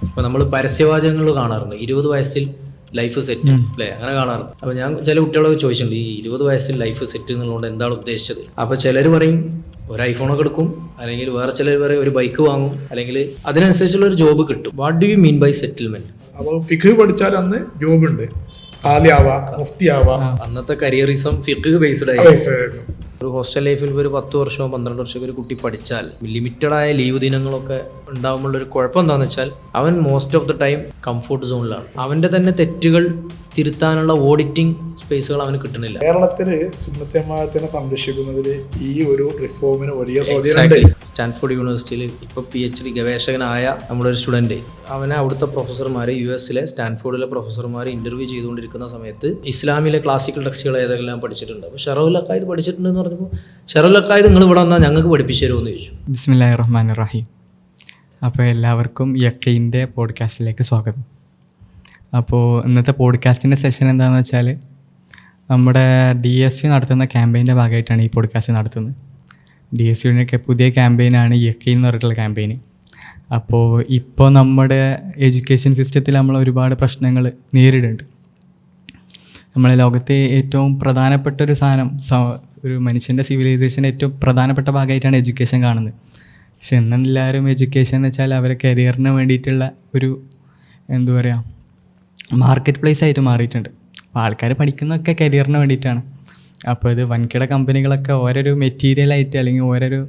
ഇപ്പോൾ നമ്മൾ പരസ്യവാചകങ്ങൾ കാണാറുണ്ട്, 20 വയസ്സിൽ ലൈഫ് സെറ്റ് അല്ലേ, അങ്ങനെ കാണാറുണ്ട്. അപ്പോൾ ഞാൻ ചില കുട്ടികളൊക്കെ ചോദിച്ചിട്ടുണ്ട്, ഈ 20 വയസ്സിൽ ലൈഫ് സെറ്റ് എന്നുള്ളതുകൊണ്ട് എന്താണ് ഉദ്ദേശിച്ചത്? അപ്പോൾ ചിലർ പറയും ഒരു ഐഫോണൊക്കെ എടുക്കും, അല്ലെങ്കിൽ വേറെ ചിലർ പറയും ഒരു ബൈക്ക് വാങ്ങും, അല്ലെങ്കിൽ അതിനനുസരിച്ചുള്ള ഒരു ജോബ് കിട്ടും. What do you mean by settlement? അപ്പോൾ ഫിഖ് പഠിച്ചാൽ അന്ന് ജോബ് ഉണ്ട്, ഖാലി ആവാം, മുഫ്തി ആവാം. അന്നത്തെ കരിയറിസം ഫിഖ് ബേസ്ഡ് ആയിരുന്നു. ഒരു ഹോസ്റ്റൽ ലൈഫിൽ ഒരു 10 വർഷമോ 12 വർഷമോ ഒരു കുട്ടി പഠിച്ചാൽ ലിമിറ്റഡായ ലീവ് ദിനങ്ങളൊക്കെ ഉണ്ടാകുമ്പോഴൊരു കുഴപ്പം എന്താണെന്ന് വെച്ചാൽ അവൻ most of the time comfort സോണിലാണ്. അവൻ്റെ തന്നെ തെറ്റുകൾ തിരുത്താനുള്ള ഓഡിറ്റിംഗ് സ്പേസുകൾ അവന് കിട്ടുന്നില്ല. കേരളത്തിൽ സുന്നത്ത് ജമാഅത്തിനെ സംരക്ഷിക്കുന്നതിൽ ഈ ഒരു റിഫോമിന് വലിയ സ്വാധീനമുണ്ട്. സ്റ്റാൻഫോർഡ് യൂണിവേഴ്സിറ്റിയിൽ ഇപ്പോൾ PhD ഗവേഷകനായ നമ്മുടെ ഒരു സ്റ്റുഡൻറ്റ്, അവനെ അവിടുത്തെ പ്രൊഫസർമാർ, US സ്റ്റാൻഫോർഡിലെ പ്രൊഫസർമാർ ഇൻ്റർവ്യൂ ചെയ്തുകൊണ്ടിരിക്കുന്ന സമയത്ത് ഇസ്ലാമിലെ ക്ലാസിക്കൽ ടെക്സ്റ്റുകൾ ഏതെല്ലാം പഠിച്ചിട്ടുണ്ട്. അപ്പോൾ ഷറഹുൽ അഖായിദ് പഠിച്ചിട്ടുണ്ടെന്ന് പറഞ്ഞപ്പോൾ ഷറഹുൽ അഖായിദ് നിങ്ങൾ ഇവിടെ വന്നാൽ ഞങ്ങൾക്ക് പഠിപ്പിച്ചു തരുമെന്ന് ചോദിച്ചു. ബിസ്മില്ലാഹിർ റഹ്മാനിർ റഹീം. അപ്പോൾ എല്ലാവർക്കും യക്കീൻ്റെ പോഡ്കാസ്റ്റിലേക്ക് സ്വാഗതം. അപ്പോൾ ഇന്നത്തെ പോഡ്കാസ്റ്റിൻ്റെ സെഷൻ എന്താണെന്ന് വെച്ചാൽ നമ്മുടെ DSU നടത്തുന്ന ക്യാമ്പയിൻ്റെ ഭാഗമായിട്ടാണ് ഈ പോഡ്കാസ്റ്റ് നടത്തുന്നത്. DSUവിൻ്റെ പുതിയ ക്യാമ്പയിനാണ് യക്കീൻ എന്ന് പറഞ്ഞിട്ടുള്ള ക്യാമ്പയിന്. അപ്പോൾ ഇപ്പോൾ നമ്മുടെ എഡ്യൂക്കേഷൻ സിസ്റ്റത്തിൽ നമ്മൾ ഒരുപാട് പ്രശ്നങ്ങൾ നേരിടുന്നുണ്ട്. നമ്മളെ ലോകത്തെ ഏറ്റവും പ്രധാനപ്പെട്ട ഒരു സാധനം, ഒരു മനുഷ്യൻ്റെ സിവിലൈസേഷൻ്റെ ഏറ്റവും പ്രധാനപ്പെട്ട ഭാഗമായിട്ടാണ് എഡ്യൂക്കേഷൻ കാണുന്നത്. പക്ഷെ എന്നെല്ലാവരും എഡ്യൂക്കേഷൻ എന്ന് വെച്ചാൽ അവരെ കരിയറിന് വേണ്ടിയിട്ടുള്ള ഒരു എന്താ പറയുക മാർക്കറ്റ് പ്ലേസ് ആയിട്ട് മാറിയിട്ടുണ്ട്. അപ്പോൾ ആൾക്കാർ പഠിക്കുന്നതൊക്കെ കരിയറിന് വേണ്ടിയിട്ടാണ്. അപ്പോൾ ഇത് വൻകിട കമ്പനികളൊക്കെ ഓരോരു മെറ്റീരിയലായിട്ട് അല്ലെങ്കിൽ ഓരോരു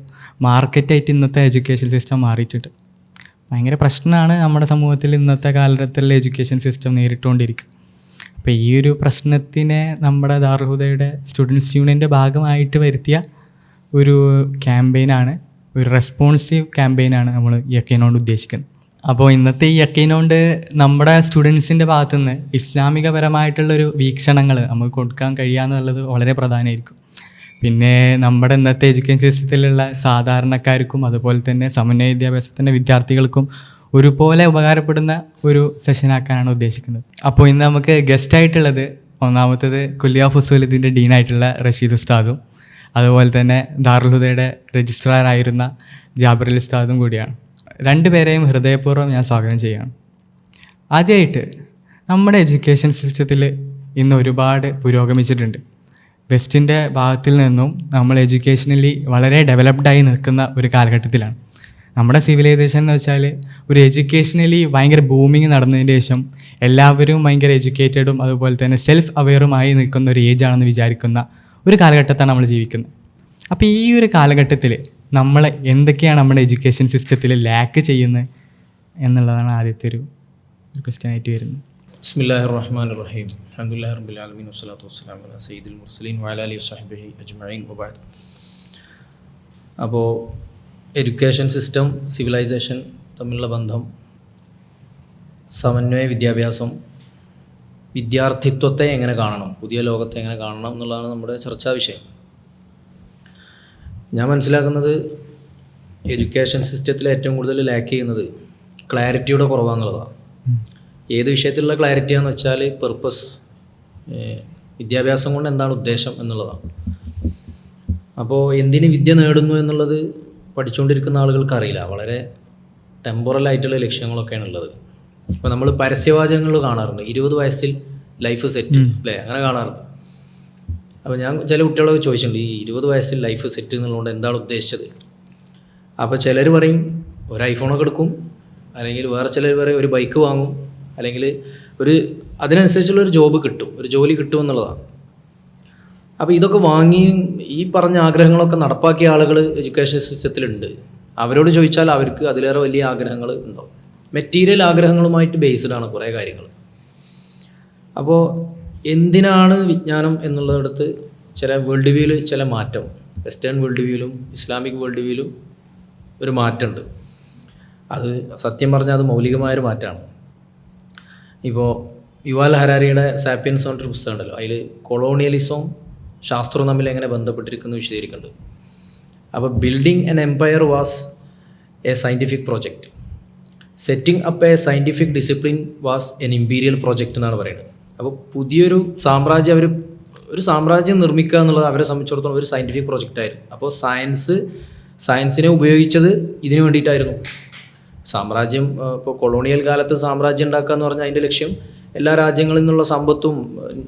മാർക്കറ്റായിട്ട് ഇന്നത്തെ എഡ്യൂക്കേഷൻ സിസ്റ്റം മാറിയിട്ടുണ്ട്. ഭയങ്കര പ്രശ്നമാണ് നമ്മുടെ സമൂഹത്തിൽ ഇന്നത്തെ കാലഘട്ടത്തിലുള്ള എഡ്യൂക്കേഷൻ സിസ്റ്റം നേരിട്ടുകൊണ്ടിരിക്കുന്നത്. അപ്പോൾ ഈ ഒരു പ്രശ്നത്തിനെ നമ്മുടെ ദാറുൽ ഹുദയുടെ സ്റ്റുഡൻസ് യൂണിയൻ്റെ ഭാഗമായിട്ട് വരുത്തിയ ഒരു ക്യാമ്പയിനാണ്, ഒരു റെസ്പോൺസീവ് ക്യാമ്പയിനാണ് നമ്മൾ യക്കീനോട് ഉദ്ദേശിക്കുന്നത്. അപ്പോൾ ഇന്നത്തെ ഈ യക്കീനോണ്ട് നമ്മുടെ സ്റ്റുഡൻസിൻ്റെ ഭാഗത്തുനിന്ന് ഇസ്ലാമികപരമായിട്ടുള്ളൊരു വീക്ഷണങ്ങൾ നമുക്ക് കൊടുക്കാൻ കഴിയുക വളരെ പ്രധാനമായിരിക്കും. പിന്നെ നമ്മുടെ ഇന്നത്തെ എഡ്യൂക്കേഷൻ സിസ്റ്റത്തിലുള്ള സാധാരണക്കാർക്കും അതുപോലെ തന്നെ സമന്വയ വിദ്യാഭ്യാസത്തിൻ്റെ വിദ്യാർത്ഥികൾക്കും ഒരുപോലെ ഉപകാരപ്പെടുന്ന ഒരു സെഷനാക്കാനാണ് ഉദ്ദേശിക്കുന്നത്. അപ്പോൾ ഇന്ന് നമുക്ക് ഗസ്റ്റായിട്ടുള്ളത് ഒന്നാമത്തേത് കുല്ലിയ ഫുസൂലത്തിൻ്റെ ഡീനായിട്ടുള്ള റഷീദ് ഉസ്താദും അതുപോലെ തന്നെ ദാറുൽ ഹുദയുടെ രജിസ്ട്രാറായിരുന്ന ജാബിർ അലി ഉസ്താദും കൂടിയാണ്. രണ്ടുപേരെയും ഹൃദയപൂർവ്വം ഞാൻ സ്വാഗതം ചെയ്യുകയാണ്. ആദ്യമായിട്ട് നമ്മുടെ എഡ്യൂക്കേഷൻ സിസ്റ്റത്തിൽ ഇന്ന് ഒരുപാട് പുരോഗമിച്ചിട്ടുണ്ട്. വെസ്റ്റിൻ്റെ ഭാഗത്തിൽ നിന്നും നമ്മൾ എഡ്യൂക്കേഷനലി വളരെ ഡെവലപ്ഡായി നിൽക്കുന്ന ഒരു കാലഘട്ടത്തിലാണ്. നമ്മുടെ സിവിലൈസേഷൻ എന്ന് വെച്ചാൽ ഒരു എഡ്യൂക്കേഷനലി ഭയങ്കര ബൂമിങ് നടന്നതിന് ശേഷം എല്ലാവരും ഭയങ്കര എഡ്യൂക്കേറ്റഡും അതുപോലെ തന്നെ സെൽഫ് അവെയറുമായി നിൽക്കുന്ന ഒരു ഏജാണെന്ന് വിചാരിക്കുന്ന ഒരു കാലഘട്ടത്താണ് നമ്മൾ ജീവിക്കുന്നത്. അപ്പോൾ ഈ ഒരു കാലഘട്ടത്തിൽ നമ്മൾ എന്തൊക്കെയാണ് നമ്മുടെ എഡ്യൂക്കേഷൻ സിസ്റ്റത്തിൽ ലാക്ക് ചെയ്യുന്നത് എന്നുള്ളതാണ് ആദ്യത്തെ ഒരു ക്വസ്റ്റ്യൻ ആയിട്ട് വരുന്നത്. ബിസ്മില്ലാഹിർ റഹ്മാനിർ റഹീം. അൽഹംദുലില്ലാഹി റബ്ബിൽ ആലമീൻ വസ്സലാത്തു വസ്സലാമു അലാ സയ്യിദിൽ മുർസലീൻ വഅലാ ആലിഹി വസഹ്ബിഹി അജ്മഈൻ വബഅദ്. അപ്പോൾ എഡ്യൂക്കേഷൻ സിസ്റ്റം, സിവിലൈസേഷൻ തമ്മിലുള്ള ബന്ധം, സമന്വയ വിദ്യാഭ്യാസം, വിദ്യാർത്ഥിത്വത്തെ എങ്ങനെ കാണണം, പുതിയ ലോകത്തെ എങ്ങനെ കാണണം എന്നുള്ളതാണ് നമ്മുടെ ചർച്ചാ വിഷയം. ഞാൻ മനസ്സിലാക്കുന്നത് എഡ്യൂക്കേഷൻ സിസ്റ്റത്തിൽ ഏറ്റവും കൂടുതൽ ലാക്ക് ചെയ്യുന്നത് ക്ലാരിറ്റിയുടെ കുറവാന്നുള്ളതാണ്. ഏത് വിഷയത്തിലുള്ള ക്ലാരിറ്റിയാണെന്ന് വെച്ചാൽ പെർപ്പസ്, വിദ്യാഭ്യാസം കൊണ്ട് എന്താണ് ഉദ്ദേശം എന്നുള്ളതാണ്. അപ്പോൾ എന്തിന് വിദ്യ നേടുന്നു എന്നുള്ളത് പഠിച്ചുകൊണ്ടിരിക്കുന്ന ആളുകൾക്ക് അറിയില്ല. വളരെ ടെമ്പറലായിട്ടുള്ള ലക്ഷ്യങ്ങളൊക്കെയാണ് ഉള്ളത്. ഇപ്പോൾ നമ്മൾ പരസ്യവാചകങ്ങൾ കാണാറുണ്ട്, 20 വയസ്സിൽ ലൈഫ് സെറ്റ് അല്ലേ, അങ്ങനെ കാണാറുണ്ട്. അപ്പോൾ ഞാൻ ചില കുട്ടികളൊക്കെ ചോദിച്ചിട്ടുണ്ട്, ഈ 20 വയസ്സിൽ ലൈഫ് സെറ്റ് എന്നുള്ളതുകൊണ്ട് എന്താണ് ഉദ്ദേശിച്ചത്? അപ്പോൾ ചിലർ പറയും ഒരു ഐഫോണൊക്കെ എടുക്കും, അല്ലെങ്കിൽ വേറെ ചിലർ പറയും ഒരു ബൈക്ക് വാങ്ങും, അല്ലെങ്കിൽ അതിനനുസരിച്ചുള്ളൊരു ജോബ് കിട്ടും, ഒരു ജോലി കിട്ടും എന്നുള്ളതാണ്. അപ്പോൾ ഇതൊക്കെ വാങ്ങി ഈ പറഞ്ഞ ആഗ്രഹങ്ങളൊക്കെ നടപ്പാക്കിയ ആളുകൾ എഡ്യൂക്കേഷൻ സിസ്റ്റത്തിലുണ്ട്. അവരോട് ചോദിച്ചാൽ അവർക്ക് അതിലേറെ വലിയ ആഗ്രഹങ്ങൾ ഉണ്ടാവും. മെറ്റീരിയൽ ആഗ്രഹങ്ങളുമായിട്ട് ബേസ്ഡാണ് കുറേ കാര്യങ്ങൾ. അപ്പോൾ എന്തിനാണ് വിജ്ഞാനം എന്നുള്ളിടത്ത് ചില വേൾഡ് വ്യൂവിൽ ചില മാറ്റം, വെസ്റ്റേൺ വേൾഡ് വ്യൂവിലും ഇസ്ലാമിക് വേൾഡ് വ്യൂവിലും ഒരു മാറ്റമുണ്ട്. അത് സത്യം പറഞ്ഞാൽ അത് മൗലികമായൊരു മാറ്റമാണ്. ഇപ്പോൾ യുവാൽ ഹരാരിയുടെ സാപ്പിയൻസ് പറഞ്ഞൊരു പുസ്തകം ഉണ്ടല്ലോ, അതിൽ കൊളോണിയലിസവും ശാസ്ത്രവും തമ്മിൽ എങ്ങനെ ബന്ധപ്പെട്ടിരിക്കുന്നു വിശദീകരിക്കുന്നുണ്ട്. അപ്പോൾ building an empire was a scientific project, setting up a scientific discipline was an imperial project എന്നാണ് പറയുന്നത്. അപ്പോൾ പുതിയൊരു സാമ്രാജ്യം, ഒരു സാമ്രാജ്യം നിർമ്മിക്കുക എന്നുള്ളത് അവരെ സംബന്ധിച്ചിടത്തോളം ഒരു സയൻറ്റിഫിക് പ്രോജക്റ്റായിരുന്നു. അപ്പോൾ സയൻസിനെ ഉപയോഗിച്ചത് ഇതിനു വേണ്ടിയിട്ടായിരുന്നു. സാമ്രാജ്യം ഇപ്പോൾ കൊളോണിയൽ കാലത്ത് സാമ്രാജ്യം ഉണ്ടാക്കുക എന്ന് പറഞ്ഞാൽ അതിൻ്റെ ലക്ഷ്യം എല്ലാ രാജ്യങ്ങളിൽ നിന്നുള്ള സമ്പത്തും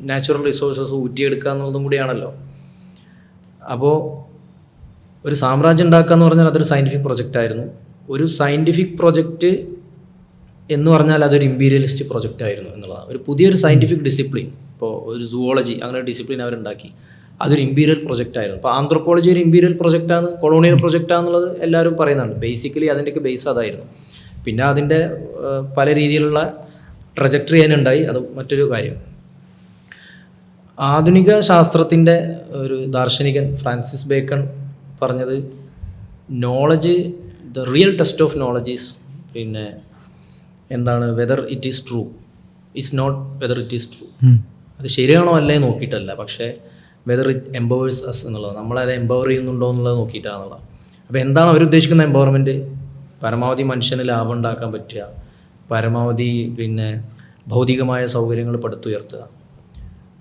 നാച്ചുറൽ റിസോഴ്സസും ഊറ്റിയെടുക്കുക എന്നുള്ളതും കൂടിയാണല്ലോ. അപ്പോൾ ഒരു സാമ്രാജ്യം ഉണ്ടാക്കുക എന്ന് പറഞ്ഞാൽ അതൊരു സയൻറ്റിഫിക് പ്രൊജക്റ്റായിരുന്നു. ഒരു സയൻറ്റിഫിക് പ്രൊജക്റ്റ് എന്ന് പറഞ്ഞാൽ അതൊരു ഇമ്പീരിയലിസ്റ്റ് പ്രൊജക്റ്റ് ആയിരുന്നു എന്നുള്ളതാണ്. ഒരു പുതിയൊരു സയൻറ്റിഫിക് ഡിസിപ്ലിൻ, ഇപ്പോൾ ഒരു സുവോളജി അങ്ങനെ ഒരു ഡിസിപ്ലിൻ അവരുണ്ടാക്കി, അതൊരു ഇമ്പീരിയൽ പ്രൊജക്റ്റ് ആയിരുന്നു. അപ്പോൾ ആന്ത്രോപോളജി ഒരു ഇമ്പീരിയൽ പ്രൊജക്റ്റാണ്, കൊളോണിയൽ പ്രൊജക്റ്റാണെന്നുള്ളത് എല്ലാവരും പറയുന്നുണ്ട്. ബേസിക്കലി അതിൻ്റെയൊക്കെ ബേസ് അതായിരുന്നു. പിന്നെ അതിൻ്റെ പല രീതിയിലുള്ള ട്രജക്ടറി അതിനുണ്ടായി, അത് മറ്റൊരു കാര്യം. ആധുനിക ശാസ്ത്രത്തിൻ്റെ ഒരു ദാർശനികൻ ഫ്രാൻസിസ് ബേക്കൺ പറഞ്ഞത്, knowledge, the real test of knowledge is പിന്നെ എന്താണ്, whether it is true, it's not whether it is true. അത് ശരിയാണോ അല്ലേ നോക്കിയിട്ടല്ല, പക്ഷേ വെദർ ഇറ്റ് എംപവേഴ്സ് അസ് എന്നുള്ളത്, നമ്മളത് എംപവർ ചെയ്യുന്നുണ്ടോ എന്നുള്ളത് നോക്കിയിട്ടാണുള്ളത്. അപ്പോൾ എന്താണ് അവരുദ്ദേശിക്കുന്ന എംപവർമെൻറ്റ്? പരമാവധി മനുഷ്യന് ലാഭം ഉണ്ടാക്കാൻ പറ്റുക, പരമാവധി പിന്നെ ഭൗതികമായ സൗകര്യങ്ങൾ പടുത്തുയർത്തുക.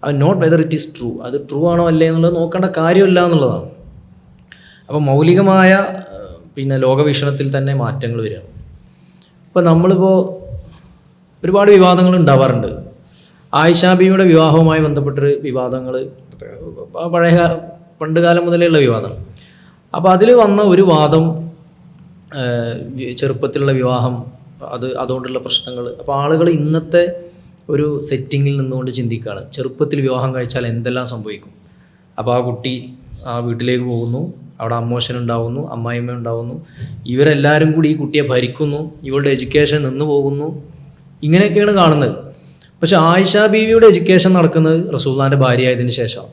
അത് not whether it is true, അത് ട്രൂ ആണോ അല്ലേ എന്നുള്ളത് നോക്കേണ്ട കാര്യമില്ല എന്നുള്ളതാണ്. അപ്പോൾ മൗലികമായ പിന്നെ ലോകവീക്ഷണത്തിൽ തന്നെ മാറ്റങ്ങൾ വരികയാണ്. ഇപ്പോൾ നമ്മളിപ്പോൾ ഒരുപാട് വിവാദങ്ങൾ ഉണ്ടാവാറുണ്ട്. ആയിഷ ബീവിയുടെ വിവാഹവുമായി ബന്ധപ്പെട്ടൊരു വിവാദങ്ങൾ പണ്ട് കാലം മുതലുള്ള വിവാദം. അപ്പോൾ അതിൽ വന്ന ഒരു വാദം, ചെറുപ്പത്തിലുള്ള വിവാഹം, അതുകൊണ്ടുള്ള പ്രശ്നങ്ങൾ. അപ്പോൾ ആളുകൾ ഇന്നത്തെ ഒരു സെറ്റിങ്ങിൽ നിന്നുകൊണ്ട് ചിന്തിക്കുകയാണ്, ചെറുപ്പത്തിൽ വിവാഹം കഴിച്ചാൽ എന്തെല്ലാം സംഭവിക്കും. അപ്പോൾ ആ കുട്ടി ആ വീട്ടിലേക്ക് പോകുന്നു, അവിടെ അമ്മോഷൻ ഉണ്ടാവുന്നു, അമ്മായിമ്മ ഉണ്ടാവുന്നു, ഇവരെല്ലാവരും കൂടി ഈ കുട്ടിയെ ഭരിക്കുന്നു, ഇവളുടെ എഡ്യൂക്കേഷൻ നിന്ന് പോകുന്നു, ഇങ്ങനെയൊക്കെയാണ് കാണുന്നത്. പക്ഷെ ആയിഷ ബീവിയുടെ എഡ്യൂക്കേഷൻ നടക്കുന്നത് റസൂലുള്ളാഹിൻ്റെ ഭാര്യയായതിന് ശേഷം.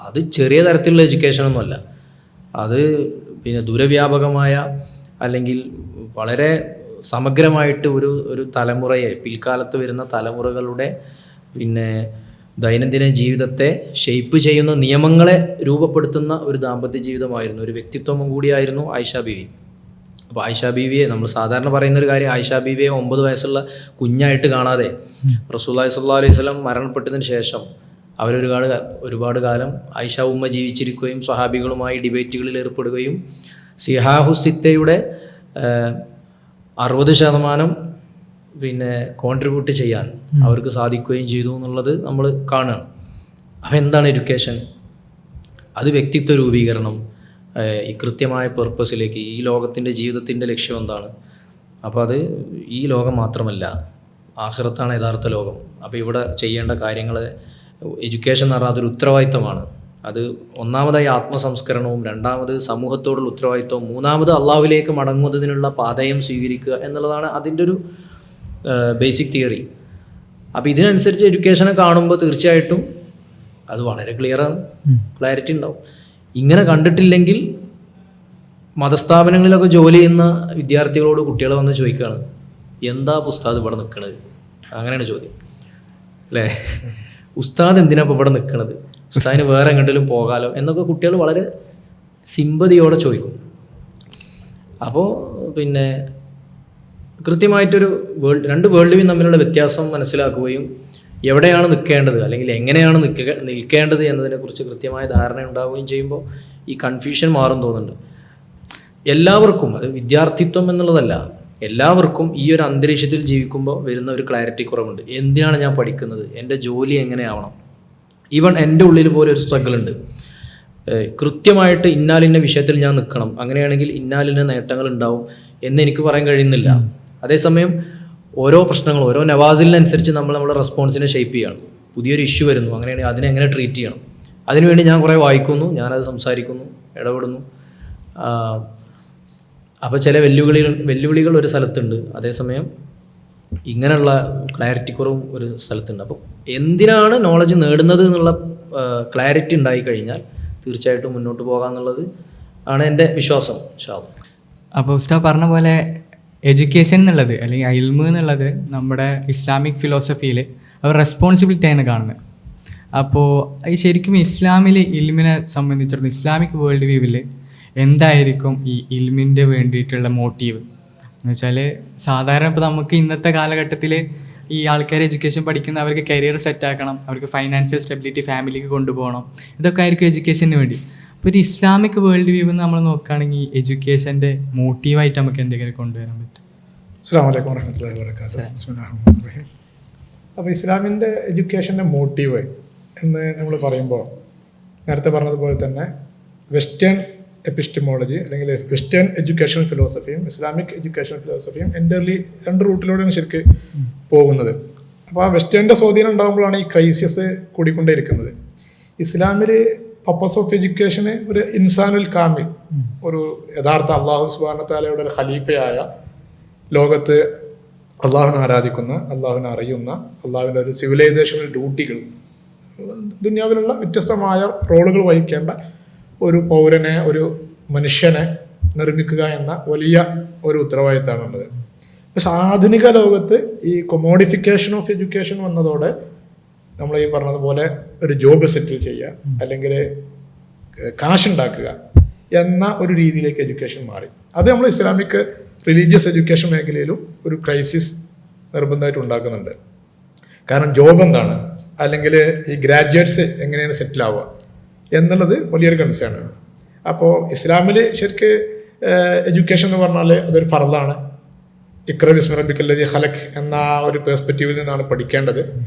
അത് ചെറിയ തരത്തിലുള്ള എഡ്യൂക്കേഷനൊന്നുമല്ല, അത് പിന്നെ ദൂരവ്യാപകമായ അല്ലെങ്കിൽ വളരെ സമഗ്രമായിട്ട് ഒരു തലമുറയെ, പിൽക്കാലത്ത് വരുന്ന തലമുറകളുടെ പിന്നെ ദൈനംദിന ജീവിതത്തെ ഷെയ്പ്പ് ചെയ്യുന്ന നിയമങ്ങളെ രൂപപ്പെടുത്തുന്ന ഒരു ദാമ്പത്യ ജീവിതമായിരുന്നു, ഒരു വ്യക്തിത്വം കൂടിയായിരുന്നു ആയിഷ ബീവി. അപ്പോൾ ആയിഷ ബീവിയെ നമ്മൾ സാധാരണ പറയുന്നൊരു കാര്യം, ആയിഷ ബീവിയെ 9 വയസ്സുള്ള കുഞ്ഞായിട്ട് കാണാതെ റസൂലുള്ളാഹി സ്വല്ലല്ലാഹു അലൈഹി വസല്ലം മരണപ്പെട്ടതിന് ശേഷം ഒരുപാട് കാലം ആയിഷ ഉമ്മ ജീവിച്ചിരിക്കുകയും സ്വഹാബികളുമായി ഡിബേറ്റുകളിൽ ഏർപ്പെടുകയും സിഹാഹുസിത്തയുടെ 60% പിന്നെ കോൺട്രിബ്യൂട്ട് ചെയ്യാൻ അവർക്ക് സാധിക്കുകയും ചെയ്തു എന്നുള്ളത് നമ്മൾ കാണുകയാണ്. അപ്പോൾ എന്താണ് എഡ്യൂക്കേഷൻ? അത് വ്യക്തിത്വ രൂപീകരണം, ഈ കൃത്യമായ പർപ്പസിലേക്ക്, ഈ ലോകത്തിൻ്റെ ജീവിതത്തിൻ്റെ ലക്ഷ്യം എന്താണ്. അപ്പോൾ അത് ഈ ലോകം മാത്രമല്ല, ആഖിറത്താണ് യഥാർത്ഥ ലോകം. അപ്പോൾ ഇവിടെ ചെയ്യേണ്ട കാര്യങ്ങൾ, എഡ്യൂക്കേഷൻ എന്ന് പറഞ്ഞാൽ അതൊരു ഉത്തരവാദിത്തമാണ്. അത് ഒന്നാമതായി ആത്മസംസ്കരണവും, രണ്ടാമത് സമൂഹത്തോടുള്ള ഉത്തരവാദിത്തവും, മൂന്നാമത് അള്ളാഹുവിലേക്ക് മടങ്ങുന്നതിനുള്ള പാതയം സ്വീകരിക്കുക എന്നുള്ളതാണ് അതിൻ്റെ ഒരു ബേസിക് തിയറി. അപ്പോൾ ഇതിനനുസരിച്ച് എഡ്യൂക്കേഷനെ കാണുമ്പോൾ തീർച്ചയായിട്ടും അത് വളരെ ക്ലിയറാണ്, ക്ലാരിറ്റി ഉണ്ടാവും. ഇങ്ങനെ കണ്ടിട്ടില്ലെങ്കിൽ മതസ്ഥാപനങ്ങളിലൊക്കെ ജോലി ചെയ്യുന്ന വിദ്യാർത്ഥികളോട് കുട്ടികൾ വന്ന് ചോദിക്കുകയാണ്, എന്താ ഉസ്താദ് ഇവിടെ നിൽക്കണത്? അങ്ങനെയാണ് ചോദ്യം അല്ലേ? ഉസ്താദ് എന്തിനാ ഇപ്പോൾ ഇവിടെ നിൽക്കണത്? ഉസ്താദിന് വേറെ എങ്ങോട്ടെങ്കിലും പോകാലോ എന്നൊക്കെ കുട്ടികൾ വളരെ സിമ്പതിയോടെ ചോദിക്കും. അപ്പോൾ പിന്നെ കൃത്യമായിട്ടൊരു രണ്ട് വേൾഡ് വ്യൂ തമ്മിലുള്ള വ്യത്യാസം മനസ്സിലാക്കുകയും എവിടെയാണ് നിൽക്കേണ്ടത് അല്ലെങ്കിൽ എങ്ങനെയാണ് നിൽക്കേണ്ടത് എന്നതിനെക്കുറിച്ച് കൃത്യമായ ധാരണ ഉണ്ടാവുകയും ചെയ്യുമ്പോൾ ഈ കൺഫ്യൂഷൻ മാറും തോന്നുന്നുണ്ട്. എല്ലാവർക്കും, അത് വിദ്യാർത്ഥിത്വം എന്നുള്ളതല്ല, എല്ലാവർക്കും ഈ ഒരു അന്തരീക്ഷത്തിൽ ജീവിക്കുമ്പോൾ വരുന്ന ഒരു ക്ലാരിറ്റി കുറവുണ്ട്. എന്തിനാണ് ഞാൻ പഠിക്കുന്നത്? എൻ്റെ ജോലി എങ്ങനെയാവണം? ഈവൻ എൻ്റെ ഉള്ളിൽ പോലെ ഒരു സ്ട്രഗിൾ ഉണ്ട്. കൃത്യമായിട്ട് ഇന്നാലിൻ്റെ വിഷയത്തിൽ ഞാൻ നിൽക്കണം, അങ്ങനെയാണെങ്കിൽ ഇന്നാലിൻ്റെ നേട്ടങ്ങൾ ഉണ്ടാവും എന്ന് എനിക്ക് പറയാൻ കഴിയുന്നില്ല. അതേസമയം ഓരോ പ്രശ്നങ്ങളും, ഓരോ നവാസിലിനനുസരിച്ച് നമ്മുടെ റെസ്പോൺസിനെ ഷേപ്പ് ചെയ്യണം. പുതിയൊരു ഇഷ്യൂ വരുന്നു, അങ്ങനെയാണെങ്കിൽ അതിനെ എങ്ങനെ ട്രീറ്റ് ചെയ്യണം, അതിനുവേണ്ടി ഞാൻ കുറേ വായിക്കുന്നു, ഞാനത് സംസാരിക്കുന്നു, ഇടപെടുന്നു. അപ്പോൾ ചില വെല്ലുവിളികൾ ഒരു സ്ഥലത്തുണ്ട്, അതേസമയം ഇങ്ങനെയുള്ള ക്ലാരിറ്റി കുറവും ഒരു സ്ഥലത്തുണ്ട്. അപ്പോൾ എന്തിനാണ് നോളജ് നേടുന്നത് എന്നുള്ള ക്ലാരിറ്റി ഉണ്ടായിക്കഴിഞ്ഞാൽ തീർച്ചയായിട്ടും മുന്നോട്ട് പോകാമെന്നുള്ളത് ആണ് എൻ്റെ വിശ്വാസം. അപ്പോൾ ഉസ്താദ് പറഞ്ഞ പോലെ എഡ്യൂക്കേഷൻ എന്നുള്ളത് അല്ലെങ്കിൽ ഇൽമ് എന്നുള്ളത് നമ്മുടെ ഇസ്ലാമിക് ഫിലോസഫിയിൽ അവർ റെസ്പോൺസിബിലിറ്റിയാണ് കാണുന്നത്. അപ്പോൾ ഈ ശരിക്കും ഇസ്ലാമിൽ ഇൽമിനെ സംബന്ധിച്ചിടത്തോളം ഇസ്ലാമിക് വേൾഡ് വ്യൂവിൽ എന്തായിരിക്കും ഈ ഇൽമിൻ്റെ വേണ്ടിയിട്ടുള്ള മോട്ടീവ് എന്ന് വെച്ചാൽ, സാധാരണ ഇപ്പോൾ നമുക്ക് ഇന്നത്തെ കാലഘട്ടത്തിൽ ഈ ആൾക്കാർ എഡ്യൂക്കേഷൻ പഠിക്കുന്ന അവർക്ക് കരിയർ സെറ്റാക്കണം, അവർക്ക് ഫൈനാൻഷ്യൽ സ്റ്റെബിലിറ്റി ഫാമിലിക്ക് കൊണ്ടുപോകണം, ഇതൊക്കെ ആയിരിക്കും എഡ്യൂക്കേഷന് വേണ്ടി. അപ്പോൾ ഒരു ഇസ്ലാമിക് വേൾഡ് വ്യൂ നമ്മൾ നോക്കുകയാണെങ്കിൽ എഡ്യൂക്കേഷൻ്റെ മോട്ടീവായിട്ട് നമുക്ക് എന്തെങ്കിലും കൊണ്ടുവരാൻ പറ്റും? അസ്സലാമു അലൈക്കും വറഹ്മത്തുള്ളാഹി വബറകാതുഹു. ബിസ്മില്ലാഹിർ റഹ്മാനിർ റഹീം. അപ്പോൾ ഇസ്ലാമിൻ്റെ എഡ്യൂക്കേഷൻ്റെ മോട്ടീവ് എന്ന് നമ്മൾ പറയുമ്പോൾ നേരത്തെ പറഞ്ഞതുപോലെ തന്നെ വെസ്റ്റേൺ എപ്പിസ്റ്റമോളജി അല്ലെങ്കിൽ വെസ്റ്റേൺ എഡ്യൂക്കേഷൻ ഫിലോസഫിയും ഇസ്ലാമിക് എഡ്യൂക്കേഷൻ ഫിലോസഫിയും എൻ്റർലി 2 റൂട്ടിലൂടെയാണ് ശരിക്ക് പോകുന്നത്. അപ്പോൾ ആ വെസ്റ്റേണിൻ്റെ സ്വാധീനം ഉണ്ടാകുമ്പോഴാണ് ഈ ക്രൈസിസ് കൂടിക്കൊണ്ടേയിരിക്കുന്നത്. ഇസ്ലാമിൽ പർപ്പസ് ഓഫ് എഡ്യൂക്കേഷന് ഒരു ഇൻസാനുൽ കാമിൽ, ഒരു യഥാർത്ഥ അള്ളാഹു സുബ്ഹാനഹു വ തആലയുടെ ഒരു ഖലീഫയായ, ലോകത്ത് അള്ളാഹുവിനെ ആരാധിക്കുന്ന, അള്ളാഹുവിനെ അറിയുന്ന, അള്ളാഹുവിൻ്റെ ഒരു സിവിലൈസേഷണൽ ഡ്യൂട്ടികൾ, ദുനിയാവിലുള്ള വ്യത്യസ്തമായ റോളുകൾ വഹിക്കേണ്ട ഒരു പൗരനെ, ഒരു മനുഷ്യനെ നിർമ്മിക്കുക എന്ന വലിയ ഒരു ഉത്തരവാദിത്തമാണുള്ളത്. പക്ഷെ ആധുനിക ലോകത്ത് ഈ കൊമോഡിഫിക്കേഷൻ ഓഫ് എഡ്യൂക്കേഷൻ വന്നതോടെ നമ്മൾ ഈ പറഞ്ഞതുപോലെ ഒരു ജോബ് സെറ്റിൽ ചെയ്യുക അല്ലെങ്കിൽ കാശുണ്ടാക്കുക എന്ന ഒരു രീതിയിലേക്ക് എഡ്യൂക്കേഷൻ മാറി. അത് നമ്മൾ ഇസ്ലാമിക് റിലീജിയസ് എഡ്യൂക്കേഷൻ മേഖലയിലും ഒരു ക്രൈസിസ് നിർബന്ധമായിട്ട് ഉണ്ടാക്കുന്നുണ്ട്. കാരണം ജോബ് എന്താണ്, അല്ലെങ്കിൽ ഈ ഗ്രാജുവേറ്റ്സ് എങ്ങനെയാണ് സെറ്റിൽ ആവുക എന്നുള്ളത് വലിയൊരു കൺസേൺ ആണ്. അപ്പോൾ ഇസ്ലാമിൽ ശരിക്ക് എഡ്യൂക്കേഷൻ എന്ന് പറഞ്ഞാൽ അതൊരു ഫർളാണ്. ഇഖ്റ ബിസ്മി റബ്ബിക്കല്ലദീ ഖലഖ് എന്ന ഒരു പേഴ്സ്പെക്റ്റീവിൽ നിന്നാണ് പഠിക്കേണ്ടത്.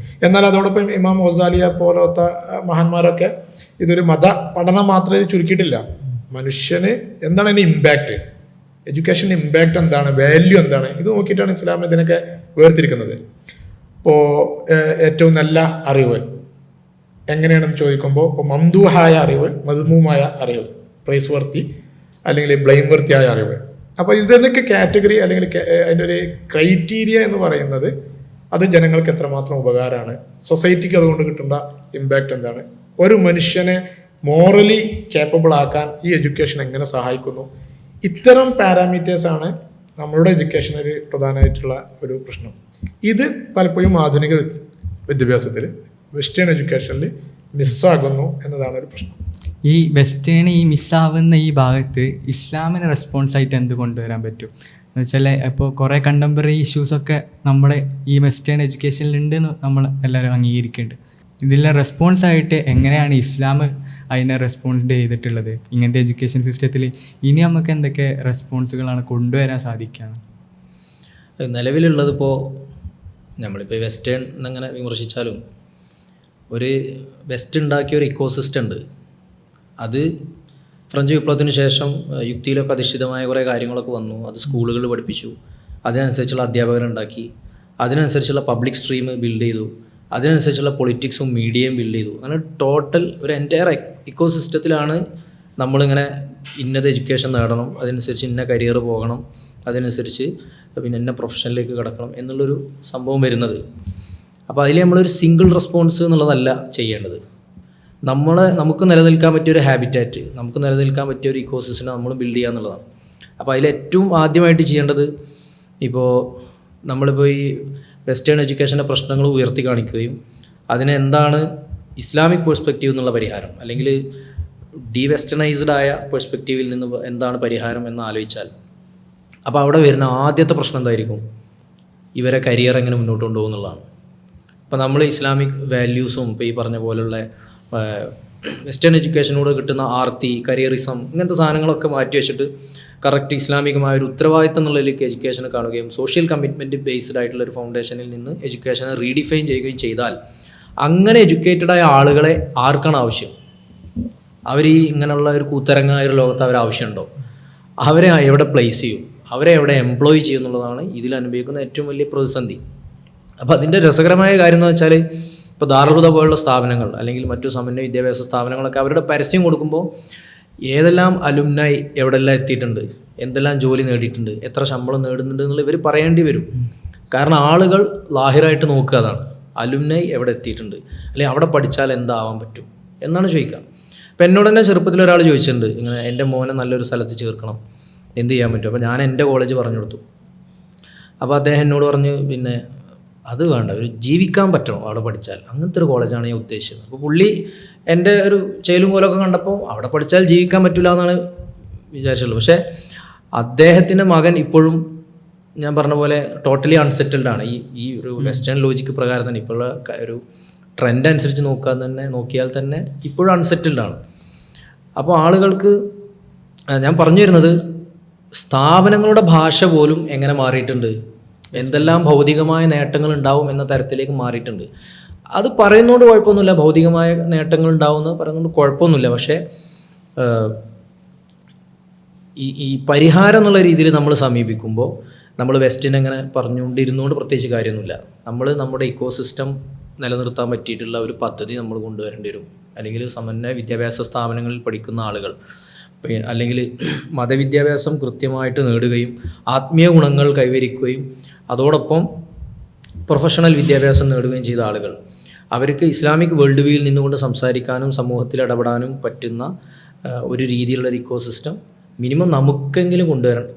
എന്നാൽ അതോടൊപ്പം ഇമാം ഗസാലിയെ പോലത്തെ മഹാന്മാരൊക്കെ ഇതൊരു മത പഠനം മാത്രമേ ചുരുക്കിയിട്ടില്ല. മനുഷ്യന് എന്താണ് അതിന് ഇമ്പാക്റ്റ്, എഡ്യൂക്കേഷൻ്റെ ഇമ്പാക്റ്റ് എന്താണ്, വാല്യൂ എന്താണ്, ഇത് നോക്കിയിട്ടാണ് ഇസ്ലാം ഇതിനൊക്കെ വേർതിരിക്കുന്നത്. ഇപ്പോൾ ഏറ്റവും നല്ല അറിവ് എങ്ങനെയാണെന്ന് ചോദിക്കുമ്പോൾ, ഇപ്പോൾ മംദൂഹായ അറിവ്, മദ്മൂമായ അറിവ്, പ്രൈസ് വർത്തി അല്ലെങ്കിൽ ബ്ലെയിം വർത്തിയായ അറിവ്. അപ്പോൾ ഇതിനൊക്കെ കാറ്റഗറി അല്ലെങ്കിൽ അതിൻ്റെ ഒരു ക്രൈറ്റീരിയ എന്ന് പറയുന്നത് അത് ജനങ്ങൾക്ക് എത്രമാത്രം ഉപകാരമാണ്, സൊസൈറ്റിക്ക് അതുകൊണ്ട് കിട്ടുന്ന ഇമ്പാക്റ്റ് എന്താണ്, ഒരു മനുഷ്യനെ മോറലി കേപ്പബിൾ ആക്കാൻ ഈ എഡ്യൂക്കേഷൻ എങ്ങനെ സഹായിക്കുന്നു. ഇത്തരം പാരാമീറ്റേഴ്സാണ് നമ്മളുടെ എഡ്യൂക്കേഷനൊരു പ്രധാനമായിട്ടുള്ള ഒരു പ്രശ്നം. ഇത് പലപ്പോഴും ആധുനിക വിദ്യാഭ്യാസത്തിൽ വെസ്റ്റേൺ എഡ്യൂക്കേഷനിൽ മിസ്സാകുന്നു എന്നതാണ് ഒരു പ്രശ്നം. ഈ വെസ്റ്റേൺ ഈ മിസ്സാവുന്ന ഈ ഭാഗത്ത് ഇസ്ലാമിന് റെസ്പോൺസായിട്ട് എന്ത് കൊണ്ടുവരാൻ പറ്റും എന്ന് വെച്ചാൽ, ഇപ്പോൾ കുറേ കണ്ടംപററി ഇഷ്യൂസൊക്കെ നമ്മുടെ ഈ വെസ്റ്റേൺ എഡ്യൂക്കേഷനിലുണ്ടെന്ന് നമ്മൾ എല്ലാവരും അംഗീകരിക്കുന്നുണ്ട്. ഇതിലെ റെസ്പോൺസായിട്ട് എങ്ങനെയാണ് ഇസ്ലാം അതിനെ റെസ്പോണ്ട് ചെയ്തിട്ടുള്ളത്? ഇങ്ങനത്തെ എഡ്യൂക്കേഷൻ സിസ്റ്റത്തിൽ ഇനി നമുക്ക് എന്തൊക്കെ റെസ്പോൺസുകളാണ് കൊണ്ടുവരാൻ സാധിക്കുകയാണ്? നിലവിലുള്ളതിപ്പോൾ നമ്മളിപ്പോൾ വെസ്റ്റേൺ എന്നങ്ങനെ വിമർശിച്ചാലും ഒരു വെസ്റ്റ് ഉണ്ടാക്കിയ ഒരു ഇക്കോസിസ്റ്റം ഉണ്ട്. അത് ഫ്രഞ്ച് വിപ്ലവത്തിന് ശേഷം യുക്തിയിലൊക്കെ അധിഷ്ഠിതമായ കുറേ കാര്യങ്ങളൊക്കെ വന്നു. അത് സ്കൂളുകളിൽ പഠിപ്പിച്ചു, അതിനനുസരിച്ചുള്ള അധ്യാപകരുണ്ടാക്കി, അതിനനുസരിച്ചുള്ള പബ്ലിക് സ്ട്രീം ബിൽഡ് ചെയ്തു, അതിനനുസരിച്ചുള്ള പൊളിറ്റിക്സും മീഡിയയും ബിൽഡ് ചെയ്തു. അങ്ങനെ ടോട്ടൽ ഒരു എൻറ്റയർ ഇക്കോസിസ്റ്റത്തിലാണ് നമ്മളിങ്ങനെ ഇന്നത് എഡ്യൂക്കേഷൻ നേടണം, അതിനനുസരിച്ച് ഇന്ന കരിയർ പോകണം, അതിനനുസരിച്ച് പിന്നെ ഇന്ന പ്രൊഫഷനിലേക്ക് കിടക്കണം എന്നുള്ളൊരു സംഭവം വരുന്നത്. അപ്പോൾ അതിൽ നമ്മളൊരു സിംഗിൾ റെസ്പോൺസ് എന്നുള്ളതല്ല ചെയ്യേണ്ടത്. നമുക്ക് നിലനിൽക്കാൻ പറ്റിയൊരു ഹാബിറ്റാറ്റ്, നമുക്ക് നിലനിൽക്കാൻ പറ്റിയ ഒരു ഇക്കോസിസ്റ്റം നമ്മൾ ബിൽഡ് ചെയ്യുക എന്നുള്ളതാണ്. അപ്പോൾ അതിലേറ്റവും ആദ്യമായിട്ട് ചെയ്യേണ്ടത്, ഇപ്പോൾ നമ്മളിപ്പോൾ ഈ വെസ്റ്റേൺ എഡ്യൂക്കേഷൻ്റെ പ്രശ്നങ്ങൾ ഉയർത്തി കാണിക്കുകയും അതിന് എന്താണ് ഇസ്ലാമിക് പേഴ്സ്പെക്റ്റീവ് എന്നുള്ള പരിഹാരം, അല്ലെങ്കിൽ വെസ്റ്റേണൈസ്ഡ് ആയ പേഴ്സ്പെക്റ്റീവിൽ നിന്ന് എന്താണ് പരിഹാരം എന്ന് ആലോചിച്ചാൽ, അപ്പോൾ അവിടെ വരുന്ന ആദ്യത്തെ പ്രശ്നം എന്തായിരിക്കും? ഇവരെ കരിയർ എങ്ങനെ മുന്നോട്ട് കൊണ്ടുപോകും എന്നുള്ളതാണ്. അപ്പോൾ നമ്മൾ ഇസ്ലാമിക് വാല്യൂസും ഇപ്പോൾ ഈ പറഞ്ഞ പോലുള്ള വെസ്റ്റേൺ എഡ്യൂക്കേഷനോട് കിട്ടുന്ന ആർത്തി, കരിയറിസം, ഇങ്ങനത്തെ സാധനങ്ങളൊക്കെ മാറ്റി വെച്ചിട്ട് കറക്റ്റ് ഇസ്ലാമികമായ ഒരു ഉത്തരവാദിത്തം എന്നുള്ളതിലേക്ക് എഡ്യൂക്കേഷനെ കാണുകയും സോഷ്യൽ കമ്മിറ്റ്മെൻറ്റ് ബേസ്ഡ് ആയിട്ടുള്ള ഒരു ഫൗണ്ടേഷനിൽ നിന്ന് എഡ്യൂക്കേഷനെ റീഡിഫൈൻ ചെയ്യുകയും ചെയ്താൽ, അങ്ങനെ എഡ്യൂക്കേറ്റഡായ ആളുകളെ ആർക്കാണ് ആവശ്യം? അവർ ഈ ഇങ്ങനെയുള്ള ഒരു കൂത്തരങ്ങായ ഒരു ലോകത്ത് അവർ ആവശ്യമുണ്ടോ? അവരെ എവിടെ പ്ലേസ് ചെയ്യും, അവരെ എവിടെ എംപ്ലോയ് ചെയ്യും എന്നുള്ളതാണ് ഇതിൽ അനുഭവിക്കുന്ന ഏറ്റവും വലിയ പ്രതിസന്ധി. അപ്പോൾ അതിൻ്റെ രസകരമായ കാര്യം എന്ന് വെച്ചാൽ, ഇപ്പോൾ ദാറുൽഹുദ പോലുള്ള സ്ഥാപനങ്ങൾ അല്ലെങ്കിൽ മറ്റു സമന്വയ വിദ്യാഭ്യാസ സ്ഥാപനങ്ങളൊക്കെ അവരുടെ പരസ്യം കൊടുക്കുമ്പോൾ ഏതെല്ലാം അലുംനായി എവിടെല്ലാം എത്തിയിട്ടുണ്ട്, എന്തെല്ലാം ജോലി നേടിയിട്ടുണ്ട്, എത്ര ശമ്പളം നേടുന്നുണ്ട് എന്നുള്ള ഇവർ പറയേണ്ടി വരും. കാരണം ആളുകൾ ലാഹിറായിട്ട് നോക്കുക അതാണ്, അലുംനായി എവിടെ എത്തിയിട്ടുണ്ട്, അല്ലെങ്കിൽ അവിടെ പഠിച്ചാൽ എന്താവാൻ പറ്റും എന്നാണ് ചോദിക്കുക. അപ്പോൾ എന്നോട് തന്നെ ചെറുപ്പത്തിൽ ഒരാൾ ചോദിച്ചിട്ടുണ്ട്, ഇങ്ങനെ എൻ്റെ മോനെ നല്ലൊരു സ്ഥലത്ത് ചേർക്കണം, എന്ത് ചെയ്യാൻ പറ്റും? അപ്പോൾ ഞാൻ എൻ്റെ കോളേജ് പറഞ്ഞു കൊടുത്തു. അപ്പോൾ അദ്ദേഹം എന്നോട് പറഞ്ഞു, പിന്നെ അത് വേണ്ട, ഒരു ജീവിക്കാൻ പറ്റണം അവിടെ പഠിച്ചാൽ, അങ്ങനത്തെ ഒരു കോളേജാണ് ഞാൻ ഉദ്ദേശിച്ചത്. അപ്പോൾ പുള്ളി എൻ്റെ ഒരു ചേലും കോലൊക്കെ കണ്ടപ്പോൾ അവിടെ പഠിച്ചാൽ ജീവിക്കാൻ പറ്റില്ല എന്നാണ് വിചാരിച്ചുള്ളത്. പക്ഷേ അദ്ദേഹത്തിൻ്റെ മകൻ ഇപ്പോഴും ഞാൻ പറഞ്ഞ പോലെ ടോട്ടലി അൺസെറ്റിൽഡ് ആണ്. ഈ ഒരു വെസ്റ്റേൺ ലോജിക്ക് പ്രകാരം തന്നെ ഇപ്പോഴുള്ള ഒരു ട്രെൻഡ് അനുസരിച്ച് നോക്കിയാൽ തന്നെ ഇപ്പോഴും അൺസെറ്റിൽഡ് ആണ്. അപ്പോൾ ആളുകൾക്ക് ഞാൻ പറഞ്ഞു വരുന്നത്, സ്ഥാപനങ്ങളുടെ ഭാഷ പോലും എങ്ങനെ മാറിയിട്ടുണ്ട്, എന്തെല്ലാം ഭൗതികമായ നേട്ടങ്ങൾ ഉണ്ടാവും എന്ന തരത്തിലേക്ക് മാറിയിട്ടുണ്ട്. അത് പറയുന്നതുകൊണ്ട് കുഴപ്പമൊന്നുമില്ല, ഭൗതികമായ നേട്ടങ്ങൾ ഉണ്ടാവുമെന്ന് പറയുന്നതുകൊണ്ട് കുഴപ്പമൊന്നുമില്ല. പക്ഷേ ഈ പരിഹാരം എന്നുള്ള രീതിയിൽ നമ്മൾ സമീപിക്കുമ്പോൾ നമ്മൾ വെസ്റ്റിനെ അങ്ങനെ പറഞ്ഞുകൊണ്ടിരുന്നുകൊണ്ട് പ്രത്യേകിച്ച് കാര്യമൊന്നുമില്ല. നമ്മൾ നമ്മുടെ ഇക്കോസിസ്റ്റം നിലനിർത്താൻ പറ്റിയിട്ടുള്ള ഒരു പദ്ധതി നമ്മൾ കൊണ്ടുവരേണ്ടി വരും. അല്ലെങ്കിൽ സമന്വയ വിദ്യാഭ്യാസ സ്ഥാപനങ്ങളിൽ പഠിക്കുന്ന ആളുകൾ, അല്ലെങ്കിൽ മതവിദ്യാഭ്യാസം കൃത്യമായിട്ട് നേടുകയും ആത്മീയ ഗുണങ്ങൾ കൈവരിക്കുകയും അതോടൊപ്പം പ്രൊഫഷണൽ വിദ്യാഭ്യാസം നേടുകയും ചെയ്ത ആളുകൾ, അവർക്ക് ഇസ്ലാമിക് വേൾഡ് വ്യൂവിൽ നിന്നുകൊണ്ട് സംസാരിക്കാനും സമൂഹത്തിൽ ഇടപെടാനും പറ്റുന്ന ഒരു രീതിയിലുള്ള ഒരു ഇക്കോസിസ്റ്റം മിനിമം നമുക്കെങ്കിലും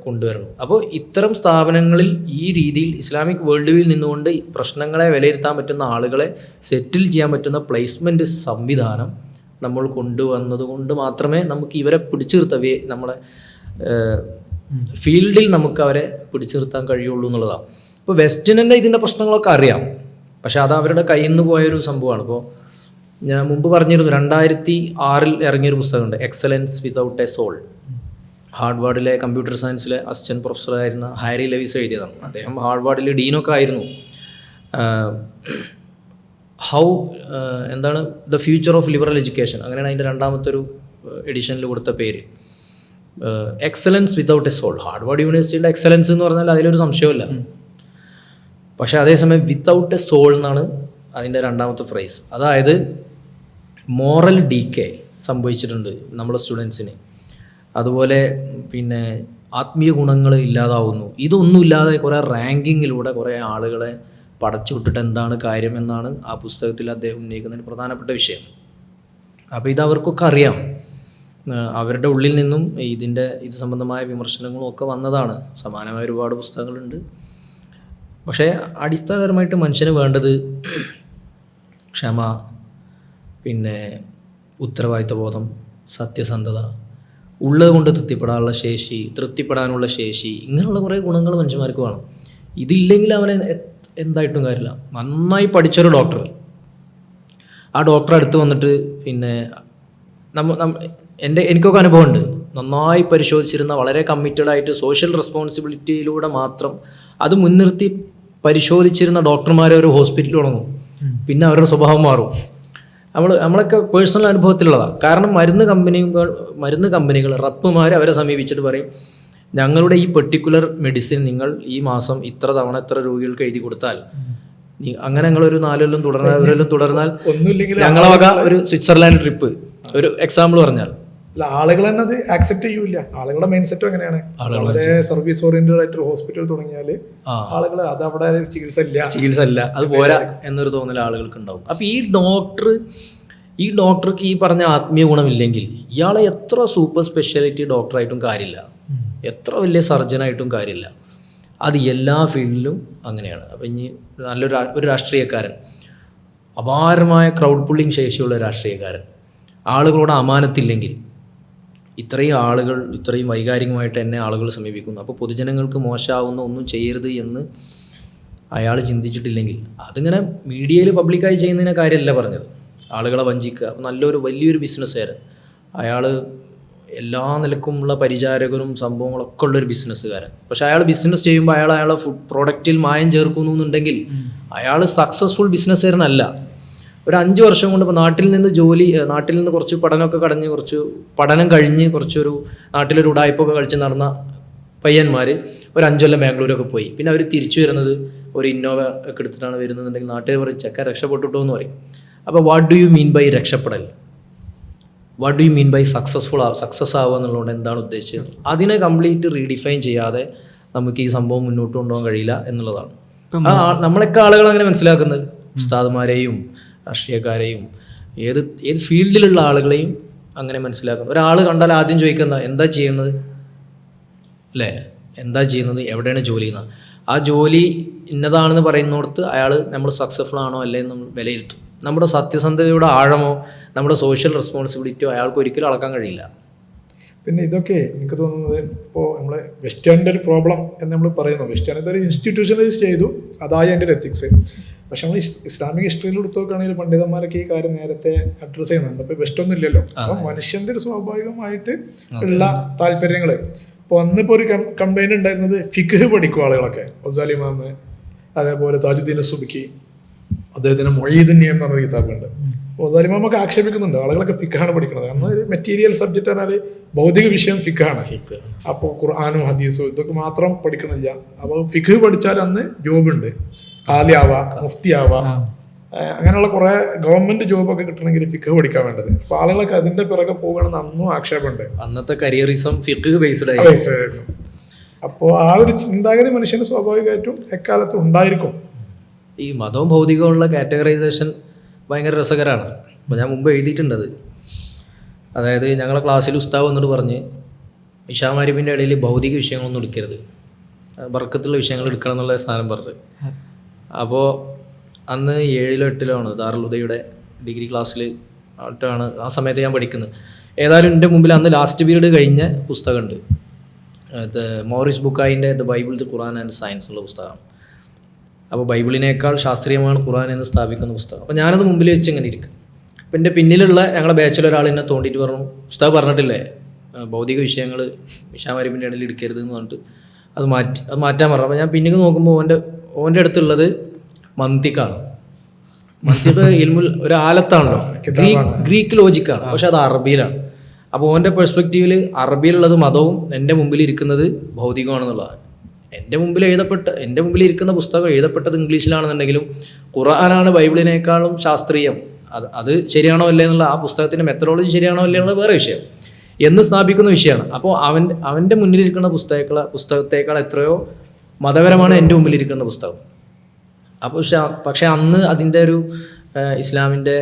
കൊണ്ടുവരണം. അപ്പോൾ ഇത്തരം സ്ഥാപനങ്ങളിൽ ഈ രീതിയിൽ ഇസ്ലാമിക് വേൾഡ് വ്യൂവിൽ നിന്നുകൊണ്ട് പ്രശ്നങ്ങളെ വിലയിരുത്താൻ പറ്റുന്ന ആളുകളെ സെറ്റിൽ ചെയ്യാൻ പറ്റുന്ന പ്ലേസ്മെൻറ്റ് സംവിധാനം നമ്മൾ കൊണ്ടുവന്നത് കൊണ്ട് മാത്രമേ നമുക്ക് ഇവരെ പിടിച്ചു നിർത്താൻ, നമ്മളെ ഫീൽഡിൽ നമുക്ക് അവരെ പിടിച്ചു നിർത്താൻ കഴിയുള്ളൂ എന്നുള്ളതാണ്. ഇപ്പോൾ വെസ്റ്റിന് തന്നെ ഇതിൻ്റെ പ്രശ്നങ്ങളൊക്കെ അറിയാം, പക്ഷേ അത് അവരുടെ കയ്യിൽ നിന്ന് പോയൊരു സംഭവമാണ്. ഇപ്പോൾ ഞാൻ മുമ്പ് പറഞ്ഞിരുന്നു, 2006 ഇറങ്ങിയൊരു പുസ്തകമുണ്ട്, എക്സലൻസ് വിതൗട്ട് എ സോൾ. ഹാർഡ്വാർഡിലെ കമ്പ്യൂട്ടർ സയൻസിലെ അസിസ്റ്റൻറ്റ് പ്രൊഫസറായിരുന്ന ഹാരി ലെവിസ് എഴുതിയതാണ്. അദ്ദേഹം ഹാർഡ്വാർഡിൽ ഡീനൊക്കെ ആയിരുന്നു. എന്താണ് the future of liberal education, അങ്ങനെയാണ് അതിൻ്റെ രണ്ടാമത്തെ ഒരു എഡിഷനിൽ കൊടുത്ത പേര്. Excellence without a soul. Harvard യൂണിവേഴ്സിറ്റിയുടെ എക്സലൻസ് എന്ന് പറഞ്ഞാൽ അതിലൊരു സംശയമില്ല. പക്ഷേ അതേസമയം വിത്തൗട്ട് എ സോൾ എന്നാണ് അതിൻ്റെ രണ്ടാമത്തെ ഫ്രേസ്. അതായത് മോറൽ ഡീക്കേ സംഭവിച്ചിട്ടുണ്ട് നമ്മുടെ സ്റ്റുഡൻസിന്. അതുപോലെ പിന്നെ ആത്മീയ ഗുണങ്ങൾ ഇല്ലാതാവുന്നു. ഇതൊന്നുമില്ലാതെ കുറേ റാങ്കിങ്ങിലൂടെ കുറേ ആളുകളെ പടച്ചു വിട്ടിട്ട് എന്താണ് കാര്യം എന്നാണ് ആ പുസ്തകത്തിൽ അദ്ദേഹം ഉന്നയിക്കുന്നതിന് പ്രധാനപ്പെട്ട വിഷയം. അപ്പോൾ ഇത് അവർക്കൊക്കെ അറിയാം. അവരുടെ ഉള്ളിൽ നിന്നും ഇത് സംബന്ധമായ വിമർശനങ്ങളും ഒക്കെ വന്നതാണ്. സമാനമായ ഒരുപാട് പുസ്തകങ്ങളുണ്ട്. പക്ഷേ അടിസ്ഥാനപരമായിട്ട് മനുഷ്യന് വേണ്ടത് ക്ഷമ, പിന്നെ ഉത്തരവാദിത്വബോധം, സത്യസന്ധത, ഉള്ളത് കൊണ്ട് തൃപ്തിപ്പെടാനുള്ള ശേഷി, ഇങ്ങനെയുള്ള കുറേ ഗുണങ്ങൾ മനുഷ്യന്മാർക്ക് വേണം. ഇതില്ലെങ്കിൽ അവനെ എന്തായിട്ടും കാര്യമില്ല. നന്നായി പഠിച്ചൊരു ഡോക്ടർ, ആ ഡോക്ടറെ അടുത്ത് വന്നിട്ട് പിന്നെ എനിക്കൊക്കെ അനുഭവമുണ്ട്. നന്നായി പരിശോധിച്ചിരുന്ന, വളരെ കമ്മിറ്റഡായിട്ട് സോഷ്യൽ റെസ്പോൺസിബിലിറ്റിയിലൂടെ മാത്രം അത് മുൻനിർത്തി പരിശോധിച്ചിരുന്ന ഡോക്ടർമാരെ ഒരു ഹോസ്പിറ്റലിൽ തുടങ്ങും. പിന്നെ അവരുടെ സ്വഭാവം മാറും. നമ്മളൊക്കെ പേഴ്സണൽ അനുഭവത്തിലുള്ളതാണ്. കാരണം മരുന്ന് കമ്പനികൾ റപ്പുമാർ അവരെ സമീപിച്ചിട്ട് പറയും, ഞങ്ങളുടെ ഈ പെർട്ടിക്കുലർ മെഡിസിൻ നിങ്ങൾ ഈ മാസം ഇത്ര തവണ ഇത്ര രോഗികൾക്ക് എഴുതി കൊടുത്താൽ, അങ്ങനെ ഞങ്ങളൊരു 4 കൊല്ലം തുടർന്നാൽ ഞങ്ങളെ വക ഒരു സ്വിറ്റ്സർലാൻഡ് ട്രിപ്പ്, ഒരു എക്സാമ്പിൾ പറഞ്ഞാൽ. ആളുകൾ തന്നെ അത് ആക്സെപ്റ്റ് ചെയ്യൂല. ആളുകളുടെ മൈൻഡ് സെറ്റും അങ്ങനെയാണ്. വളരെ സർവീസ് ഓറിയന്റഡ് ആയിട്ട് ഹോസ്പിറ്റൽ തുടങ്ങിയാൽ ആളുകൾ അത് അവിടെ ചികിത്സ ഇല്ല, അത് പോരാ എന്നൊരു തോന്നൽ ആളുകൾക്ക് ഉണ്ടാവും. അപ്പൊ ഈ ഡോക്ടർക്ക് ഈ പറഞ്ഞ ആത്മീയ ഗുണമില്ലെങ്കിൽ ഇയാളെ എത്ര സൂപ്പർ സ്പെഷ്യാലിറ്റി ഡോക്ടറായിട്ടും കാര്യമില്ല, എത്ര വലിയ സർജനായിട്ടും കാര്യമില്ല. അത് എല്ലാ ഫീൽഡിലും അങ്ങനെയാണ്. അപ്പം ഇനി ഒരു രാഷ്ട്രീയക്കാരൻ, അപാരമായ ക്രൗഡ് പുള്ളിങ് ശേഷിയുള്ള രാഷ്ട്രീയക്കാരൻ, ആളുകളോട് അമാനത്തില്ലെങ്കിൽ, ഇത്രയും ആളുകൾ ഇത്രയും വൈകാരികമായിട്ട് എന്നെ ആളുകൾ സമീപിക്കുന്നു, അപ്പോൾ പൊതുജനങ്ങൾക്ക് മോശമാവുന്ന ഒന്നും ചെയ്യരുത് എന്ന് അയാൾ ചിന്തിച്ചിട്ടില്ലെങ്കിൽ, അതിങ്ങനെ മീഡിയയിൽ പബ്ലിക്കായി ചെയ്യുന്നതിനെ കാര്യമല്ല പറഞ്ഞത്. ആളുകളെ വഞ്ചിക്കുക. വലിയൊരു ബിസിനസ്സുകാരൻ, അയാൾ എല്ലാ നിലക്കുമുള്ള പരിചാരകനും സംഭവങ്ങളൊക്കെ ഉള്ളൊരു ബിസിനസ്സുകാരൻ. പക്ഷെ അയാൾ ബിസിനസ് ചെയ്യുമ്പോൾ അയാളെ ഫുഡ് പ്രോഡക്റ്റിൽ മായം ചേർക്കുന്നു എന്നുണ്ടെങ്കിൽ അയാൾ സക്സസ്ഫുൾ ബിസിനസ്സുകാരനല്ല. ഒരു 5 വർഷം കൊണ്ട് ഇപ്പോൾ നാട്ടിൽ നിന്ന് കുറച്ച് പഠനമൊക്കെ പഠനം കഴിഞ്ഞ് കുറച്ചൊരു നാട്ടിലൊരു ഉടായ്പൊക്കെ കളിച്ച് നടന്ന പയ്യന്മാർ ഒരു 5 കൊല്ലം ബാംഗ്ലൂരൊക്കെ പോയി. പിന്നെ അവർ തിരിച്ചു വരുന്നത് ഒരു ഇന്നോവ ഒക്കെ എടുത്തിട്ടാണ് വരുന്നതെന്നുണ്ടെങ്കിൽ നാട്ടിൽ പറയും, ചെക്ക രക്ഷപ്പെട്ടിട്ടോ എന്ന് പറയും. അപ്പോൾ what do you mean by രക്ഷപ്പെടൽ? What do you mean by success ആവുക എന്നുള്ളതുകൊണ്ട് എന്താണ് ഉദ്ദേശിച്ചത്? അതിനെ കംപ്ലീറ്റ് റീഡിഫൈൻ ചെയ്യാതെ നമുക്ക് ഈ സംഭവം മുന്നോട്ട് കൊണ്ടുപോകാൻ കഴിയില്ല എന്നുള്ളതാണ്. നമ്മളൊക്കെ ആളുകൾ അങ്ങനെ മനസ്സിലാക്കുന്നത്, ഉസ്താദുമാരെയും രാഷ്ട്രീയക്കാരെയും ഏത് ഫീൽഡിലുള്ള ആളുകളെയും അങ്ങനെ മനസ്സിലാക്കുന്നു. ഒരാൾ കണ്ടാൽ ആദ്യം ചോദിക്കുന്ന എന്താ ചെയ്യുന്നത്, അല്ലേ? എന്താ ചെയ്യുന്നത്, എവിടെയാണ് ജോലി ചെയ്യുന്നത്? ആ ജോലി ഇന്നതാണെന്ന് പറയുന്നിടത്ത് അയാൾ നമ്മൾ സക്സസ്ഫുൾ ആണോ അല്ലേ എന്ന് നമ്മൾ വിലയിരുത്തും. നമ്മുടെ സത്യസന്ധതയുടെ ആഴമോ നമ്മുടെ സോഷ്യൽ റെസ്പോൺസിബിലിറ്റിയോ അയാൾക്ക് ഒരിക്കലും അളക്കാൻ കഴിയില്ല. പിന്നെ ഇതൊക്കെ എനിക്ക് തോന്നുന്നത് ഇപ്പോൾ നമ്മൾ വെസ്റ്റേണിൻ്റെ ഒരു പ്രോബ്ലം എന്ന് നമ്മൾ പറയുന്നു. വെസ്റ്റേൺ ഇതൊരു ഇൻസ്റ്റിറ്റ്യൂഷനലൈസ് ചെയ്തു, അതായി അതിൻ്റെ ഒരു എത്തിക്സ്. പക്ഷെ നമ്മൾ ഇസ്ലാമിക് ഹിസ്റ്ററിയിൽ എടുത്തു നോക്കുകയാണെങ്കിൽ പണ്ഡിതന്മാരൊക്കെ ഈ കാര്യം നേരത്തെ അഡ്രസ്സ് ചെയ്യുന്നുണ്ട്. അപ്പോൾ വെസ്റ്റൊന്നും ഇല്ലല്ലോ. അപ്പം മനുഷ്യൻ്റെ ഒരു സ്വാഭാവികമായിട്ട് ഉള്ള താല്പര്യങ്ങൾ. ഇപ്പോൾ അന്നിപ്പോൾ ഒരു കമ്പയിൻ ഉണ്ടായിരുന്നത് ഫിഖ് പഠിക്കും ആളുകളൊക്കെ. ഗസാലി ഇമാം, അതേപോലെ താജുദ്ദീൻ സുബ്കി, അദ്ദേഹത്തിന് മൊയ്ദുൻ നിയം എന്ന് പറഞ്ഞൊരു കിതാബുണ്ട്. ഗസാലി ഇമാമൊക്കെ ആക്ഷേപിക്കുന്നുണ്ട്, ആളുകളൊക്കെ ഫിഖാണ് പഠിക്കുന്നത്. കാരണം ഒരു മെറ്റീരിയൽ സബ്ജക്റ്റ് പറഞ്ഞാൽ ഭൗതിക വിഷയം ഫിഖാണ്. അപ്പോൾ ഖുർആാനും ഹദീസും ഇതൊക്കെ മാത്രം പഠിക്കണില്ല. അപ്പോൾ ഫിഖ് പഠിച്ചാൽ അന്ന് ജോബുണ്ട്, ഖാലി ആവാം, മുഫ്തി ആവാം, അങ്ങനെയുള്ള കുറേ ഗവൺമെന്റ് ജോബൊക്കെ കിട്ടണമെങ്കിൽ ഫിഖ് പഠിക്കാൻ വേണ്ടത്. അപ്പോൾ ആളുകളൊക്കെ അതിന്റെ പിറകെ പോകണമെന്ന് അന്നും ആക്ഷേപമുണ്ട്. അന്നത്തെ കരിയറിസം ഫിഖ് ബേസ്ഡ് ആയിരുന്നു. അപ്പോൾ ആ ഒരു ചിന്താഗതി മനുഷ്യന് സ്വാഭാവികമായിട്ടും എക്കാലത്തും ഉണ്ടായിരിക്കും. ഈ മതവും ഭൗതികവുമുള്ള കാറ്റഗറൈസേഷൻ ഭയങ്കര രസകരമാണ്. അപ്പോൾ ഞാൻ മുമ്പ് എഴുതിയിട്ടുണ്ടത്. അതായത് ഞങ്ങളെ ക്ലാസ്സിൽ ഉസ്താവ് എന്നിട്ട് പറഞ്ഞ് ഇശാ മഗ്‌രിബിൻ്റെ ഇടയിൽ ഭൗതിക വിഷയങ്ങളൊന്നും എടുക്കരുത്, ബർക്കത്തുള്ള വിഷയങ്ങൾ എടുക്കണം എന്നുള്ള സാധനം പറഞ്ഞത്. അപ്പോൾ അന്ന് 7-ലോ 8-ലോ ആണ്, ദാറുൽ ഹുദയുടെ ഡിഗ്രി ക്ലാസ്സിൽ ആയിട്ടാണ് ആ സമയത്ത് ഞാൻ പഠിക്കുന്നത്. ഏതായാലും എൻ്റെ മുമ്പിൽ അന്ന് ലാസ്റ്റ് പീരീഡ് കഴിഞ്ഞ പുസ്തകമുണ്ട്, മോറിസ് ബുക്കായിൻ്റെ the Bible, the Quran and science എന്നുള്ള പുസ്തകമാണ്. അപ്പോൾ ബൈബിളിനേക്കാൾ ശാസ്ത്രീയമാണ് ഖുർആൻ എന്ന് സ്ഥാപിക്കുന്ന പുസ്തകം. അപ്പോൾ ഞാനത് മുമ്പിൽ വെച്ച് ഇങ്ങനെ ഇരിക്കും. അപ്പോൾ എൻ്റെ പിന്നിലുള്ള ഞങ്ങളുടെ ബാച്ചിൽ ഒരാൾ എന്നെ തോണ്ടിയിട്ട് പറഞ്ഞു, ഉസ്താദ് പറഞ്ഞിട്ടില്ലേ ഭൗതിക വിഷയങ്ങൾ ഇശാ മഗ്‌രിബിൻ്റെ ഇടയിൽ എടുക്കരുത് എന്ന് പറഞ്ഞിട്ട് അത് മാറ്റാൻ പറഞ്ഞു. അപ്പോൾ ഞാൻ പിന്നിൽ നോക്കുമ്പോൾ ഓൻ്റെ അടുത്തുള്ളത് മന്തിക്കാണ്. മന്തിക്ക് ഇൽമുൽ ഒരു ആലത്താണല്ലോ, ഗ്രീക്ക് ലോജിക്കാണ്, പക്ഷെ അത് അറബിയിലാണ്. അപ്പോൾ ഓൻ്റെ പെർസ്പെക്റ്റീവിൽ അറബിയിലുള്ളത് മതവും എൻ്റെ മുമ്പിൽ ഇരിക്കുന്നത് ഭൗതികമാണെന്നുള്ളതാണ്. എൻ്റെ മുമ്പിൽ ഇരിക്കുന്ന പുസ്തകം എഴുതപ്പെട്ടത് ഇംഗ്ലീഷിലാണെന്നുണ്ടെങ്കിലും ഖുർആനാണ് ബൈബിളിനേക്കാളും ശാസ്ത്രീയം. അത് ശരിയാണോ അല്ലേ എന്നുള്ള, ആ പുസ്തകത്തിൻ്റെ മെത്തഡോളജി ശരിയാണോ അല്ലേ എന്നുള്ള വേറെ വിഷയം എന്ന് സ്ഥാപിക്കുന്ന വിഷയമാണ്. അപ്പോൾ അവൻ്റെ മുന്നിലിരിക്കുന്ന പുസ്തകത്തേക്കാൾ എത്രയോ മതപരമാണ് എൻ്റെ മുമ്പിലിരിക്കുന്ന പുസ്തകം. അപ്പോൾ പക്ഷേ അന്ന് അതിൻ്റെ ഒരു ഇസ്ലാമിൻ്റെ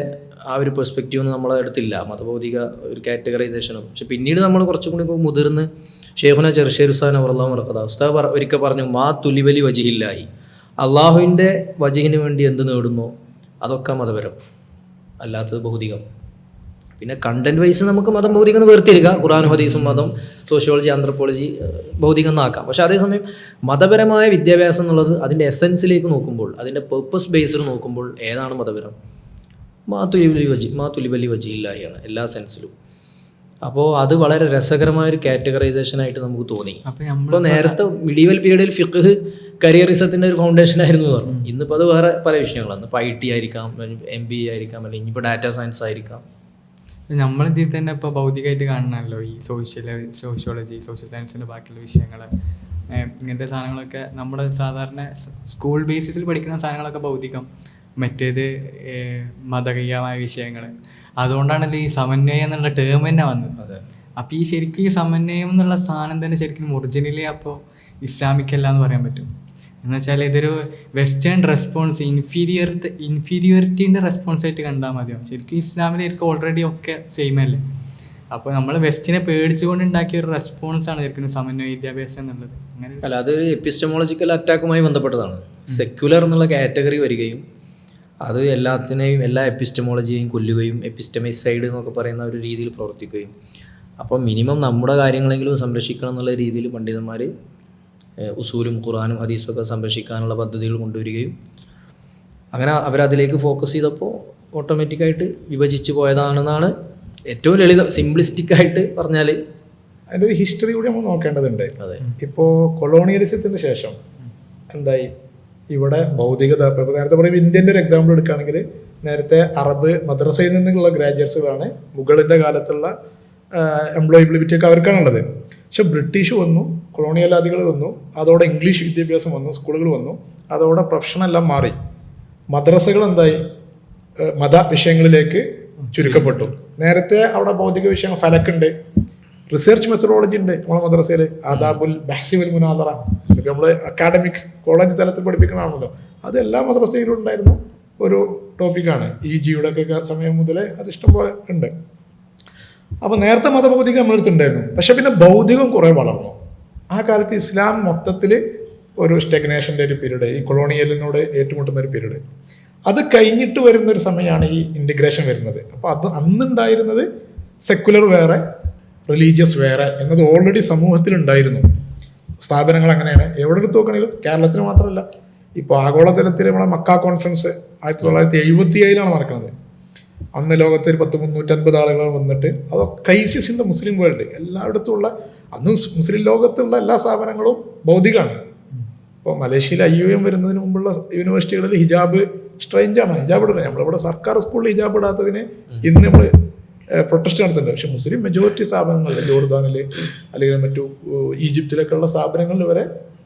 ആ ഒരു പെർസ്പെക്റ്റീവ് ഒന്നും നമ്മളെ അടുത്തില്ല, മതഭൗതിക ഒരു കാറ്റഗറൈസേഷനും. പക്ഷെ പിന്നീട് നമ്മൾ കുറച്ചും കൂടി മുതിർന്ന് ഷെയ്ഖുന ചെറുശ്ശേരി ഉസ്താദ് അവർലാഹു മർഖദ ഉസ്താദ് ഒരിക്കൽ പറഞ്ഞു, മാ തുലിബലി വജിഹില്ലാഹി, അള്ളാഹുവിൻ്റെ വജിഹിന് വേണ്ടി എന്ത് നേടുന്നോ അതൊക്കെ മതപരം, അല്ലാത്തത് ഭൗതികം. പിന്നെ കണ്ടന്റ് വൈസ് നമുക്ക് മതം ഭൗതികം എന്ന് വേർതിരിക്കുക, ഖുർആനും ഹദീസും മതം, സോഷ്യോളജി, ആന്ത്രപ്പോളജി ഭൗതികം എന്നാക്കാം. പക്ഷെ അതേസമയം മതപരമായ വിദ്യാഭ്യാസം എന്നുള്ളത് അതിൻ്റെ എസൻസിലേക്ക് നോക്കുമ്പോൾ, അതിൻ്റെ പേർപ്പസ് ബേസ്ഡ് നോക്കുമ്പോൾ ഏതാണ് മതപരം? മാ തുലിബലി വജിഹില്ലാഹിയാണ് എല്ലാ സെൻസിലും. അപ്പോൾ അത് വളരെ രസകരമായൊരു കാറ്റഗറൈസേഷനായിട്ട് നമുക്ക് തോന്നി. അപ്പോൾ നേരത്തെ മിഡീവൽ പീരീഡിൽ ഫിഖ് കരിയറിസത്തിൻ്റെ ഒരു ഫൗണ്ടേഷൻ ആയിരുന്നു എന്ന് പറഞ്ഞു. ഇന്നിപ്പോൾ അത് വേറെ പല വിഷയങ്ങളാണ്. ഇപ്പോൾ IT ആയിരിക്കാം, MBA ആയിരിക്കാം, അല്ലെങ്കിൽ ഇനിയിപ്പോൾ ഡാറ്റാ സയൻസ് ആയിരിക്കാം. നമ്മളിതിൽ തന്നെ ഇപ്പോൾ ഭൗതികമായിട്ട് കാണണമല്ലോ ഈ സോഷ്യോളജി, സോഷ്യൽ സയൻസിൻ്റെ ബാക്കിയുള്ള വിഷയങ്ങൾ, ഇങ്ങനത്തെ സാധനങ്ങളൊക്കെ നമ്മുടെ സാധാരണ സ്കൂൾ ബേസിസിൽ പഠിക്കുന്ന സാധനങ്ങളൊക്കെ ഭൗതികം, മറ്റേത് മതകീയമായ വിഷയങ്ങൾ. അതുകൊണ്ടാണല്ലോ ഈ സമന്വയം എന്നുള്ള ടേം തന്നെ വന്നത്. അപ്പോൾ ഈ ശരിക്കും ഈ സമന്വയം എന്നുള്ള സാധനം തന്നെ ശരിക്കും ഒറിജിനലി അപ്പോൾ ഇസ്ലാമിക് അല്ല എന്ന് പറയാൻ പറ്റും. എന്നുവെച്ചാൽ ഇതൊരു വെസ്റ്റേൺ റെസ്പോൺസ്, ഇൻഫീരിയോറിറ്റീൻ്റെ റെസ്പോൺസ് ആയിട്ട് കണ്ടാൽ മതിയാവും. ശരിക്കും ഇസ്ലാമിലേക്ക് ഓൾറെഡി ഒക്കെ സെയിം അല്ലേ. അപ്പോൾ നമ്മൾ വെസ്റ്റിനെ പേടിച്ചുകൊണ്ട് ഉണ്ടാക്കിയ ഒരു റെസ്പോൺസാണ് ശരിക്കും സമന്വയ വിദ്യാഭ്യാസം എന്നുള്ളത്. അങ്ങനെ അല്ല, അതൊരു എപ്പിസ്റ്റമോളജിക്കൽ അറ്റാക്കുമായി ബന്ധപ്പെട്ടതാണ്. സെക്യുലർ എന്നുള്ള കാറ്റഗറി വരികയും അത് എല്ലാത്തിനെയും, എല്ലാ എപ്പിസ്റ്റമോളജിയെയും കൊല്ലുകയും എപ്പിസ്റ്റമൈസൈഡ് എന്നൊക്കെ പറയുന്ന ഒരു രീതിയിൽ പ്രവർത്തിക്കുകയും, അപ്പോൾ മിനിമം നമ്മുടെ കാര്യങ്ങളെങ്കിലും സംരക്ഷിക്കണം എന്നുള്ള രീതിയിൽ പണ്ഡിതന്മാർ ഉസൂലും ഖുർആനും ഹദീസും ഒക്കെ സംരക്ഷിക്കാനുള്ള പദ്ധതികൾ കൊണ്ടുവരികയും അങ്ങനെ അവരതിലേക്ക് ഫോക്കസ് ചെയ്തപ്പോൾ ഓട്ടോമാറ്റിക്കായിട്ട് വിഭജിച്ച് പോയതാണെന്നാണ് ഏറ്റവും സിംപ്ലിസ്റ്റിക് ആയിട്ട് പറഞ്ഞാൽ. അതിൻ്റെ ഒരു ഹിസ്റ്ററി കൂടി നമ്മൾ നോക്കേണ്ടതുണ്ട്. അതെ, ഇപ്പോൾ കൊളോണിയലിസത്തിന് ശേഷം എന്തായി, ഇവിടെ ഭൗതികത, ഇപ്പോൾ നേരത്തെ പറയുമ്പോൾ ഇന്ത്യൻ്റെ ഒരു എക്സാമ്പിൾ എടുക്കുകയാണെങ്കിൽ നേരത്തെ അറബ് മദ്രസയിൽ നിന്നുള്ള ഗ്രാജുവേറ്റ്സുകളാണ് മുഗളിൻ്റെ കാലത്തുള്ള എംപ്ലോയബിലിറ്റി ഒക്കെ അവർക്കാണുള്ളത്. പക്ഷെ ബ്രിട്ടീഷ് വന്നു, കൊളോണിയലാദികൾ വന്നു, അതോടെ ഇംഗ്ലീഷ് വിദ്യാഭ്യാസം വന്നു, സ്കൂളുകൾ വന്നു, അതോടെ പ്രൊഫഷനെല്ലാം മാറി. മദ്രസകൾ എന്തായി, മത വിഷയങ്ങളിലേക്ക് ചുരുക്കപ്പെട്ടു. നേരത്തെ അവിടെ ഭൗതിക വിഷയങ്ങൾ ഫലക്കുണ്ട്, റിസർച്ച് മെത്തഡോളജി ഉണ്ട് നമ്മളെ മദ്രസയിൽ, ആദാബുൽ ബഹ്സി വൽ മുനാദറ, ഇതൊക്കെ നമ്മൾ അക്കാഡമിക് കോളേജ് തലത്തിൽ പഠിപ്പിക്കണമാണല്ലോ. അത് എല്ലാ മദ്രസയിലും ഉണ്ടായിരുന്ന ഒരു ടോപ്പിക്കാണ്. ജിയുടെ ഒക്കെ സമയം മുതലേ അത് ഇഷ്ടം പോലെ ഉണ്ട്. അപ്പോൾ നേരത്തെ മതഭൗതികം നമ്മളെടുത്തുണ്ടായിരുന്നു. പക്ഷെ പിന്നെ ഭൗതികം കുറേ വളർന്നു. ആ കാലത്ത് ഇസ്ലാം മൊത്തത്തിൽ ഒരു സ്റ്റെഗ്നേഷൻ്റെ ഒരു പീരീഡ്, ഈ കൊളോണിയലിനോട് ഏറ്റുമുട്ടുന്ന ഒരു പീരീഡ്, അത് കഴിഞ്ഞിട്ട് വരുന്നൊരു സമയമാണ് ഈ ഇൻറ്റിഗ്രേഷൻ വരുന്നത്. അപ്പോൾ അത് അന്നുണ്ടായിരുന്നത് സെക്കുലർ വേറെ, റിലീജിയസ് വേറെ എന്നത് ഓൾറെഡി സമൂഹത്തിലുണ്ടായിരുന്നു. സ്ഥാപനങ്ങൾ അങ്ങനെയാണ്. എവിടെ എടുത്ത് നോക്കണമെങ്കിലും, കേരളത്തിൽ മാത്രമല്ല, ഇപ്പോൾ ആഗോളതലത്തിൽ നമ്മളെ മക്ക കോൺഫറൻസ് 1977 നടക്കുന്നത്. അന്ന് ലോകത്തിൽ 350 ആളുകൾ വന്നിട്ട്, അത് crisis in the Muslim world, എല്ലായിടത്തും ഉള്ള, അന്ന് മുസ്ലിം ലോകത്തുള്ള എല്ലാ സ്ഥാപനങ്ങളും ഭൗതികമാണ്. ഇപ്പോൾ മലേഷ്യയിൽ IUM വരുന്നതിന് മുമ്പുള്ള യൂണിവേഴ്സിറ്റികളിൽ ഹിജാബ് സ്ട്രെയിഞ്ചാണ്, ഹിജാബ് ഇടില്ല. നമ്മളിവിടെ സർക്കാർ സ്കൂളിൽ ഹിജാബ് ഇടാത്തതിന് ഇന്ന് നമ്മൾ പ്രൊട്ടസ്റ്റ് നടത്തുന്നുണ്ട്. പക്ഷെ മുസ്ലിം മെജോറിറ്റി സ്ഥാപനങ്ങളിൽ, ജോർദാനിൽ അല്ലെങ്കിൽ മറ്റു ഈജിപ്തിലൊക്കെ ഉള്ള സ്ഥാപനങ്ങളിൽ വരെ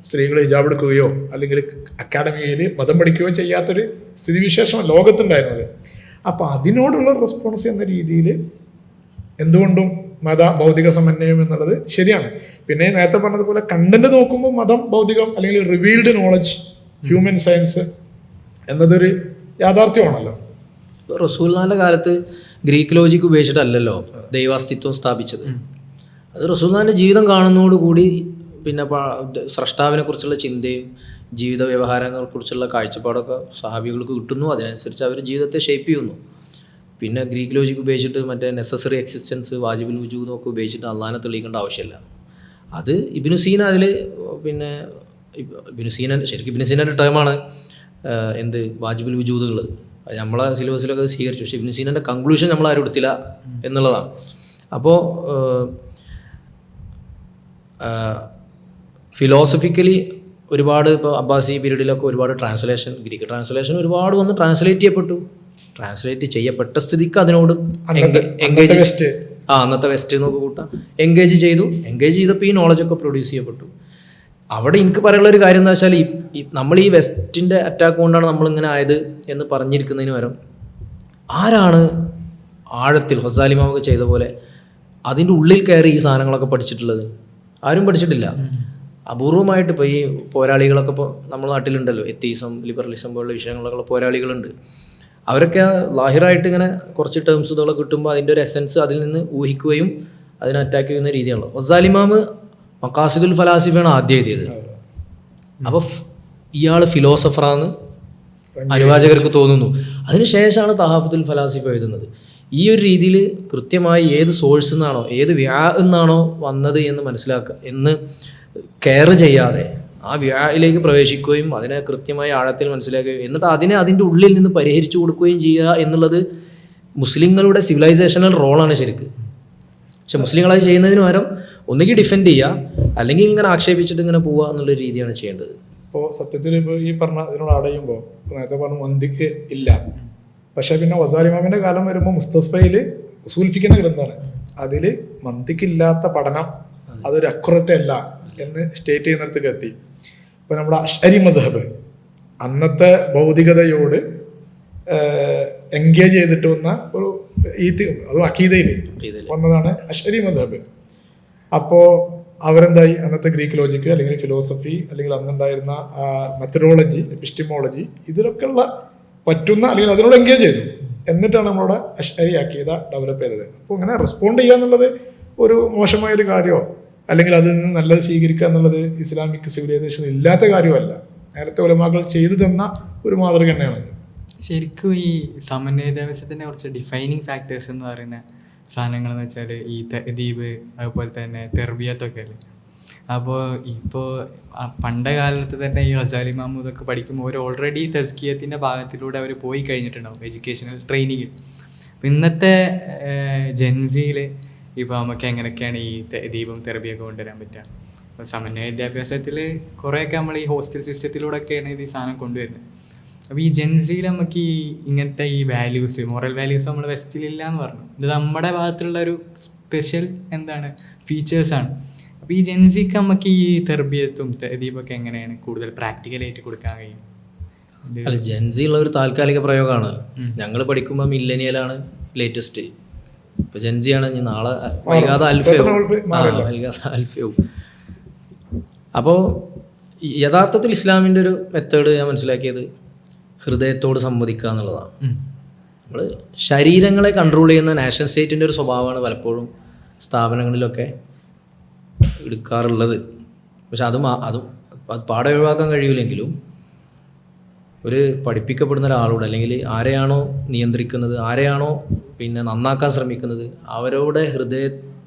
സ്ത്രീകൾ ഹിജാബ് എടുക്കുകയോ അല്ലെങ്കിൽ അക്കാഡമിയിൽ മതം പഠിക്കുകയോ ചെയ്യാത്തൊരു സ്ഥിതിവിശേഷമാണ് ലോകത്തുണ്ടായിരുന്നത്. അപ്പോൾ അതിനോടുള്ള റെസ്പോൺസ് എന്ന രീതിയിൽ എന്തുകൊണ്ടും ഭൗതിക സമന്വയം എന്നുള്ളത് ശരിയാണ്. പിന്നെ നേരത്തെ പറഞ്ഞതുപോലെ കണ്ടന്റ് നോക്കുമ്പോൾ മതം, ഭൗതികം അല്ലെങ്കിൽ റിവീൽഡ് നോളജ്, ഹ്യൂമൻ സയൻസ് എന്നതൊരു യാഥാർത്ഥ്യമാണല്ലോ. റസൂലുള്ളാഹിന്റെ കാലത്ത് ഗ്രീക്ക് ലോജിക്ക് ഉപയോഗിച്ചിട്ടല്ലല്ലോ ദൈവാസ്തിത്വം സ്ഥാപിച്ചത്. അത് റസൂലുള്ളാഹിന്റെ ജീവിതം കാണുന്നതോടുകൂടി പിന്നെ സ്രഷ്ടാവിനെ കുറിച്ചുള്ള ചിന്തയും ജീവിത വ്യവഹാരങ്ങളെക്കുറിച്ചുള്ള കാഴ്ചപ്പാടൊക്കെ സഹാബികൾക്ക് കിട്ടുന്നു. അതിനനുസരിച്ച് അവർ ജീവിതത്തെ ഷേപ്പ് ചെയ്യുന്നു. പിന്നെ ഗ്രീക്ക് ലോജിക്ക് ഉപയോഗിച്ചിട്ട് മറ്റേ നെസസറി എക്സിസ്റ്റൻസ്, വാജിബുൽ വുജൂദും ഒക്കെ ഉപയോഗിച്ചിട്ട് അള്ളാഹിനെ തെളിയിക്കേണ്ട ആവശ്യമില്ല. അത് ഇബ്നു സീന അതിൽ പിന്നെ ഇബ്നു സീനൻ്റെ ടേമാണ് എന്ത് വാജിബുൽ വുജൂദുകൾ. അത് നമ്മളെ സിലബസിലൊക്കെ സ്വീകരിച്ചു. പക്ഷേ ഇബ്നു സീനൻ്റെ കൺക്ലൂഷൻ നമ്മളാരും എടുത്തില്ല എന്നുള്ളതാണ്. അപ്പോൾ ഫിലോസഫിക്കലി ഒരുപാട് ഇപ്പോൾ അബ്ബാസി പീരീഡിലൊക്കെ ഒരുപാട് ട്രാൻസ്ലേഷൻ, ഗ്രീക്ക് ട്രാൻസ്ലേഷൻ ഒരുപാട് വന്ന് ട്രാൻസ്ലേറ്റ് ചെയ്യപ്പെട്ട സ്ഥിതിക്ക് അതിനോട് അന്നത്തെ വെസ്റ്റ് എന്നൊക്കെ കൂട്ടാം എൻഗേജ് ചെയ്തപ്പോൾ ഈ നോളജൊക്കെ പ്രൊഡ്യൂസ് ചെയ്യപ്പെട്ടു. അവിടെ എനിക്ക് പറയാനുള്ള ഒരു കാര്യം എന്താ വെച്ചാൽ നമ്മൾ ഈ വെസ്റ്റിൻ്റെ അറ്റാക്ക് കൊണ്ടാണ് നമ്മളിങ്ങനെ ആയത് എന്ന് പറഞ്ഞിരിക്കുന്നതിന് പകരം ആരാണ് ആഴത്തിൽ ഗസാലി ഇമാമൊക്കെ ചെയ്ത പോലെ അതിൻ്റെ ഉള്ളിൽ കയറി ഈ സാധനങ്ങളൊക്കെ പഠിച്ചിട്ടുള്ളത്? ആരും പഠിച്ചിട്ടില്ല. അപൂർവമായിട്ട് ഇപ്പോൾ ഈ പോരാളികളൊക്കെ ഇപ്പോൾ നമ്മുടെ നാട്ടിലുണ്ടല്ലോ, എത്തീസം, ലിബറലിസം പോലുള്ള വിഷയങ്ങളൊക്കെ പോരാളികളുണ്ട്. അവരൊക്കെ ലാഹിറായിട്ട് ഇങ്ങനെ കുറച്ച് ടേംസ് ഇതൊക്കെ കിട്ടുമ്പോൾ അതിൻ്റെ ഒരു എസെൻസ് അതിൽ നിന്ന് ഊഹിക്കുകയും അതിനെ അറ്റാക്ക് ചെയ്യുന്ന രീതിയാണല്ലോ. ഗസാലി ഇമാം മഖാസിദുൽ ഫലാസിഫയാണ് ആദ്യം എഴുതിയത്. അപ്പോൾ ഇയാൾ ഫിലോസഫറാന്ന് അനുവാചകർക്ക് തോന്നുന്നു. അതിനുശേഷമാണ് തഹാഫുത്തുൽ ഫലാസിഫ എഴുതുന്നത്. ഈ ഒരു രീതിയിൽ കൃത്യമായി ഏത് സോഴ്സിൽ നിന്നാണോ ഏത് എന്നാണോ വന്നത് എന്ന് മനസ്സിലാക്കുക എന്ന് കെയർ ചെയ്യാതെ ആ വ്യായിലേക്ക് പ്രവേശിക്കുകയും അതിനെ കൃത്യമായി ആഴത്തിൽ മനസ്സിലാക്കുകയും എന്നിട്ട് അതിനെ അതിൻ്റെ ഉള്ളിൽ നിന്ന് പരിഹരിച്ചു കൊടുക്കുകയും ചെയ്യുക എന്നുള്ളത് മുസ്ലിങ്ങളുടെ സിവിലൈസേഷണൽ റോളാണ് ശരിക്ക്. പക്ഷെ മുസ്ലിങ്ങളത് ചെയ്യുന്നതിന് പകരം ഒന്നുകിൽ ഡിഫെൻഡ് ചെയ്യുക അല്ലെങ്കിൽ ഇങ്ങനെ ആക്ഷേപിച്ചിട്ട് ഇങ്ങനെ പോവുക എന്നുള്ള രീതിയാണ് ചെയ്യേണ്ടത്. ഇപ്പോൾ സത്യത്തിൽ ഇപ്പോൾ ഈ പറഞ്ഞ ഇതിനോട് അടയുമ്പോൾ നേരത്തെ പറഞ്ഞ മന്തിക്ക് ഇല്ല. പക്ഷേ പിന്നെ ഗസാലി ഇമാമിൻ്റെ കാലം വരുമ്പോൾ മുസ്തസ്ഫയിൽ ഉസൂൽ ഫിഖിന്റെ ഗ്രന്ഥമാണ്, അതിൽ മന്തിക്കില്ലാത്ത പഠനം അതൊരു അക്യുറേറ്റ് അല്ല എന്ന് സ്റ്റേറ്റ് ചെയ്യുന്നിടത്തേക്ക് എത്തി. ഇപ്പോൾ നമ്മുടെ അശ്അരി മദ്ഹബ് അന്നത്തെ ഭൗതികതയോട് എൻഗേജ് ചെയ്തിട്ട് വന്ന ഒരു അതും അഖീദയിൽ വന്നതാണ് അശ്അരി മദ്ഹബ്. അപ്പോൾ അവരെന്തായി, അന്നത്തെ ഗ്രീക്ക് ലോജിക്ക് അല്ലെങ്കിൽ ഫിലോസഫി അല്ലെങ്കിൽ അന്നുണ്ടായിരുന്ന മെത്തഡോളജി, എപ്പിസ്റ്റിമോളജി ഇതിലൊക്കെയുള്ള പറ്റുന്ന അല്ലെങ്കിൽ അതിനോട് എൻഗേജ് ചെയ്തു. എന്നിട്ടാണ് നമ്മളോട് അശ്അരി അഖീദ ഡെവലപ്പ് ചെയ്തത്. അപ്പോൾ ഇങ്ങനെ റെസ്പോണ്ട് ചെയ്യുക എന്നുള്ളത് ഒരു മോശമായൊരു കാര്യമോ അല്ലെങ്കിൽ അതിൽ നിന്ന് നല്ലത് സ്വീകരിക്കുക എന്നുള്ളത് ഇസ്ലാമിക് സിവിലൈസേഷൻ ഇല്ലാത്ത കാര്യമല്ല. നേരത്തെ ഉലമാക്കൾ ചെയ്തു തന്ന ഒരു മാതൃക തന്നെയാണ്. ശരിക്കും ഈ സമന്വയദേവസ്യത്തിൻ്റെ കുറച്ച് ഡിഫൈനിങ് ഫാക്ടേഴ്സ് എന്ന് പറയുന്ന സാധനങ്ങളെന്ന് വെച്ചാൽ ഈ തഹ്ദീബ്, അതുപോലെ തന്നെ തെർബിയത്തൊക്കെ അല്ലേ. അപ്പോൾ ഇപ്പോൾ പണ്ട് കാലത്ത് തന്നെ ഈ ഗസാലി ഇമാം ഇതൊക്കെ പഠിക്കുമ്പോൾ അവർ ഓൾറെഡി തസ്കിയത്തിൻ്റെ ഭാഗത്തിലൂടെ അവർ പോയി കഴിഞ്ഞിട്ടുണ്ടാവും എഡ്യൂക്കേഷണൽ ട്രെയിനിങ്ങിൽ. അപ്പോൾ ഇന്നത്തെ ജെൻസിയിൽ ഇപ്പോൾ നമുക്ക് എങ്ങനെയൊക്കെയാണ് ഈ ദീപം തെറപ്പിയൊക്കെ കൊണ്ടുവരാൻ പറ്റുക? അപ്പോൾ സമന്വയ വിദ്യാഭ്യാസത്തിൽ കുറേയൊക്കെ നമ്മൾ ഈ ഹോസ്റ്റൽ സിസ്റ്റത്തിലൂടെയൊക്കെയാണ് ഇത് ഈ സാധനം കൊണ്ടുവരുന്നത്. അപ്പോൾ ഈ ജെൻസിയിൽ നമുക്ക് ഈ ഇങ്ങനത്തെ ഈ വാല്യൂസ്, മോറൽ വാല്യൂസ് നമ്മൾ വെസ്റ്റിലില്ല എന്ന് പറഞ്ഞു. ഇത് നമ്മുടെ ഭാഗത്തുള്ള ഒരു സ്പെഷ്യൽ എന്താണ് ഫീച്ചേഴ്സാണ്. അപ്പോൾ ഈ ജെൻസിക്ക് നമുക്ക് ഈ തെർബിയത്തും ദീപൊക്കെ എങ്ങനെയാണ് കൂടുതൽ പ്രാക്ടിക്കലായിട്ട് കൊടുക്കാൻ കഴിയും? അല്ല, ജെൻസി ഉള്ള ഒരു താൽക്കാലിക പ്രയോഗമാണ്. ഞങ്ങൾ പഠിക്കുമ്പോൾ മില്ലനിയലാണ് ലേറ്റസ്റ്റ്. ഇപ്പോൾ ജെൻസിയാണ് നാളെ വൈകാതെ അൽഫയാവും. അപ്പോൾ യഥാർത്ഥത്തിൽ ഇസ്ലാമിൻ്റെ ഒരു മെത്തേഡ് ഞാൻ മനസ്സിലാക്കിയത് ഹൃദയത്തോട് സംവദിക്കുക എന്നുള്ളതാണ്. നമ്മൾ ശരീരങ്ങളെ കൺട്രോൾ ചെയ്യുന്ന നാഷൻ സ്റ്റേറ്റിൻ്റെ ഒരു സ്വഭാവമാണ് പലപ്പോഴും സ്ഥാപനങ്ങളിലൊക്കെ എടുക്കാറുള്ളത്. പക്ഷെ അത് പാടെ ഒഴിവാക്കാൻ കഴിയില്ലെങ്കിലും ഒരു പഠിപ്പിക്കപ്പെടുന്ന ഒരാളോട് അല്ലെങ്കിൽ ആരെയാണോ നിയന്ത്രിക്കുന്നത്, ആരെയാണോ പിന്നെ നന്നാക്കാൻ ശ്രമിക്കുന്നത്, അവരുടെ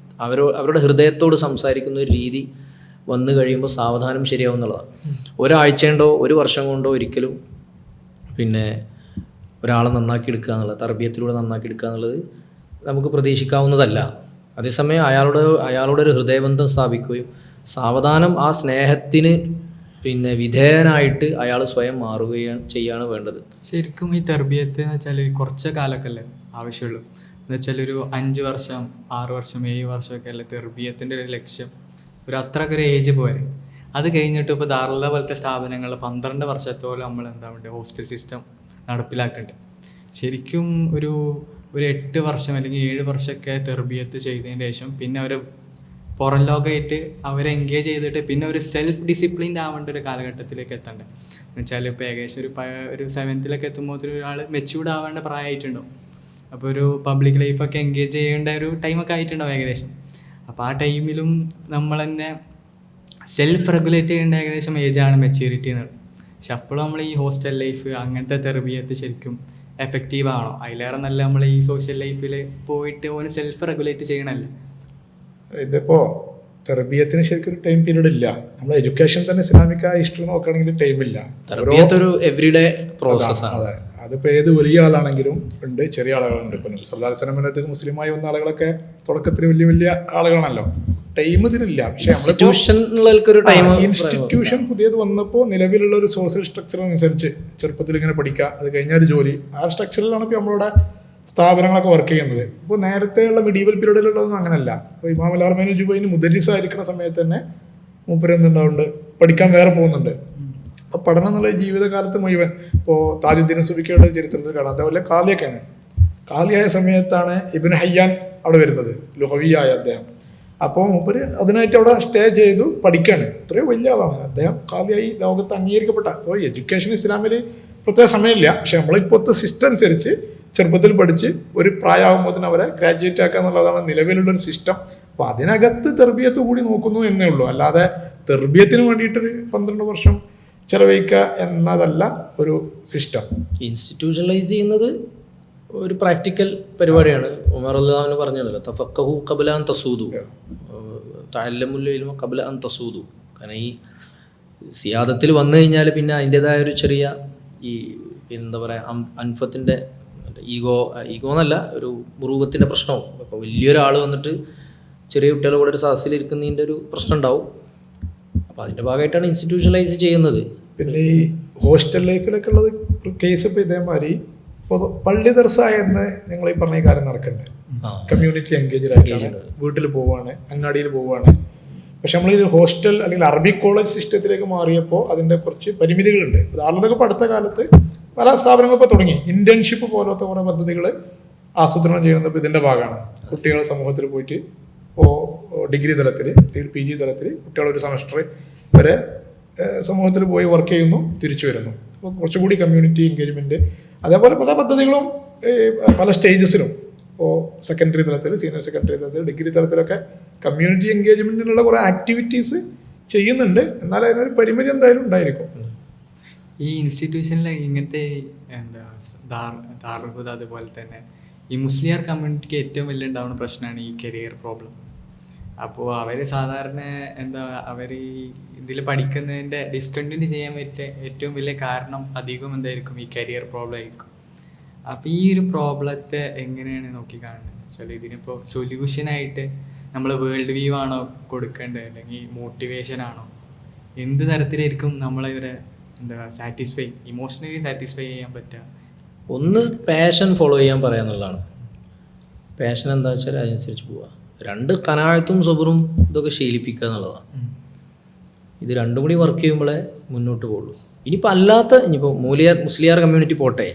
ഹൃദയത്തോട് സംസാരിക്കുന്ന ഒരു രീതി വന്നു കഴിയുമ്പോൾ സാവധാനം ശരിയാവും എന്നുള്ളതാണ്. ഒരാഴ്ച കൊണ്ടോ ഒരു വർഷം കൊണ്ടോ ഒരിക്കലും പിന്നെ ഒരാളെ നന്നാക്കി എടുക്കുക എന്നുള്ളത്, തർബിയത്തിലൂടെ നന്നാക്കി എടുക്കുക എന്നുള്ളത് നമുക്ക് പ്രതീക്ഷിക്കാവുന്നതല്ല. അതേസമയം അയാളുടെ ഒരു ഹൃദയബന്ധം സ്ഥാപിക്കുകയും സാവധാനം ആ സ്നേഹത്തിന് പിന്നെ വിധേയനായിട്ട് അയാൾ സ്വയം ചെയ്യാണ് വേണ്ടത്. ശരിക്കും ഈ തെർബിയത്ത് എന്ന് വെച്ചാൽ കുറച്ച് കാലമൊക്കെ അല്ലേ ആവശ്യമുള്ളൂ. എന്ന് വെച്ചാൽ ഒരു 5 വർഷം 6 വർഷം 7 വർഷമൊക്കെ അല്ലേ തെർബിയത്തിൻ്റെ ഒരു ലക്ഷ്യം. ഒരു അത്രയൊക്കെ ഒരു ഏജ് പോരെ. അത് കഴിഞ്ഞിട്ട് ഇപ്പോൾ ദാറുള്ള പോലത്തെ സ്ഥാപനങ്ങൾ 12 വർഷത്തോളം നമ്മൾ എന്താ വേണ്ടത് ഹോസ്റ്റൽ സിസ്റ്റം നടപ്പിലാക്കുന്നുണ്ട്. ശരിക്കും ഒരു 8 വർഷം അല്ലെങ്കിൽ 7 വർഷമൊക്കെ തെർബിയത്ത് ചെയ്തതിന് ശേഷം പിന്നെ അവർ പുറം ലോകമായിട്ട് അവരെ എൻഗേജ് ചെയ്തിട്ട് പിന്നെ ഒരു സെൽഫ് ഡിസിപ്ലിൻഡ് ആവേണ്ട ഒരു കാലഘട്ടത്തിലേക്ക് എത്തണ്ടേ. എന്ന് വെച്ചാൽ ഇപ്പോൾ ഏകദേശം ഒരു 7th എത്തുമ്പോൾ ഒരാൾ മെച്യൂർഡ് ആവേണ്ട പ്രായമായിട്ടുണ്ടാവും. അപ്പോൾ ഒരു പബ്ലിക് ലൈഫൊക്കെ എൻഗേജ് ചെയ്യേണ്ട ഒരു ടൈമൊക്കെ ആയിട്ടുണ്ടാവും ഏകദേശം. അപ്പോൾ ആ ടൈമിലും നമ്മൾ തന്നെ സെൽഫ് റെഗുലേറ്റ് ചെയ്യേണ്ട ഏകദേശം ഏജാണ് മെച്യൂരിറ്റി എന്നുള്ളത്. പക്ഷെ അപ്പോഴും നമ്മൾ ഈ ഹോസ്റ്റൽ ലൈഫ് അങ്ങനത്തെ തെർബിയത്ത് ശരിക്കും എഫക്റ്റീവ് ആണോ? അതിലേറെ നല്ല നമ്മൾ ഈ സോഷ്യൽ ലൈഫിൽ പോയിട്ട് ഓന് സെൽഫ് റെഗുലേറ്റ് ചെയ്യണമല്ലോ. ഇതിപ്പോൾ തെർബിയത്തിന് ശരിക്കും ഒരു ടൈം പീരീഡ് ഇല്ല. നമ്മൾ എഡ്യൂക്കേഷൻ തന്നെ ഇസ്ലാമിക് ഹിസ്റ്ററി നോക്കുകയാണെങ്കിൽ ടൈമില്ല. ഒരു എവരിഡേ പ്രോസസ്സാണ്. അതെ, അതിപ്പോൾ ഏത് വലിയ ആളാണെങ്കിലും ഉണ്ട്, ചെറിയ ആളുകളുണ്ട്. ഇപ്പം സല്ലല്ലാഹു അലൈഹി വസല്ലം മുസ്ലിമായി വന്ന ആളുകളൊക്കെ തുടക്കത്തിൽ വലിയ വലിയ ആളുകളാണല്ലോ. ടൈം ഇതിനില്ല. പക്ഷെ ഇൻസ്റ്റിറ്റ്യൂഷൻ പുതിയത് വന്നപ്പോൾ നിലവിലുള്ള ഒരു സോഷ്യൽ സ്ട്രക്ചർ അനുസരിച്ച് ചെറുപ്പത്തിൽ ഇങ്ങനെ പഠിക്കുക, അത് കഴിഞ്ഞാൽ ജോലി, ആ സ്ട്രക്ചറിലാണ് ഇപ്പോൾ നമ്മളുടെ സ്ഥാപനങ്ങളൊക്കെ വർക്ക് ചെയ്യുന്നത്. ഇപ്പോൾ നേരത്തെയുള്ള മിഡീവൽ പീരീഡിലുള്ളതൊന്നും അങ്ങനെയല്ല. ഇപ്പോൾ ഇമാം അൽ-ഹറമൈൻ ജുബൈനി മുദരിസ് ആയിരിക്കുന്ന സമയത്ത് തന്നെ മൂപ്പരെന്തുണ്ടാവുന്നുണ്ട്, പഠിക്കാൻ വേറെ പോകുന്നുണ്ട്. അപ്പോൾ പഠനം എന്നുള്ള ജീവിതകാലത്ത് മുഴുവൻ ഇപ്പോൾ താജുദ്ദീൻ സുബിക്കയുടെ ചരിത്രത്തിൽ കാണാം. അതേപോലെ കാലിയൊക്കെയാണ്. കാലിയായ സമയത്താണ് ഇബ്നു ഹയ്യാൻ അവിടെ വരുന്നത്, ലുഹവിയായ അദ്ദേഹം. അപ്പോൾ മൂപ്പര് അതിനായിട്ട് അവിടെ സ്റ്റേ ചെയ്തു പഠിക്കുകയാണ്. ഇത്രയും വലിയ ആളാണ് അദ്ദേഹം. കാലിയായി ലോകത്ത് അംഗീകരിക്കപ്പെട്ട. അപ്പോൾ എഡ്യൂക്കേഷൻ ഇസ്ലാമിൽ പ്രത്യേക സമയമില്ല. പക്ഷെ നമ്മളിപ്പോഴത്തെ സിസ്റ്റം അനുസരിച്ച് ചെറുപ്പത്തിൽ പഠിച്ച് ഒരു പ്രായമാകുമ്പോൾ തന്നെ അവരെ ഗ്രാജുവേറ്റ് ആക്കുക എന്നുള്ളതാണ് നിലവിലുള്ളൊരു സിസ്റ്റം. അപ്പോൾ അതിനകത്ത് തെർബിയത്ത് കൂടി നോക്കുന്നു എന്നേ ഉള്ളൂ. അല്ലാതെ തെർബിയത്തിന് വേണ്ടിയിട്ടൊരു 12 വർഷം ചെലവഴിക്കുക എന്നതല്ല ഒരു സിസ്റ്റം. ഇൻസ്റ്റിറ്റ്യൂഷണലൈസ് ചെയ്യുന്നത് ഒരു പ്രാക്ടിക്കൽ പരിപാടിയാണ്. ഉമർ റളിയല്ലാഹു പറഞ്ഞല്ലോ, തഫഖഹു ഖബ്ല അൻ തസൂദു, തഅല്ലമുൽ ഇൽമ ഖബ്ല അൻ തസൂദു. കാരണം ഈ സിയാദത്തിൽ വന്നു കഴിഞ്ഞാൽ പിന്നെ അതിൻ്റെതായ ഒരു ചെറിയ ഈ എന്താ പറയുക അൻഫത്തിൻ്റെ ഈഗോ എന്നല്ല, ഒരു മുറുകത്തിൻ്റെ പ്രശ്നവും. ഇപ്പോൾ വലിയൊരാൾ വന്നിട്ട് ചെറിയ കുട്ടികളുടെ കൂടെ ഒരു സദസ്സിലിരിക്കുന്നതിൻ്റെ ഒരു പ്രശ്നം ഉണ്ടാവും. അപ്പോൾ അതിൻ്റെ ഭാഗമായിട്ടാണ് ഇൻസ്റ്റിറ്റ്യൂഷണലൈസ് ചെയ്യുന്നത്. പിന്നെ ഈ ഹോസ്റ്റൽ ലൈഫിലൊക്കെ ഉള്ളത് കേസ് ഇപ്പോൾ ഇതേമാതിരി പള്ളി ദർസ എന്ന് നിങ്ങൾ ഈ പറഞ്ഞ കാര്യം നടക്കുന്നുണ്ട്. കമ്മ്യൂണിറ്റി എൻഗേജ് ആയിട്ടാണ്, വീട്ടിൽ പോവുകയാണ്, അങ്ങാടിയിൽ പോവുകയാണ്. പക്ഷെ നമ്മൾ ഈ ഹോസ്റ്റൽ അല്ലെങ്കിൽ അറബിക് കോളേജ് സിസ്റ്റത്തിലേക്ക് മാറിയപ്പോൾ അതിൻ്റെ കുറച്ച് പരിമിതികളുണ്ട്. ഉദാഹരണത്തിന് ഇപ്പോൾ അടുത്ത കാലത്ത് പല സ്ഥാപനങ്ങളും ഇപ്പോൾ തുടങ്ങി ഇന്റേൺഷിപ്പ് പോലത്തെ കുറേ പദ്ധതികൾ ആസൂത്രണം ചെയ്യുന്നത് ഇപ്പോൾ ഇതിൻ്റെ ഭാഗമാണ്. കുട്ടികൾ സമൂഹത്തിൽ പോയിട്ട് ഇപ്പോൾ ഡിഗ്രി തലത്തിൽ അല്ലെങ്കിൽ PG തലത്തിൽ കുട്ടികളൊരു സെമസ്റ്റർ വരെ സമൂഹത്തിൽ പോയി വർക്ക് ചെയ്യുന്നു, തിരിച്ചു വരുന്നു. അപ്പോൾ കുറച്ചുകൂടി കമ്മ്യൂണിറ്റി എൻഗേജ്മെൻറ്റ്, അതേപോലെ പല പദ്ധതികളും പല സ്റ്റേജസിലും ഇപ്പോൾ സെക്കൻഡറി തലത്തിൽ, സീനിയർ സെക്കൻഡറി തലത്തിൽ, ഡിഗ്രി തലത്തിലൊക്കെ കമ്മ്യൂണിറ്റി എൻഗേജ്മെൻറ്റിനുള്ള കുറേ ആക്ടിവിറ്റീസ് ചെയ്യുന്നുണ്ട്. എന്നാൽ അതിനൊരു പരിമിതി എന്തായാലും ഉണ്ടായിരിക്കും. ഈ ഇൻസ്റ്റിറ്റ്യൂഷനിൽ ഇങ്ങനത്തെ എന്താ ദാറുൽ അതുപോലെ തന്നെ ഈ മുസ്ലിം കമ്മ്യൂണിറ്റിക്ക് ഏറ്റവും വലിയ ഉണ്ടാവുന്ന പ്രശ്നമാണ് ഈ കരിയർ പ്രോബ്ലം. അപ്പോൾ അവർ സാധാരണ എന്താ അവർ ഇതിൽ പഠിക്കുന്നതിൻ്റെ ഡിസ്കണ്ടിന്യൂ ചെയ്യാൻ പറ്റിയ ഏറ്റവും വലിയ കാരണം അധികം എന്തായിരിക്കും ഈ കരിയർ പ്രോബ്ലം ആയിരിക്കും. അപ്പോൾ ഈ ഒരു പ്രോബ്ലത്തെ എങ്ങനെയാണ് നോക്കി കാണുന്നത് വെച്ചാൽ ഇതിനിപ്പോൾ സൊല്യൂഷനായിട്ട് നമ്മൾ വേൾഡ് വ്യൂ ആണോ കൊടുക്കേണ്ടത്, അല്ലെങ്കിൽ മോട്ടിവേഷൻ ആണോ, എന്ത് തരത്തിലായിരിക്കും നമ്മളിവരെ എന്താ ഇമോഷണലി സാറ്റിസ്ഫൈ ചെയ്യാൻ പറ്റുക? ഒന്ന് പാഷൻ ഫോളോ ചെയ്യാൻ പറയാന്നുള്ളതാണ്. പാഷൻ എന്താ വെച്ചാൽ അതിനനുസരിച്ച് പോവുക. 2 ഖനാഅത്തും സബറും ഇതൊക്കെ ശീലിപ്പിക്കുക എന്നുള്ളതാണ്. ഇത് രണ്ടും കൂടി വർക്ക് ചെയ്യുമ്പോഴേ മുന്നോട്ട് പോകുള്ളൂ. ഇനിയിപ്പോൾ മുസ്ലിയാർ കമ്മ്യൂണിറ്റി പോട്ടെ,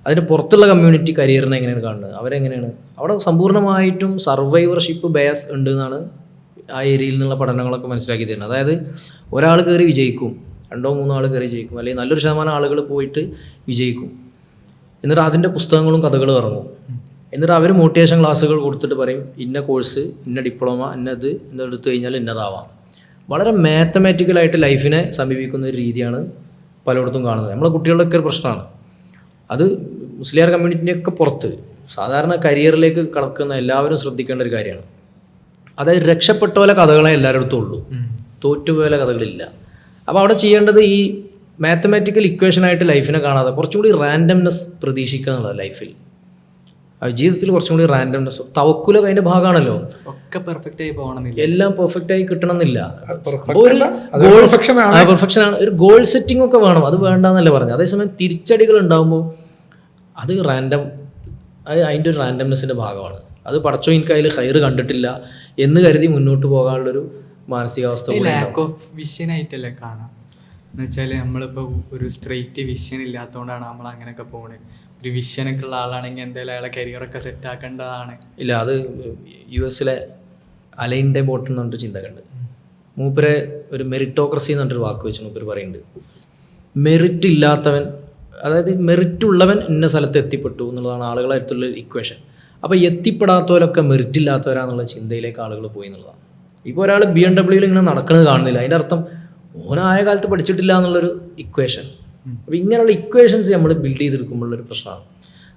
അതിന് പുറത്തുള്ള കമ്മ്യൂണിറ്റി കരിയറിനെ എങ്ങനെയാണ് കാണുന്നത്, അവരെങ്ങനെയാണ് അവിടെ സമ്പൂർണ്ണമായിട്ടും സർവൈവർഷിപ്പ് ബേസ് ഉണ്ട് എന്നാണ് ആ ഏരിയയിൽ നിന്നുള്ള പഠനങ്ങളൊക്കെ മനസ്സിലാക്കി തരുന്നത്. അതായത് ഒരാൾ കയറി വിജയിക്കും, 2-3 ആൾ കയറി ജയിക്കും, അല്ലെങ്കിൽ നല്ലൊരു ശതമാനം ആളുകൾ പോയിട്ട് വിജയിക്കും. എന്നിട്ട് അതിൻ്റെ പുസ്തകങ്ങളും കഥകളും ഇറങ്ങും. എന്നിട്ട് അവർ മോട്ടിവേഷൻ ക്ലാസ്സുകൾ കൊടുത്തിട്ട് പറയും ഇന്ന കോഴ്സ്, ഇന്ന ഡിപ്ലോമ, ഇന്നത് എടുത്തു കഴിഞ്ഞാൽ ഇന്നതാവാം. വളരെ മാത്തമാറ്റിക്കലായിട്ട് ലൈഫിനെ സമീപിക്കുന്ന ഒരു രീതിയാണ് പലയിടത്തും കാണുന്നത്. നമ്മളെ കുട്ടികളുടെയൊക്കെ ഒരു പ്രശ്നമാണ് അത്. മുസ്ലിയാർ കമ്മ്യൂണിറ്റിൻ്റെയൊക്കെ പുറത്ത് സാധാരണ കരിയറിലേക്ക് കടക്കുന്ന എല്ലാവരും ശ്രദ്ധിക്കേണ്ട ഒരു കാര്യമാണ്. അതായത് രക്ഷപ്പെട്ട പോലെ കഥകളെ എല്ലാവരുടെ അടുത്തും ഉള്ളൂ, തോറ്റുപോലെ കഥകളില്ല. അപ്പോൾ അവിടെ ചെയ്യേണ്ടത് ഈ മാത്തമാറ്റിക്കൽ ഇക്വേഷനായിട്ട് ലൈഫിനെ കാണാതെ കുറച്ചും കൂടി റാൻഡംനെസ് പ്രതീക്ഷിക്കുക എന്നുള്ളത് ലൈഫിൽ. ജീവിതത്തിൽ കുറച്ചും കൂടി റാൻഡംനെസ്, തവക്കുലൊക്കെ അതിൻ്റെ ഭാഗമാണല്ലോ. ഒക്കെ പെർഫെക്റ്റ് ആയി പോകണമെന്നില്ല, എല്ലാം പെർഫെക്റ്റ് ആയി കിട്ടണമെന്നില്ല. പെർഫെക്ഷൻ ആണ്. ഒരു ഗോൾ സെറ്റിംഗ് ഒക്കെ വേണം, അത് വേണ്ടെന്നല്ല പറഞ്ഞു. അതേസമയം തിരിച്ചടികൾ ഉണ്ടാകുമ്പോൾ അത് അതിൻ്റെ ഒരു റാൻഡംനെസ്സിൻ്റെ ഭാഗമാണ്. അത് പടച്ചോ എനിക്ക് അതിൽ ഹൈറ് കണ്ടിട്ടില്ല എന്ന് കരുതി മുന്നോട്ട് പോകാനുള്ളൊരു മാനസികാവസ്ഥ. ലാക്ക് ഓഫ് വിഷൻ ആയിട്ടല്ലേ കാണാം. എന്ന് വെച്ചാൽ നമ്മളിപ്പോൾ ഒരു സ്ട്രെയിറ്റ് വിഷൻ ഇല്ലാത്തതുകൊണ്ടാണ് നമ്മൾ അങ്ങനെയൊക്കെ പോകുന്നത്. ഒരു വിഷനൊക്കെ ഉള്ള ആളാണെങ്കിൽ എന്തായാലും അയാളെ കരിയറൊക്കെ സെറ്റ് ആക്കേണ്ടതാണ്. ഇല്ല, അത് US അലൈൻ്റെ ബോട്ടൻ എന്ന് പറഞ്ഞിട്ട് ചിന്തകണ്ട്. മൂപ്പരെ ഒരു മെറിറ്റോക്രസി എന്ന് പറഞ്ഞൊരു വാക്ക് വെച്ച് മൂപ്പര് പറയുന്നുണ്ട്. മെറിറ്റ് ഇല്ലാത്തവൻ, അതായത് മെറിറ്റ് ഉള്ളവൻ ഇന്ന സ്ഥലത്ത് എത്തിപ്പെട്ടു എന്നുള്ളതാണ് ആളുകളെ അടുത്തുള്ള ഇക്വേഷൻ. അപ്പോൾ എത്തിപ്പെടാത്തവരൊക്കെ മെറിറ്റ് ഇല്ലാത്തവരാന്നുള്ള ചിന്തയിലേക്ക് ആളുകൾ പോയി എന്നുള്ളതാണ്. ഇപ്പോൾ ഒരാൾ BMW ഇങ്ങനെ നടക്കുന്നത് കാണുന്നില്ല, അതിൻ്റെ അർത്ഥം ഓനായ കാലത്ത് പഠിച്ചിട്ടില്ല എന്നുള്ളൊരു ഇക്വേഷൻ. അപ്പോൾ ഇങ്ങനെയുള്ള ഇക്വേഷൻസ് നമ്മൾ ബിൽഡ് ചെയ്തെടുക്കുമ്പോഴുള്ളൊരു പ്രശ്നമാണ്.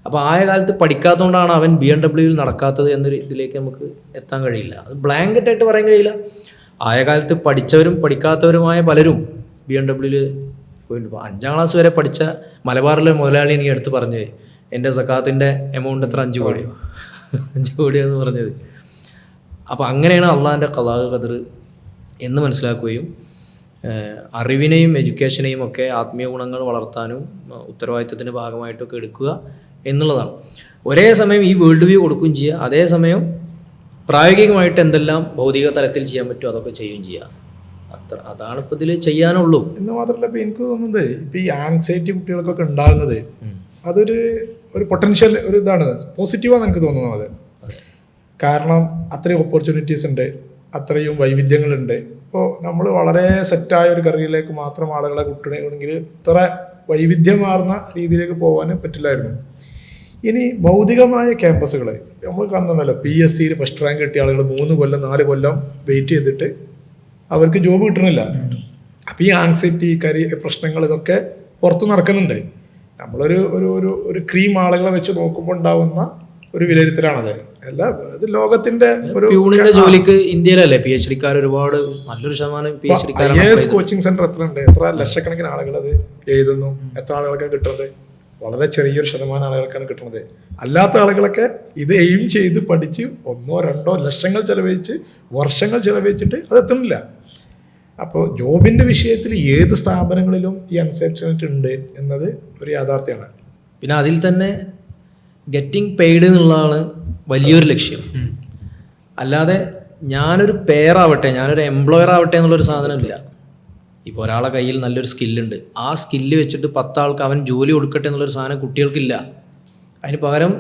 അപ്പോൾ ആയ കാലത്ത് പഠിക്കാത്തതുകൊണ്ടാണ് അവൻ BMW നടക്കാത്തത് എന്നൊരു ഇതിലേക്ക് നമുക്ക് എത്താൻ കഴിയില്ല. അത് ബ്ലാങ്കറ്റായിട്ട് പറയാൻ കഴിയില്ല. ആയ കാലത്ത് പഠിച്ചവരും പഠിക്കാത്തവരുമായ പലരും BMW പോയിട്ടുണ്ട്. ഇപ്പോൾ 5ാം ക്ലാസ് വരെ പഠിച്ച മലബാറിലെ മുതലാളി എനിക്ക് എടുത്ത് പറഞ്ഞത്, എൻ്റെ സക്കാത്തിൻ്റെ എമൗണ്ട് എത്ര, 5 കോടിയോ 5 കോടിയോ എന്ന് പറഞ്ഞത്. അപ്പോൾ അങ്ങനെയാണ് അള്ളാഹിൻ്റെ ഖദാ ഖദർ എന്ന് മനസ്സിലാക്കുകയും അറിവിനെയും എഡ്യൂക്കേഷനെയും ഒക്കെ ആത്മീയ ഗുണങ്ങൾ വളർത്താനും ഉത്തരവാദിത്തത്തിൻ്റെ ഭാഗമായിട്ടൊക്കെ എടുക്കുക എന്നുള്ളതാണ്. ഒരേ സമയം ഈ വേൾഡ് വ്യൂ കൊടുക്കുകയും ചെയ്യുക, അതേസമയം പ്രായോഗികമായിട്ട് എന്തെല്ലാം ഭൗതിക തലത്തിൽ ചെയ്യാൻ പറ്റുമോ അതൊക്കെ ചെയ്യുകയും ചെയ്യുക. അതാണ് ഇപ്പോൾ ഇതിൽ ചെയ്യാനുള്ളൂ. എന്ന് മാത്രമല്ല, ഇപ്പോൾ എനിക്ക് തോന്നുന്നത് ഇപ്പോൾ ഈ ആൻസൈറ്റി കുട്ടികൾക്കൊക്കെ ഉണ്ടാകുന്നത് അതൊരു പൊട്ടൻഷ്യൽ ഒരു ഇതാണ്, പോസിറ്റീവാണെന്ന് എനിക്ക് തോന്നുന്നത്. കാരണം അത്രയും ഓപ്പർച്യൂണിറ്റീസ് ഉണ്ട്, അത്രയും വൈവിധ്യങ്ങളുണ്ട്. ഇപ്പോൾ നമ്മൾ വളരെ സെറ്റായ ഒരു കരിയറിലേക്ക് മാത്രം ആളുകളെ കിട്ടണമെങ്കിൽ ഇത്ര വൈവിധ്യമാർന്ന രീതിയിലേക്ക് പോകാൻ പറ്റില്ലായിരുന്നു. ഇനി ഭൗതികമായ ക്യാമ്പസുകൾ നമ്മൾ കാണുന്നതല്ലോ, PSC ഫസ്റ്റ് റാങ്ക് കിട്ടിയ ആളുകൾ 3 കൊല്ലം 4 കൊല്ലം വെയിറ്റ് ചെയ്തിട്ട് അവർക്ക് ജോബ് കിട്ടണില്ല. അപ്പോൾ ഈ ആൻസൈറ്റി, പ്രശ്നങ്ങൾ ഇതൊക്കെ പുറത്ത് നടക്കുന്നുണ്ട്. നമ്മളൊരു ഒരു ഒരു ക്രീം ആളുകളെ വെച്ച് നോക്കുമ്പോൾ ഉണ്ടാവുന്ന ഒരു വിലയിരുത്തലാണത്. അല്ല, ഇത് ലോകത്തിന്റെ ഒരു പ്യൂണിന്റെ ജോലിക്ക് ഇന്ത്യയിലല്ലേ PhD-ക്കാർ ഒരുപാട്, നല്ലൊരു ശതമാനം PhD-ക്കാർ. IAS കോച്ചിങ് സെന്റർ എത്ര ഉണ്ട്, എത്ര ലക്ഷക്കണക്കിന് ആളുകൾ അത് എഴുതുന്നു, എത്ര ആളുകൾക്കാണ് കിട്ടുന്നത്? വളരെ ചെറിയൊരു ശതമാനം ആളുകൾക്കാണ് കിട്ടുന്നത്. അല്ലാത്ത ആളുകളൊക്കെ ഇത് എയിം ചെയ്ത് പഠിച്ച് 1 2 ലക്ഷങ്ങൾ ചെലവഴിച്ച് വർഷങ്ങൾ ചെലവഴിച്ചിട്ട് അത് എത്തുന്നില്ല. അപ്പോൾ ജോബിൻ്റെ വിഷയത്തിൽ ഏത് സ്ഥാപനങ്ങളിലും ഈ അൺസർട്ടനിറ്റി ഉണ്ട് എന്നത് ഒരു യാഥാർത്ഥ്യമാണ്. പിന്നെ അതിൽ തന്നെ ഗെറ്റിംഗ് പെയ്ഡ് എന്നുള്ളതാണ് വലിയൊരു ലക്ഷ്യം. അല്ലാതെ ഞാനൊരു പെയറാവട്ടെ, ഞാനൊരു എംപ്ലോയർ ആവട്ടെ എന്നുള്ളൊരു സാധനമില്ല. ഇപ്പോൾ ഒരാളെ കയ്യിൽ നല്ലൊരു സ്കില്ലുണ്ട്, ആ സ്കില്ല് വെച്ചിട്ട് 10 ആൾക്ക് അവൻ ജോലി കൊടുക്കട്ടെ എന്നുള്ളൊരു സാധനം കുട്ടികൾക്കില്ല. അതിന് പകരം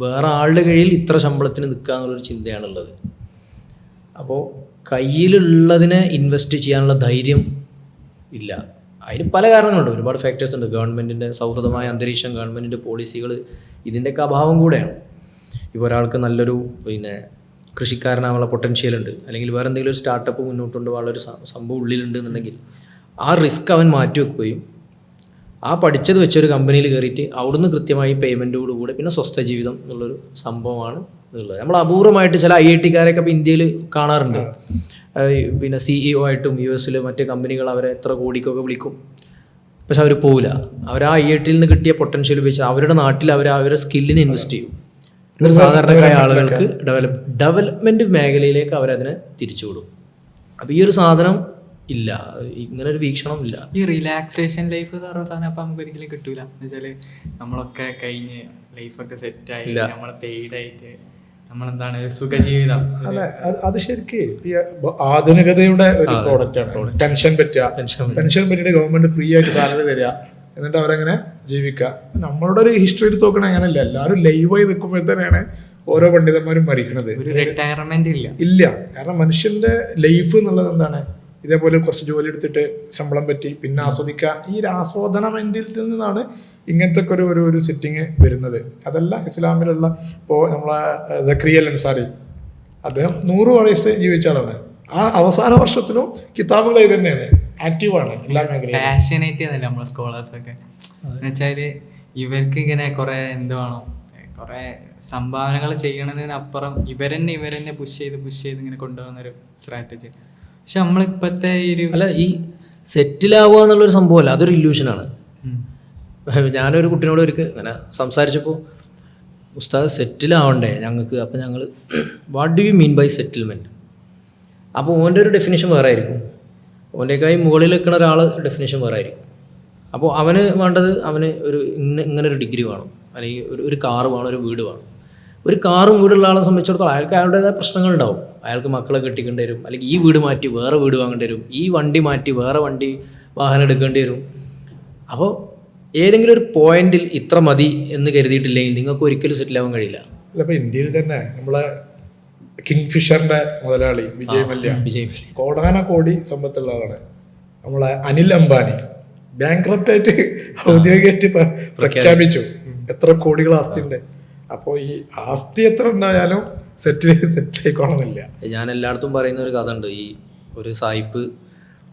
വേറെ ആളുടെ കീഴിൽ ഇത്ര ശമ്പളത്തിന് നിൽക്കുക എന്നുള്ളൊരു ചിന്തയാണുള്ളത്. അപ്പോൾ കയ്യിലുള്ളതിനെ ഇൻവെസ്റ്റ് ചെയ്യാനുള്ള ധൈര്യം ഇല്ല. അതിന് പല കാരണങ്ങളുണ്ട്, ഒരുപാട് ഫാക്ടേഴ്സ് ഉണ്ട്. ഗവൺമെൻറ്റിൻ്റെ സൗഹൃദമായ അന്തരീക്ഷം, ഗവൺമെൻറ്റിൻ്റെ പോളിസികൾ, ഇതിൻ്റെയൊക്കെ അഭാവം കൂടെയാണ്. ഇപ്പോൾ ഒരാൾക്ക് നല്ലൊരു കൃഷിക്കാരനാവാനുള്ള പൊട്ടൻഷ്യൽ ഉണ്ട്, അല്ലെങ്കിൽ വേറെ എന്തെങ്കിലും ഒരു സ്റ്റാർട്ടപ്പ് മുന്നോട്ട് കൊണ്ടുപോകാനുള്ള ഒരു സംഭവം ഉള്ളിലുണ്ട് എന്നുണ്ടെങ്കിൽ ആ റിസ്ക് അവൻ മാറ്റിവെക്കുകയും ആ പഠിച്ചത് വെച്ചൊരു കമ്പനിയിൽ കയറിയിട്ട് അവിടുന്ന് കൃത്യമായി പേയ്മെൻറ്റോടുകൂടെ പിന്നെ സ്വസ്ഥ ജീവിതം എന്നുള്ളൊരു സംഭവമാണ് ഉള്ളത്. നമ്മൾ അപൂർവമായിട്ട് ചില IIT-കാരൊക്കെ ഇപ്പോൾ ഇന്ത്യയിൽ കാണാറുണ്ട്. പിന്നെ CEO ആയിട്ടും US മറ്റ് കമ്പനികൾ അവരെ എത്ര കോടിക്കൊക്കെ വിളിക്കും, പക്ഷെ അവർ പോവില്ല. അവർ ആ IIT-യിൽ നിന്ന് കിട്ടിയ പൊട്ടൻഷ്യൽ ഉപയോഗിച്ച് അവരുടെ നാട്ടിൽ അവരുടെ സ്കില്ലിന് ഇൻവെസ്റ്റ് ചെയ്യും. ഒരു സാധാരണക്കാരായ ആളുകൾക്ക് ഡെവലപ്മെൻറ്റ് മേഖലയിലേക്ക് അവരതിനെ തിരിച്ചുവിടും. അപ്പോൾ ഈ ഒരു സാധനം ഇല്ല, ഇങ്ങനെ ഒരു വീക്ഷണം ഇല്ല. ഈ റിലാക്സേഷൻ ലൈഫ് എന്ന് പറയുന്ന സാധനം അപ്പം നമുക്ക് ഒരിക്കലും കിട്ടൂല. എന്ന് വെച്ചാൽ നമ്മളൊക്കെ കഴിഞ്ഞ് ലൈഫൊക്കെ സെറ്റായി, നമ്മൾ പെയ്ഡായിട്ട് നമ്മളെന്താണ് ഒരു സുഖജീവിതം. അല്ല, അത് ശരിക്കും ആധുനികതയുടെ ഒരു പ്രോഡക്റ്റാണ്. പെൻഷൻ പറ്റിയിട്ട് ഗവൺമെന്റ് ഫ്രീ ആയിട്ട് സാലറി തരിക, എന്നിട്ട് അവരങ്ങനെ ജീവിക്കുക. നമ്മളുടെ ഒരു ഹിസ്റ്ററി എടുത്ത് നോക്കണേ അങ്ങനെയല്ല. എല്ലാവരും ലൈവായി നിൽക്കുമ്പോഴത്തേനാണ് ഓരോ പണ്ഡിതന്മാരും മരിക്കണത്. ഒരു റിട്ടയർമെന്റ് ഇല്ല. കാരണം മനുഷ്യന്റെ ലൈഫ് എന്നുള്ളത് എന്താണ്, ഇതേപോലെ കുറച്ച് ജോലി എടുത്തിട്ട് ശമ്പളം പറ്റി പിന്നെ ആസ്വദിക്കുക. ഈ ഒരു ആസ്വാദന മെന്റിൽ നിന്നാണ് ഇങ്ങനത്തെ ഒക്കെ ഒരു സെറ്റിങ് വരുന്നത്. അതല്ല ഇസ്ലാമിലുള്ള. ഇപ്പോൾ നമ്മളെ സക്കരിയ അൽ അൻസാരി, അദ്ദേഹം 100 വയസ്സ് ജീവിച്ച ആളാണ്. ആ അവസാന വർഷത്തിലും കിതാബുകൾ ഇത് തന്നെയാണ്, ആക്റ്റീവാണ് എല്ലാ മേഖലയിലും. പാഷനേറ്റ് ചെയ്യുന്നില്ല നമ്മളെ സ്കോളേഴ്സൊക്കെ. എന്നുവെച്ചാൽ ഇവർക്ക് ഇങ്ങനെ കുറേ എന്തുവാണോ കുറേ സംഭാവനകൾ ചെയ്യണതിനപ്പുറം ഇവരെന്നെ പുഷ് ചെയ്ത് ഇങ്ങനെ കൊണ്ടുപോകുന്നൊരു സ്ട്രാറ്റജി. പക്ഷെ നമ്മളിപ്പോഴത്തെ ഈ സെറ്റിലാവുക എന്നുള്ളൊരു സംഭവമല്ല, അതൊരു ഇല്യൂഷനാണ്. ഞാനൊരു കുട്ടീനോട് ഇങ്ങനെ സംസാരിച്ചപ്പോൾ ഉസ്താദ് സെറ്റിലാവണ്ടേ ഞങ്ങൾക്ക്. അപ്പോൾ ഞങ്ങൾ what do you mean by settlement? അപ്പോൾ ഓൻ്റെ ഒരു ഡെഫിനേഷൻ വേറെ ആയിരിക്കും, ഓൻ്റെക്കായി മുകളിൽ നിൽക്കുന്ന ഒരാൾ ഡെഫിനേഷൻ വേറെ ആയിരിക്കും. അപ്പോൾ അവന് വേണ്ടത് അവന് ഇങ്ങനെ ഒരു ഡിഗ്രി വേണം, അല്ലെങ്കിൽ ഒരു കാറ് വേണം, ഒരു വീട് വേണം. ഒരു കാറും വീടുള്ള ആളെ സംബന്ധിച്ചിടത്തോളം അയാൾക്ക് അയാളുടേതായ പ്രശ്നങ്ങളുണ്ടാവും. അയാൾക്ക് മക്കളെ കെട്ടിക്കേണ്ടി വരും, അല്ലെങ്കിൽ ഈ വീട് മാറ്റി വേറെ വീട് വാങ്ങേണ്ടി വരും, ഈ വണ്ടി മാറ്റി വേറെ വാഹനം എടുക്കേണ്ടി വരും. അപ്പോൾ ഏതെങ്കിലും ഒരു പോയിന്റിൽ ഇത്ര മതി എന്ന് കരുതിയിട്ടില്ലെങ്കിൽ നിങ്ങൾക്ക് ഒരിക്കലും സെറ്റിലാവാൻ കഴിയില്ല. ചിലപ്പോൾ ഇന്ത്യയിൽ തന്നെ നമ്മളെ കിങ് ഫിഷറിന്റെ മുതലാളി വിജയ് മല്യ കോടാനകോടി സമ്പത്തുള്ള ആളാണ്. നമ്മളെ അനിൽ അംബാനി ബാങ്ക്രപ്റ്റ് ഔദ്യോഗികമായിട്ട് പ്രഖ്യാപിച്ചു എത്ര കോടികൾ ആസ്തി ഉണ്ട്. അപ്പോൾ ഈ ആസ്തി എത്ര ഉണ്ടായാലും സെറ്റിലായിക്കോണമെന്നില്ല. ഞാൻ എല്ലായിടത്തും പറയുന്ന ഒരു കഥ ഉണ്ട്. ഈ ഒരു സായിപ്പ്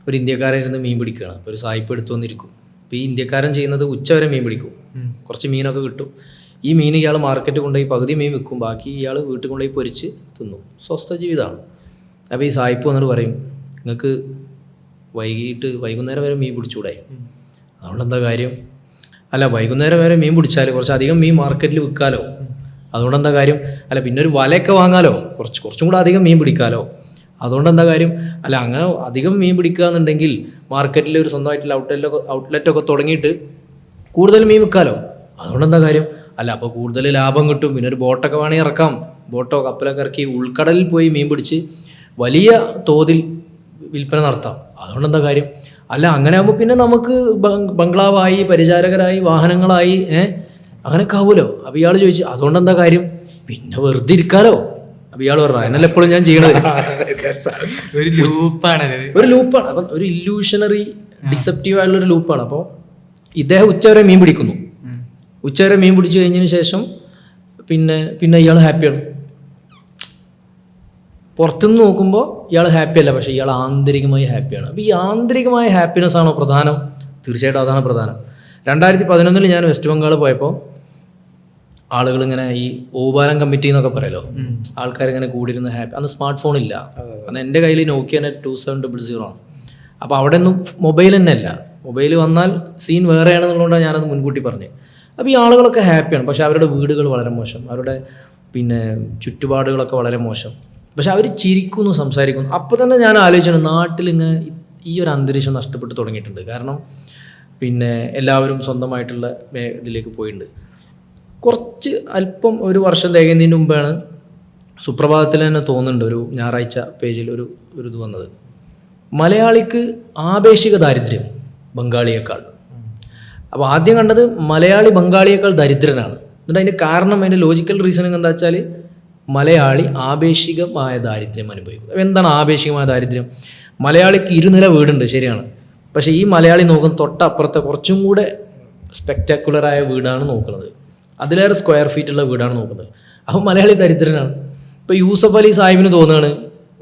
ഒരു ഇന്ത്യക്കാരായിരുന്നു മീൻ പിടിക്കുകയാണ്. അപ്പോൾ ഒരു സായിപ്പ് എടുത്തു വന്നിരിക്കും. അപ്പോൾ ഈ ഇന്ത്യക്കാരൻ ചെയ്യുന്നത് ഉച്ചവരെ മീൻ പിടിക്കും, കുറച്ച് മീനൊക്കെ കിട്ടും. ഈ മീൻ ഇയാൾ മാർക്കറ്റ് കൊണ്ടുപോയി പകുതി മീൻ വിൽക്കും, ബാക്കി ഇയാൾ വീട്ടിൽ കൊണ്ടുപോയി പൊരിച്ച് തിന്നും. സ്വസ്ഥ ജീവിതമാണ്. അപ്പോൾ ഈ സായിപ്പ് വന്നിട്ട് പറയും, നിങ്ങൾക്ക് വൈകുന്നേരം വരെ മീൻ പിടിച്ചുകൂടായി? അതുകൊണ്ട് എന്താ കാര്യം? അല്ല, വൈകുന്നേരം വരെ മീൻ പിടിച്ചാൽ കുറച്ചധികം മീൻ മാർക്കറ്റിൽ വിൽക്കാലോ. അതുകൊണ്ട് എന്താ കാര്യം? അല്ല, പിന്നെ ഒരു വലയൊക്കെ വാങ്ങാലോ, കുറച്ചും കൂടെ അധികം മീൻ പിടിക്കാലോ. അതുകൊണ്ട് എന്താ കാര്യം? അല്ല, അങ്ങനെ അധികം മീൻ പിടിക്കുക എന്നുണ്ടെങ്കിൽ മാർക്കറ്റിൽ ഒരു സ്വന്തമായിട്ടുള്ള ഔട്ട്ലെറ്റൊക്കെ തുടങ്ങിയിട്ട് കൂടുതൽ മീൻ വിൽക്കാലോ. അതുകൊണ്ട് എന്താ കാര്യം? അല്ല, അപ്പോൾ കൂടുതൽ ലാഭം കിട്ടും. പിന്നെ ഒരു ബോട്ടൊക്കെ വേണമെങ്കിൽ ഇറക്കാം, ബോട്ടോ കപ്പലൊക്കെ ഇറക്കി ഉൾക്കടലിൽ പോയി മീൻ പിടിച്ച് വലിയ തോതിൽ വിൽപ്പന നടത്താം. അതുകൊണ്ട് എന്താ കാര്യം? അല്ല, അങ്ങനെ ആകുമ്പോൾ പിന്നെ നമുക്ക് ബംഗ്ലാവായി, പരിചാരകരായി, വാഹനങ്ങളായി, അങ്ങനെയൊക്കെ ആവുമല്ലോ. അപ്പോൾ ഇയാൾ ചോദിച്ചു, അതുകൊണ്ട് എന്താ കാര്യം? പിന്നെ വെറുതെ ഇരിക്കാലോ. അപ്പോൾ ഇയാൾ പറഞ്ഞു, അതിനല്ല എപ്പോഴും ഞാൻ ചെയ്യണത്. ഒരു ലൂപ്പാണ്. അപ്പം ഒരു ഇല്യൂഷണറി ഡിസെപ്റ്റീവ് ആയിട്ടുള്ളൊരു ലൂപ്പാണ്. അപ്പോൾ ഇദ്ദേഹം ഉച്ചവരെ മീൻ പിടിക്കുന്നു. ഉച്ചവരെ മീൻ പിടിച്ചു കഴിഞ്ഞതിന് ശേഷം പിന്നെ ഇയാൾ ഹാപ്പിയാണ്. പുറത്തുനിന്ന് നോക്കുമ്പോൾ ഇയാൾ ഹാപ്പി അല്ല, പക്ഷേ ഇയാൾ ആന്തരികമായി ഹാപ്പിയാണ്. അപ്പോൾ ഈ ആന്തരികമായ ഹാപ്പിനെസ് ആണോ പ്രധാനം? തീർച്ചയായിട്ടും അതാണ് പ്രധാനം. 2011 ഞാൻ വെസ്റ്റ് ബംഗാൾ പോയപ്പോൾ ആളുകളിങ്ങനെ ഈ ഓപാലം കമ്മിറ്റി എന്നൊക്കെ പറയല്ലോ, ആൾക്കാരിങ്ങനെ കൂടിയിരുന്ന് ഹാപ്പി. അന്ന് സ്മാർട്ട് ഫോൺ ഇല്ല, അന്ന് എൻ്റെ കയ്യിൽ നോക്കിയ 2700 ആണ്. അപ്പോൾ അവിടെ ഒന്നും മൊബൈൽ തന്നെ അല്ല. മൊബൈൽ വന്നാൽ സീൻ വേറെയാണെന്നുള്ളതുകൊണ്ടാണ് ഞാനത് മുൻകൂട്ടി പറഞ്ഞത്. അപ്പോൾ ഈ ആളുകളൊക്കെ ഹാപ്പിയാണ്, പക്ഷേ അവരുടെ വീടുകൾ വളരെ മോശം, അവരുടെ ചുറ്റുപാടുകളൊക്കെ വളരെ മോശം. പക്ഷെ അവർ ചിരിക്കുന്നു, സംസാരിക്കുന്നു. അപ്പോൾ തന്നെ ഞാൻ ആലോചിച്ചു, നാട്ടിൽ ഇങ്ങനെ ഈ ഒരു അന്തരീക്ഷം നഷ്ടപ്പെട്ട് തുടങ്ങിയിട്ടുണ്ട്. കാരണം എല്ലാവരും സ്വന്തമായിട്ടുള്ള ഇതിലേക്ക് പോയിട്ടുണ്ട്. കുറച്ച് അല്പം ഒരു വർഷം തികയുന്നതിന് മുമ്പാണ് സുപ്രഭാതത്തിൽ തന്നെ തോന്നുന്നുണ്ട്, ഒരു ഞായറാഴ്ച പേജിൽ ഒരു ഇത് വന്നത്, മലയാളിക്ക് ആപേക്ഷിക ദാരിദ്ര്യം ബംഗാളിയേക്കാൾ. അപ്പോൾ ആദ്യം കണ്ടത് മലയാളി ബംഗാളിയേക്കാൾ ദരിദ്രനാണ്. എന്നിട്ട് അതിൻ്റെ കാരണം, അതിൻ്റെ ലോജിക്കൽ റീസണിങ് എന്താ വെച്ചാൽ മലയാളി ആപേക്ഷികമായ ദാരിദ്ര്യം അനുഭവിക്കും. എന്താണ് ആപേക്ഷികമായ ദാരിദ്ര്യം? മലയാളിക്ക് 2 നില വീടുണ്ട്, ശരിയാണ്. പക്ഷേ ഈ മലയാളി നോക്കുന്ന തൊട്ടപ്പുറത്തെ കുറച്ചും കൂടെ സ്പെക്ടാക്കുലറായ വീടാണ് നോക്കുന്നത്, അതിലേറെ സ്ക്വയർ ഫീറ്റുള്ള വീടാണ് നോക്കുന്നത്. അപ്പോൾ മലയാളി ദരിദ്രനാണ്. ഇപ്പോൾ യൂസഫ് അലി സാഹിബിന് തോന്നുകയാണ്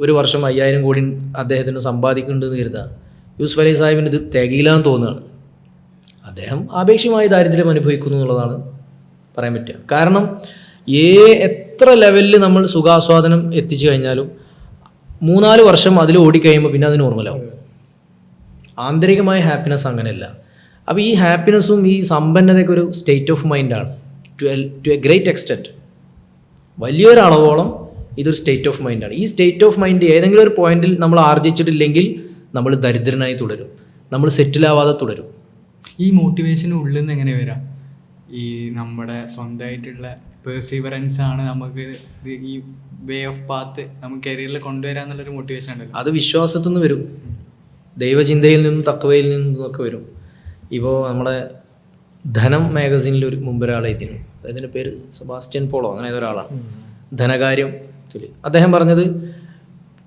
ഒരു വർഷം 5000 കോടി അദ്ദേഹത്തിന് സമ്പാദിക്കുന്നുണ്ടെന്ന് കരുതുക. യൂസഫ് അലി സാഹിബിന് ഇത് തികയില്ലാന്ന് തോന്നുകയാണ്. അദ്ദേഹം ആപേക്ഷികമായി ദാരിദ്ര്യം അനുഭവിക്കുന്നു എന്നുള്ളതാണ് പറയാൻ പറ്റുക. കാരണം എത്ര ലെവലിൽ നമ്മൾ സുഖാസ്വാദനം എത്തിച്ചു കഴിഞ്ഞാലും 3-4 വർഷം അതിൽ ഓടിക്കഴിയുമ്പോൾ പിന്നെ അത് നോർമലാവും. ആന്തരികമായ ഹാപ്പിനെസ് അങ്ങനെയല്ല. അപ്പോൾ ഈ ഹാപ്പിനെസ്സും ഈ സമ്പന്നതയൊക്കെ ഒരു സ്റ്റേറ്റ് ഓഫ് മൈൻഡാണ്. ടു എ ഗ്രേറ്റ് എക്സ്റ്റെൻറ്റ്, വലിയൊരളവോളം ഇതൊരു സ്റ്റേറ്റ് ഓഫ് മൈൻഡാണ്. ഈ സ്റ്റേറ്റ് ഓഫ് മൈൻഡ് ഏതെങ്കിലും ഒരു പോയിന്റിൽ നമ്മൾ ആർജിച്ചിട്ടില്ലെങ്കിൽ നമ്മൾ ദരിദ്രനായി തുടരും, നമ്മൾ സെറ്റിലാവാതെ തുടരും. ഈ മോട്ടിവേഷൻ ഉള്ളിൽ നിന്ന് എങ്ങനെ വരാം? ഈ നമ്മുടെ സ്വന്തമായിട്ടുള്ള പെർസീവറൻസ് ആണ് നമുക്ക് ഈ വേ ഓഫ് പാത്ത് നമുക്ക് കരിയറിൽ കൊണ്ടുവരാന്നുള്ളൊരു മോട്ടിവേഷൻ ഉണ്ടല്ലോ. അത് വിശ്വാസത്തിൽ നിന്ന് വരും, ദൈവചിന്തയിൽ നിന്നും തക്വയിൽ നിന്നൊക്കെ വരും. ഇപ്പോൾ നമ്മുടെ ധനം മാഗസീനിൽ മുമ്പ് ഒരാളെത്തിയിരുന്നു, അദ്ദേഹത്തിൻ്റെ പേര് സെബാസ്റ്റ്യൻ പോളോ അങ്ങനെ ഒരാളാണ്, ധനകാര്യത്തിൽ. അദ്ദേഹം പറഞ്ഞത്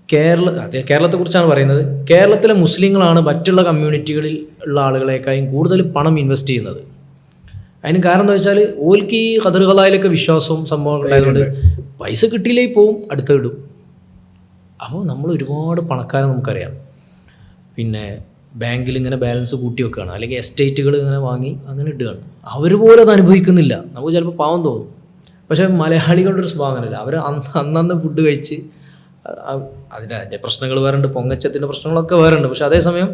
കേരളത്തെക്കുറിച്ചാണ് പറയുന്നത്. കേരളത്തിലെ മുസ്ലിങ്ങളാണ് മറ്റുള്ള കമ്മ്യൂണിറ്റികളിൽ ഉള്ള ആളുകളെക്കാളും കൂടുതൽ പണം ഇൻവെസ്റ്റ് ചെയ്യുന്നത്. അതിന് കാരണം എന്താ വെച്ചാൽ ഓൽക്ക് ഈ ഖദറുകളായാലൊക്കെ വിശ്വാസവും സംഭവങ്ങൾ ഉണ്ടായതുകൊണ്ട് പൈസ കിട്ടിയില്ലേ പോവും, അടുത്ത ഇടും. അപ്പോൾ നമ്മൾ ഒരുപാട് പണക്കാരെ നമുക്കറിയാം. ബാങ്കിൽ ഇങ്ങനെ ബാലൻസ് കൂട്ടി വെക്കുകയാണ്, അല്ലെങ്കിൽ എസ്റ്റേറ്റുകൾ ഇങ്ങനെ വാങ്ങി അങ്ങനെ ഇടുകയാണ്. അവർ പോലും അത് അനുഭവിക്കുന്നില്ല. നമുക്ക് ചിലപ്പോൾ പാവം തോന്നും. പക്ഷേ മലയാളികളുടെ ഒരു സ്വഭാവം അങ്ങനെയല്ല. അവർ അന്നന്ന് ഫുഡ് കഴിച്ച് അതിൻ്റെ പ്രശ്നങ്ങൾ വേറുണ്ട്, പൊങ്ങച്ചത്തിൻ്റെ പ്രശ്നങ്ങളൊക്കെ വേറുണ്ട്. പക്ഷെ അതേസമയം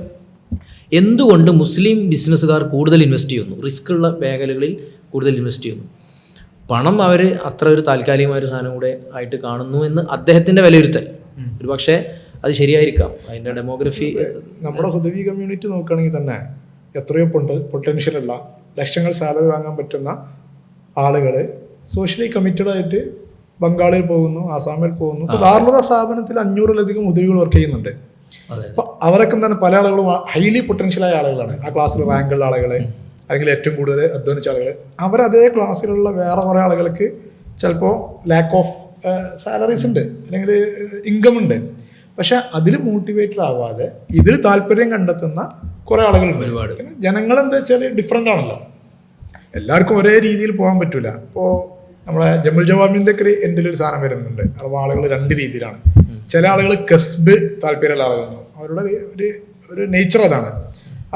എന്തുകൊണ്ട് മുസ്ലിം ബിസിനസ്സുകാർ കൂടുതൽ ഇൻവെസ്റ്റ് ചെയ്യുന്നു, റിസ്ക് ഉള്ള മേഖലകളിൽ കൂടുതൽ ഇൻവെസ്റ്റ് ചെയ്യുന്നു? പണം അവർ അത്ര ഒരു താൽക്കാലികമായ ഒരു സാധനം കൂടെ ആയിട്ട് കാണുന്നു എന്ന് അദ്ദേഹത്തിൻ്റെ വിലയിരുത്തൽ. ഒരു പക്ഷേ അത് ശരിയായിരിക്കാം. അതിൻ്റെ ഡെമോഗ്രഫി നമ്മുടെ സുദവി കമ്മ്യൂണിറ്റി നോക്കുകയാണെങ്കിൽ തന്നെ എത്രയോ പൊട്ടൻഷ്യലുള്ള ലക്ഷങ്ങൾ സാലറി വാങ്ങാൻ പറ്റുന്ന ആളുകൾ സോഷ്യലി കമ്മിറ്റഡ് ആയിട്ട് ബംഗാളിൽ പോകുന്നു, ആസാമിൽ പോകുന്നു. ഇപ്പോൾ ദാറുൽ സ്ഥാപനത്തിൽ 500-ലധികം ഉദവികൾ വർക്ക് ചെയ്യുന്നുണ്ട്. അപ്പോൾ അവരൊക്കെ എന്താണ്, പല ആളുകളും ഹൈലി പൊട്ടൻഷ്യലായ ആളുകളാണ്. ആ ക്ലാസ്സിൽ റാങ്കുള്ള ആളുകൾ, അല്ലെങ്കിൽ ഏറ്റവും കൂടുതൽ അധ്വാനിച്ച ആളുകൾ. അവരതേ ക്ലാസ്സിലുള്ള വേറെ കുറേ ആളുകൾക്ക് ചിലപ്പോൾ ലാക്ക് ഓഫ് സാലറീസ് ഉണ്ട്, അല്ലെങ്കിൽ ഇൻകം ഉണ്ട്. പക്ഷെ അതിൽ മോട്ടിവേറ്റഡ് ആവാതെ ഇതിൽ താല്പര്യം കണ്ടെത്തുന്ന കുറേ ആളുകളുണ്ട്. ഒരുപാട്. പിന്നെ ജനങ്ങളെന്താ വെച്ചാൽ ഡിഫറെൻ്റ് ആണല്ലോ, എല്ലാവർക്കും ഒരേ രീതിയിൽ പോകാൻ പറ്റില്ല. ഇപ്പോൾ നമ്മളെ ജമുൽ ജവാമിൻ്റെ ഒക്കെ എൻ്റെ ഒരു സാധനം വരുന്നുണ്ട്. അപ്പോൾ ആളുകൾ 2 രീതിയിലാണ്. ചില ആളുകൾ കസ്ബ് താല്പര്യമുള്ള ആളുകളുണ്ടാവും, അവരുടെ ഒരു നേച്ചർ അതാണ്.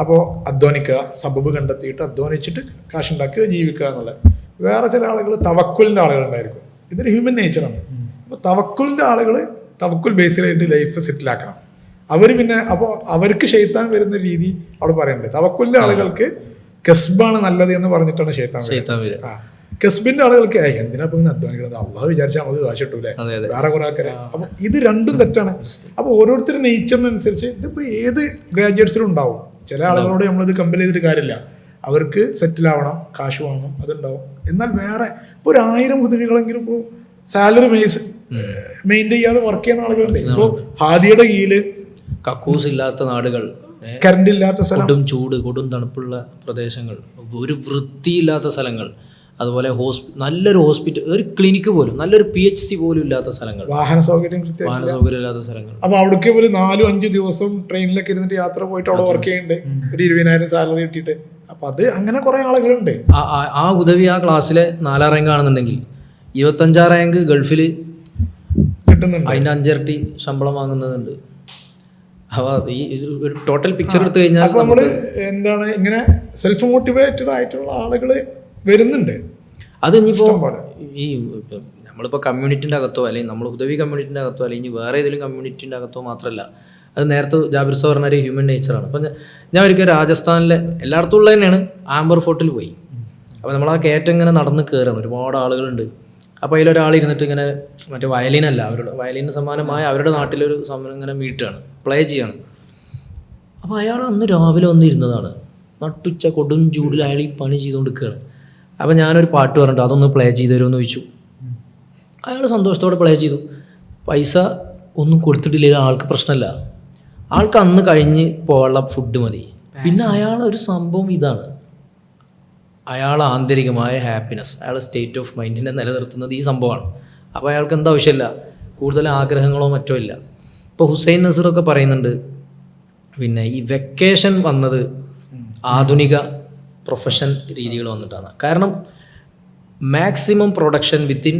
അപ്പോൾ അധ്വാനിക്കുക, സബബ് കണ്ടെത്തിയിട്ട് അധ്വാനിച്ചിട്ട് കാശുണ്ടാക്കുക, ജീവിക്കുക എന്നുള്ളത്. വേറെ ചില ആളുകൾ തവക്കുലിൻ്റെ ആളുകളുണ്ടായിരിക്കും. ഇതൊരു ഹ്യൂമൻ നേച്ചറാണ്. അപ്പോൾ തവക്കുലിൻ്റെ ആളുകൾ തവക്കുൽ ബേസിലായിട്ട് ലൈഫ് സെറ്റിലാക്കണം. അവർ പിന്നെ അപ്പോൾ അവർക്ക് ഷെയ്ത്താൻ വരുന്ന രീതി അവിടെ പറയുന്നുണ്ട്. തവക്കുലിൻ്റെ ആളുകൾക്ക് കസ്ബാണ് നല്ലത് എന്ന് പറഞ്ഞിട്ടാണ് ഷെയ്ത്താൻ വരുന്നത്. കസ്ബിന്റെ ആളുകൾക്ക് എന്തിനാ ഇപ്പൊ അധ്വാനിക്കുന്നത്, അള്ളാഹ് വിചാരിച്ചാൽ നമുക്ക് കാശ് കിട്ടൂലേ, വേറെ കുറെ ആൾക്കാരെ. അപ്പൊ ഇത് രണ്ടും തെറ്റാണ്. അപ്പൊ ഓരോരുത്തരുടെ നേച്ചറിനനുസരിച്ച് ഇതിപ്പോ ഏത് ഗ്രാജുവേറ്റ്സിലും ഉണ്ടാവും. ചില ആളുകളോട് നമ്മളിത് കമ്പയർ ചെയ്തിട്ട് കാര്യമില്ല, അവർക്ക് സെറ്റിൽ ആവണം, കാശ് വേണം, അതുണ്ടാവും. എന്നാൽ വേറെ ഇപ്പോൾ 1000 ഉദവികളെങ്കിലും ഇപ്പോൾ സാലറി മെയിൻറ്റെയിൻ ചെയ്യാതെ വർക്ക് ചെയ്യുന്ന ആളുകളുണ്ട്. ഇപ്പോൾ ഹാദിയുടെ കീഴില് കക്കൂസ് ഇല്ലാത്ത നാടുകൾ, കറണ്ട് ഇല്ലാത്ത സ്ഥലം, കൊടും ചൂട്, കൊടും തണുപ്പുള്ള പ്രദേശങ്ങൾ, ഒരു വൃത്തിയില്ലാത്ത സ്ഥലങ്ങൾ, അതുപോലെ നല്ലൊരു ഹോസ്പിറ്റൽ, ഒരു ക്ലിനിക്ക് പോലും, നല്ലൊരു PHC പോലും ഇല്ലാത്ത സ്ഥലങ്ങൾ, വാഹന സൗകര്യം ഇല്ലാത്ത സ്ഥലങ്ങൾ. അപ്പൊ അവിടേക്ക് പോലും 4-5 ദിവസം ട്രെയിനിലൊക്കെ ഇരുന്നിട്ട് യാത്ര പോയിട്ട് അവിടെ വർക്ക് ചെയ്യുന്നുണ്ട്, ഒരു 20,000 സാലറി കിട്ടിയിട്ട്. അപ്പൊ അത് അങ്ങനെ കുറെ ആളുകളുണ്ട്. ആ ഉദവി ആ ക്ലാസ്സിലെ 4ാം റാങ്ക് ആണെന്നുണ്ടെങ്കിൽ 25ാം റാങ്ക് ഗൾഫിൽ കിട്ടുന്നുണ്ട്, അതിന്റെ 5 ഇരട്ടി ശമ്പളം വാങ്ങുന്നുണ്ട്. അപ്പൊ ഈ ഒരു ടോട്ടൽ പിക്ചർ എടുത്തു കഴിഞ്ഞാൽ അപ്പൊ നമ്മള് എന്താണ്, ഇങ്ങനെ സെൽഫ് മോട്ടിവേറ്റഡ് ആയിട്ടുള്ള ആളുകള് വരുന്നുണ്ട്. അത് ഇനിയിപ്പോൾ ഈ നമ്മളിപ്പോൾ കമ്മ്യൂണിറ്റിൻ്റെ അകത്തോ, അല്ലെങ്കിൽ നമ്മൾ ഉദവി കമ്മ്യൂണിറ്റിൻ്റെ അകത്തോ, അല്ലെങ്കിൽ വേറെ ഏതെങ്കിലും കമ്മ്യൂണിറ്റിൻ്റെ അകത്തോ മാത്രമല്ല, അത് നേരത്തെ ജാബിർ സർ പറഞ്ഞ ഒരു ഹ്യൂമൻ നേച്ചറാണ്. അപ്പം ഞാൻ ഒരിക്കൽ രാജസ്ഥാനിലെ, എല്ലായിടത്തും ഉള്ളത് തന്നെയാണ്, ആംബർ ഫോർട്ടിൽ പോയി. അപ്പോൾ നമ്മൾ ആ കയറ്റം ഇങ്ങനെ നടന്ന് കയറണം, ഒരുപാട് ആളുകളുണ്ട്. അപ്പോൾ അതിലൊരാൾ ഇരുന്നിട്ട് ഇങ്ങനെ മറ്റേ വയലിനല്ല, വയലിന് സമാനമായ അവരുടെ നാട്ടിലൊരു സമയം ഇങ്ങനെ മീട്ടാണ്, പ്ലേ ചെയ്യാണ്. അപ്പോൾ അയാൾ അന്ന് രാവിലെ വന്നിരുന്നതാണ്, നട്ടുച്ച കൊടും ചൂടിൽ അയാൾ ഈ പണി ചെയ്തുകൊണ്ടിരിക്കുകയാണ്. അപ്പോൾ ഞാനൊരു പാട്ട് പറഞ്ഞിട്ട് അതൊന്ന് പ്ലേ ചെയ്ത് തരുമെന്ന് ചോദിച്ചു. അയാൾ സന്തോഷത്തോടെ പ്ലേ ചെയ്തു. പൈസ ഒന്നും കൊടുത്തിട്ടില്ലെങ്കിൽ ആൾക്ക് പ്രശ്നമില്ല, ആൾക്ക് അന്ന് കഴിഞ്ഞ് പോകാനുള്ള ഫുഡ് മതി. പിന്നെ അയാളൊരു സംഭവം ഇതാണ്, അയാൾ ആന്തരികമായ ഹാപ്പിനെസ്, അയാൾ സ്റ്റേറ്റ് ഓഫ് മൈൻഡിനെ നിലനിർത്തുന്നത് ഈ സംഭവമാണ്. അപ്പോൾ അയാൾക്ക് എന്താ ആവശ്യമില്ല, കൂടുതൽ ആഗ്രഹങ്ങളോ മറ്റോ ഇല്ല. ഇപ്പോൾ ഹുസൈൻ നസീറൊക്കെ പറയുന്നുണ്ട്, പിന്നെ ഈ വെക്കേഷൻ വന്നത് ആധുനിക പ്രൊഫഷൻ രീതികൾ വന്നിട്ടാണ്. കാരണം maximum production within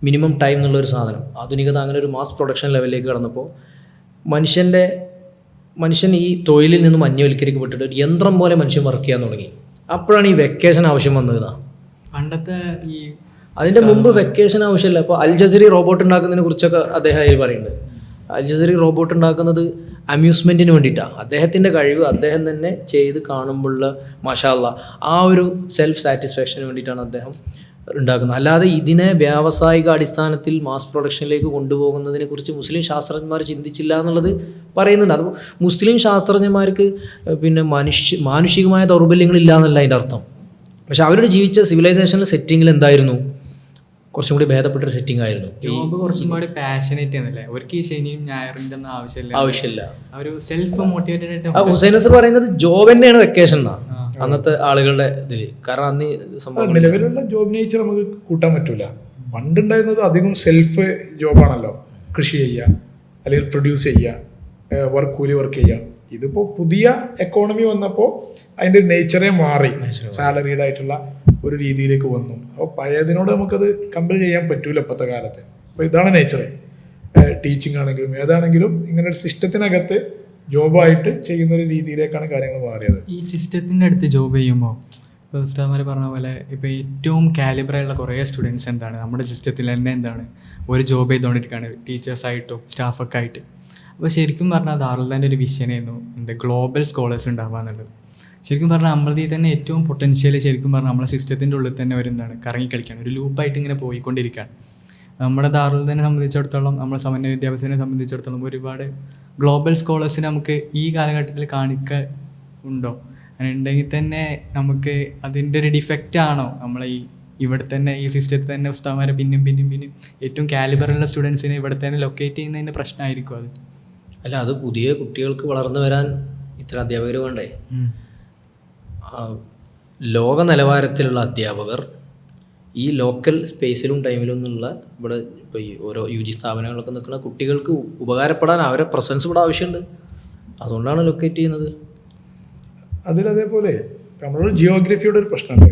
minimum time എന്നുള്ളൊരു സാധനം, ആധുനികത അങ്ങനെ ഒരു മാസ് പ്രൊഡക്ഷൻ ലെവലിലേക്ക് കടന്നപ്പോൾ മനുഷ്യൻ ഈ തൊഴിലിൽ നിന്നും അന്യവൽക്കരിക്കപ്പെട്ടിട്ട് ഒരു യന്ത്രം പോലെ മനുഷ്യൻ വർക്ക് ചെയ്യാൻ തുടങ്ങി. അപ്പോഴാണ് ഈ വെക്കേഷൻ ആവശ്യം വന്നത്. പണ്ടത്തെ ഈ അതിൻ്റെ മുമ്പ് വെക്കേഷൻ ആവശ്യമില്ല. ഇപ്പോൾ അൽ ജസീറി റോബോട്ട് ഉണ്ടാക്കുന്നതിനെ കുറിച്ചൊക്കെ അദ്ദേഹം അതിൽ പറയുന്നുണ്ട്. അൽ ജസീറി റോബോട്ട് ഉണ്ടാക്കുന്നത് അമ്യൂസ്മെൻറ്റിന് വേണ്ടിയിട്ടാണ്. അദ്ദേഹത്തിൻ്റെ കഴിവ് അദ്ദേഹം തന്നെ ചെയ്ത് കാണുമ്പോഴുള്ള മാഷാ അല്ലാ ആ ഒരു സെൽഫ് സാറ്റിസ്ഫാക്ഷന് വേണ്ടിയിട്ടാണ് അദ്ദേഹം ഉണ്ടാക്കുന്നത്. അല്ലാതെ ഇതിനെ വ്യാവസായിക അടിസ്ഥാനത്തിൽ മാസ് പ്രൊഡക്ഷനിലേക്ക് കൊണ്ടുപോകുന്നതിനെ കുറിച്ച് മുസ്ലിം ശാസ്ത്രജ്ഞന്മാർ ചിന്തിച്ചില്ല എന്നുള്ളത് പറയുന്നുണ്ട്. അത് മുസ്ലിം ശാസ്ത്രജ്ഞന്മാർക്ക് പിന്നെ മാനുഷികമായ ദൗർബല്യങ്ങളില്ല എന്നല്ല അതിൻ്റെ അർത്ഥം. പക്ഷെ അവരുടെ ജീവിച്ച സിവിലൈസേഷനിൽ സെറ്റിങ്ങിൽ എന്തായിരുന്നു, കുറച്ചും കൂടി ഭേദപ്പെട്ടൊരു സെറ്റിംഗ് ആയിരുന്നു. ജോബ് കുറച്ചും കൂടി പാഷനേറ്റ് ആണല്ലേ, അവർക്ക് ഈ ശനിയും ഞായറിൻ്റെ ഒന്നും ആവശ്യമില്ല. ഒരു സെൽഫ് മോട്ടിവേറ്റഡ് ആയിട്ട് ഹുസൈൻ നസീർ പറയുന്നത് ജോബ് തന്നെയാണ് വെക്കേഷൻ എന്നാണ് അന്നത്തെ ആളുകളുടെ ഇതിൽ. കാരണം അന്ന് സംഭവം നിലവിലുള്ള ജോബ് നേച്ചർ നമുക്ക് കൂട്ടാൻ പറ്റൂല. പണ്ടുണ്ടായിരുന്നത് അധികം സെൽഫ് ജോബാണല്ലോ, കൃഷി ചെയ്യുക അല്ലെങ്കിൽ പ്രൊഡ്യൂസ് ചെയ്യുക, കൂലി വർക്ക് ചെയ്യുക. ഇതിപ്പോൾ പുതിയ എക്കോണമി വന്നപ്പോൾ അതിൻ്റെ നേച്ചറേ മാറി, സാലറീഡ് ആയിട്ടുള്ള ഒരു രീതിയിലേക്ക് വന്നു. അപ്പോൾ പഴയതിനോട് നമുക്കത് കമ്പയർ ചെയ്യാൻ പറ്റൂല ഇപ്പോഴത്തെ കാലത്ത്. അപ്പോൾ ഇതാണ് നേച്ചർ. ടീച്ചിങ് ആണെങ്കിലും ഏതാണെങ്കിലും ഇങ്ങനെ ഒരു സിസ്റ്റത്തിനകത്ത് ജോബായിട്ട് ചെയ്യുന്നൊരു രീതിയിലേക്കാണ് കാര്യങ്ങൾ മാറിയത്. ഈ സിസ്റ്റത്തിൻ്റെ അടുത്ത് ജോബ് ചെയ്യുമ്പോൾ ഇപ്പോൾ ഉസ്താദ്മാർ പറഞ്ഞ പോലെ ഇപ്പോൾ ഏറ്റവും കാലിബറുള്ള കുറേ സ്റ്റുഡൻസ് എന്താണ് നമ്മുടെ സിസ്റ്റത്തിൽ തന്നെ എന്താണ് ഒരു ജോബ് ചെയ്തുകൊണ്ടിരിക്കുകയാണ്, ടീച്ചേഴ്സായിട്ടും സ്റ്റാഫൊക്കെ ആയിട്ട്. അപ്പോൾ ശരിക്കും പറഞ്ഞാൽ ദാറുൽഹുദാൻ്റെ ഒരു വിഷനായിരുന്നു ഗ്ലോബൽ സ്കോളേഴ്സ് ഉണ്ടാവുക എന്നുള്ളത്. ശരിക്കും പറഞ്ഞാൽ നമ്മളതിൽ തന്നെ ഏറ്റവും പൊട്ടൻഷ്യൽ ശരിക്കും പറഞ്ഞാൽ നമ്മളെ സിസ്റ്റത്തിൻ്റെ ഉള്ളിൽ തന്നെ വരുന്നതാണ് കറങ്ങി കളിക്കുകയാണ്, ഒരു ലൂപ്പായിട്ട് ഇങ്ങനെ പോയിക്കൊണ്ടിരിക്കുകയാണ്. നമ്മുടെ ദാറുൽ തന്നെ സംബന്ധിച്ചിടത്തോളം, നമ്മുടെ സമന്വയ വിദ്യാഭ്യാസത്തിനെ സംബന്ധിച്ചിടത്തോളം ഒരുപാട് ഗ്ലോബൽ സ്കോളേഴ്സിനെ നമുക്ക് ഈ കാലഘട്ടത്തിൽ കാണിക്കാൻ ഉണ്ടോ? അങ്ങനെ ഉണ്ടെങ്കിൽ തന്നെ നമുക്ക് അതിൻ്റെ ഒരു ഡിഫക്റ്റ് ആണോ നമ്മളെ ഇവിടെ തന്നെ ഈ സിസ്റ്റത്തിൽ തന്നെ ഉസ്താദന്മാരെ പിന്നെയും ഏറ്റവും കാലിബറുള്ള സ്റ്റുഡൻസിനെ ഇവിടെ തന്നെ ലൊക്കേറ്റ് ചെയ്യുന്നതിൻ്റെ പ്രശ്നമായിരിക്കും അത്. അല്ല, അത് പുതിയ കുട്ടികൾക്ക് വളർന്നു വരാൻ ഇത്ര അധ്യാപകർ വേണ്ടേ? ലോക നിലവാരത്തിലുള്ള അധ്യാപകർ ഈ ലോക്കൽ സ്പേസിലും ടൈമിലും നിന്നുള്ള ഇവിടെ ഇപ്പോൾ ഈ ഓരോ UG സ്ഥാപനങ്ങളൊക്കെ നിൽക്കുന്ന കുട്ടികൾക്ക് ഉപകാരപ്പെടാൻ അവരെ പ്രസൻസ് ഇവിടെ ആവശ്യമുണ്ട്. അതുകൊണ്ടാണ് ലൊക്കേറ്റ് ചെയ്യുന്നത്. അതിലതേപോലെ നമ്മളൊരു ജിയോഗ്രഫിയുടെ ഒരു പ്രശ്നമുണ്ട്.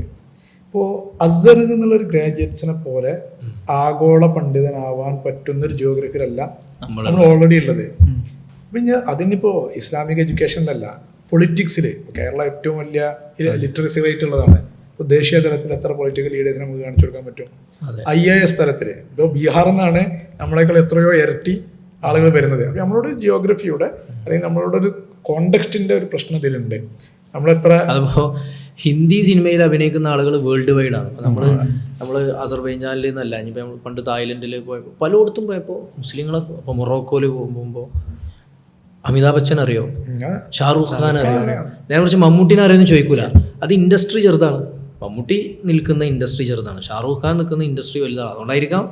ഇപ്പോൾ അസ്സറിൽ നിന്നുള്ളൊരു ഗ്രാജുവേറ്റ്സിനെ പോലെ ആഗോള പണ്ഡിതനാവാൻ പറ്റുന്നൊരു ജിയോഗ്രഫിയിലല്ല നമ്മൾ ഓൾറെഡി ഉള്ളത്. പിന്നെ അതിനിപ്പോൾ ഇസ്ലാമിക് എഡ്യൂക്കേഷനിലല്ല, പൊളിറ്റിക്സിൽ കേരളം ഏറ്റവും വലിയ ലിറ്ററസി റേറ്റ് ഉള്ളതാണ്. ഇപ്പോൾ ദേശീയ തലത്തിൽ എത്ര പൊളിറ്റിക്കൽ ലീഡേഴ്സിനെ നമുക്ക് കാണിച്ചു കൊടുക്കാൻ പറ്റും? IAS തലത്തിൽ ഇപ്പോൾ ബീഹാറിൽ നിന്നാണ് നമ്മളെക്കാൾ എത്രയോ ഇരട്ടി ആളുകൾ വരുന്നത്. അപ്പോൾ നമ്മളോട് ജിയോഗ്രഫിയുടെ അല്ലെങ്കിൽ നമ്മളോട് ഒരു കോണ്ടെക്സ്റ്റിൻ്റെ ഒരു പ്രശ്നം ഇതിലുണ്ട്. നമ്മളെത്ര അതിപ്പോൾ ഹിന്ദി സിനിമയിൽ അഭിനയിക്കുന്ന ആളുകൾ വേൾഡ് വൈഡാണ്. നമ്മൾ അസർബൈജാനിൽ നിന്നല്ല, ഇനിയിപ്പോൾ നമ്മൾ പണ്ട് തായ്ലൻഡിൽ പോയപ്പോൾ പലയിടത്തും പോയപ്പോൾ മുസ്ലിങ്ങളൊക്കെ, ഇപ്പോൾ മൊറോക്കോയിൽ പോകുമ്പോൾ അമിതാഭ് ബച്ചൻ അറിയോ, ഷാറൂഖ് ഖാൻ അറിയോ, നേരെ കുറിച്ച് മമ്മൂട്ടിനെ അറിയുമെന്ന് ചോദിക്കൂല. അത് ഇൻഡസ്ട്രി ചെറുതാണ്. മമ്മൂട്ടി നിൽക്കുന്ന ഇൻഡസ്ട്രി ചെറുതാണ്, ഷാറൂഖ് ഖാൻ നിൽക്കുന്ന ഇൻഡസ്ട്രി വലുതാണ്. അതുകൊണ്ടായിരിക്കാം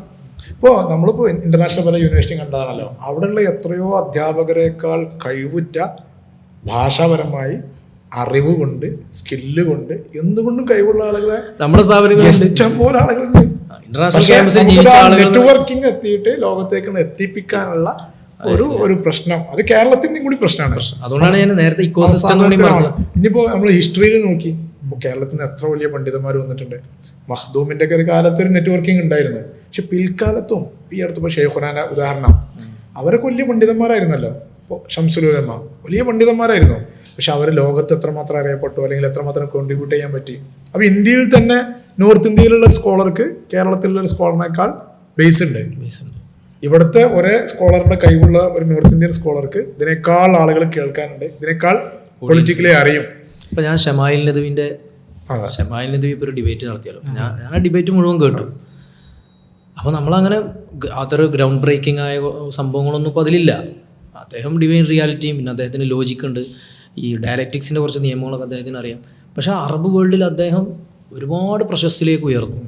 ഇപ്പോൾ നമ്മളിപ്പോൾ ഇന്റർനാഷണൽ പല യൂണിവേഴ്സിറ്റി കണ്ടതാണല്ലോ, അവിടെയുള്ള എത്രയോ അധ്യാപകരെക്കാൾ കഴിവുറ്റ ഭാഷാപരമായി അറിവ് കൊണ്ട് സ്കില്ല് കൊണ്ട് എന്തുകൊണ്ടും കഴിവുള്ള ആളുകളെ നമ്മുടെ സ്ഥാപനങ്ങളിൽ ഇഷ്ടം പോലെ ആളുകളുണ്ട്. നെറ്റ്വർക്കിംഗ് എത്തിയിട്ട് ലോകത്തേക്ക് എത്തിപ്പിക്കാനുള്ള ഒരു പ്രശ്നം, അത് കേരളത്തിന്റെ കൂടി പ്രശ്നമാണ്. അതുകൊണ്ടാണ് ഞാൻ നേരത്തെ ഇക്കോസിസ്റ്റം. ഇനിയിപ്പോ നമ്മൾ ഹിസ്റ്ററിയിൽ നോക്കി, ഇപ്പോൾ കേരളത്തിൽ നിന്ന് എത്ര വലിയ പണ്ഡിതന്മാർ വന്നിട്ടുണ്ട്. മഖ്ദൂമിന്റെ ഒക്കെ ഒരു കാലത്ത് ഒരു നെറ്റ്വർക്കിംഗ് ഉണ്ടായിരുന്നു. പക്ഷെ പിൽക്കാലത്തും ഈ അടുത്തിപ്പോൾ ഷെയ്ഖുനാന ഉദാഹരണം, അവരൊക്കെ വലിയ പണ്ഡിതന്മാരായിരുന്നല്ലോ. ഇപ്പോൾ ഷംസുൽ ഉലമ വലിയ പണ്ഡിതന്മാരായിരുന്നു. പക്ഷെ അവർ ലോകത്ത് എത്രമാത്രം അറിയപ്പെട്ടു അല്ലെങ്കിൽ എത്രമാത്രം കോൺട്രിബ്യൂട്ട് ചെയ്യാൻ പറ്റി. അപ്പോൾ ഇന്ത്യയിൽ തന്നെ നോർത്ത് ഇന്ത്യയിലുള്ള ഒരു സ്കോളർക്ക് കേരളത്തിലുള്ള ഒരു സ്കോളറിനേക്കാൾ ബേസ് ഉണ്ട്. ഇവിടുത്തെ ഒരേ സ്കോളറുടെ കഴിവുള്ള ഒരു നോർത്ത് ഇന്ത്യൻ സ്കോളർക്ക് ഇതിനേക്കാൾ ആളുകൾ കേൾക്കാനുണ്ട്, ഇതിനേക്കാൾ പൊളിറ്റിക്കലി അറിയും. ഇപ്പം ഞാൻ ഷമായിൽ നദുവിൻ്റെ ഇപ്പോൾ ഒരു ഡിബേറ്റ് നടത്തിയല്ലോ, ഞാൻ ആ ഡിബേറ്റ് മുഴുവൻ കേട്ടു. അപ്പോൾ നമ്മളങ്ങനെ അതൊരു ഗ്രൗണ്ട് ബ്രേക്കിംഗ് ആയ സംഭവങ്ങളൊന്നും ഇപ്പോൾ അതിലില്ല. അദ്ദേഹം ഡിവൈൻ റിയാലിറ്റിയും പിന്നെ അദ്ദേഹത്തിന് ലോജിക്കുണ്ട്, ഈ ഡയലക്റ്റിക്സിൻ്റെ കുറച്ച് നിയമങ്ങളൊക്കെ അദ്ദേഹത്തിന് അറിയാം. പക്ഷേ അറബ് വേൾഡിൽ അദ്ദേഹം ഒരുപാട് പ്രശസ്തിയിലേക്ക് ഉയർന്നു,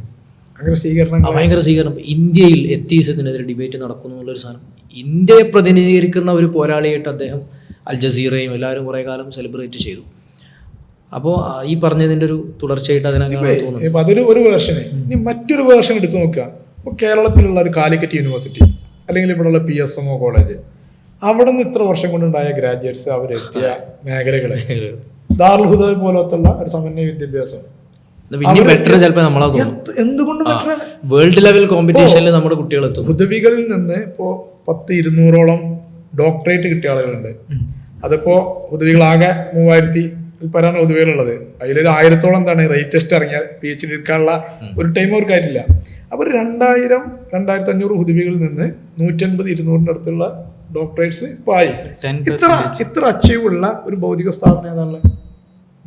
ഭയങ്കര സ്വീകരണം. ഇന്ത്യയിൽ എത്തീസത്തിനെതിരെ ഡിബേറ്റ് നടക്കുന്നു എന്നുള്ളൊരു സാധനം, ഇന്ത്യയെ പ്രതിനിധീകരിക്കുന്ന ഒരു പോരാളിയായിട്ട് അദ്ദേഹം അൽ ജസീറയും എല്ലാവരും കുറേ കാലം സെലിബ്രേറ്റ് ചെയ്തു. അപ്പോൾ ഈ പറഞ്ഞതിൻ്റെ ഒരു തുടർച്ചയായിട്ട് അതിനങ്ങനെ തോന്നുന്നു. അതൊരു ഒരു വേർഷന്. ഇനി മറ്റൊരു വേർഷൻ എടുത്തു നോക്കുക. ഇപ്പോൾ കേരളത്തിലുള്ള ഒരു കാലിക്കറ്റ് യൂണിവേഴ്സിറ്റി അല്ലെങ്കിൽ ഇവിടെയുള്ള PSMO കോളേജ്, അവിടെ നിന്ന് ഇത്ര വർഷം കൊണ്ടുണ്ടായ ഗ്രാജുവേറ്റ്സ് അവരെത്തിയ മേഖലകളെ ദാറുൽ ഹുദ പോലത്തുള്ള ഒരു സമന്വയ വിദ്യാഭ്യാസം എന്തുകൊണ്ട് ബെറ്ററാണ്. വേൾഡ് ലെവൽ കോമ്പറ്റീഷനിൽ നമ്മുടെ കുട്ടികൾ എത്തും. ഹുദവികളിൽ നിന്ന് ഇപ്പോൾ 100-200ഓളം ഡോക്ടറേറ്റ് കിട്ടിയ ആളുകളുണ്ട്. അതിപ്പോ ഹുദവികളാകെ 3000 പരാണ് ഹുദവികളുള്ളത്. അതിലൊരു 1000ഓളം എന്താണ് റേറ്റ് ടെസ്റ്റ് ഇറങ്ങിയ PhD എടുക്കാനുള്ള ഒരു ടൈം അവർക്കായിട്ടില്ല. അപ്പോൾ 2000-2500 ഹുദവികളിൽ നിന്ന് 150-200 അടുത്തുള്ള ഡോക്ടറേറ്റ്സ് ഇപ്പോൾ ആയി. ഇത്ര അച്ചീവ് ഉള്ള ഒരു ഭൗതിക സ്ഥാപനം ഏതാണുള്ളത്?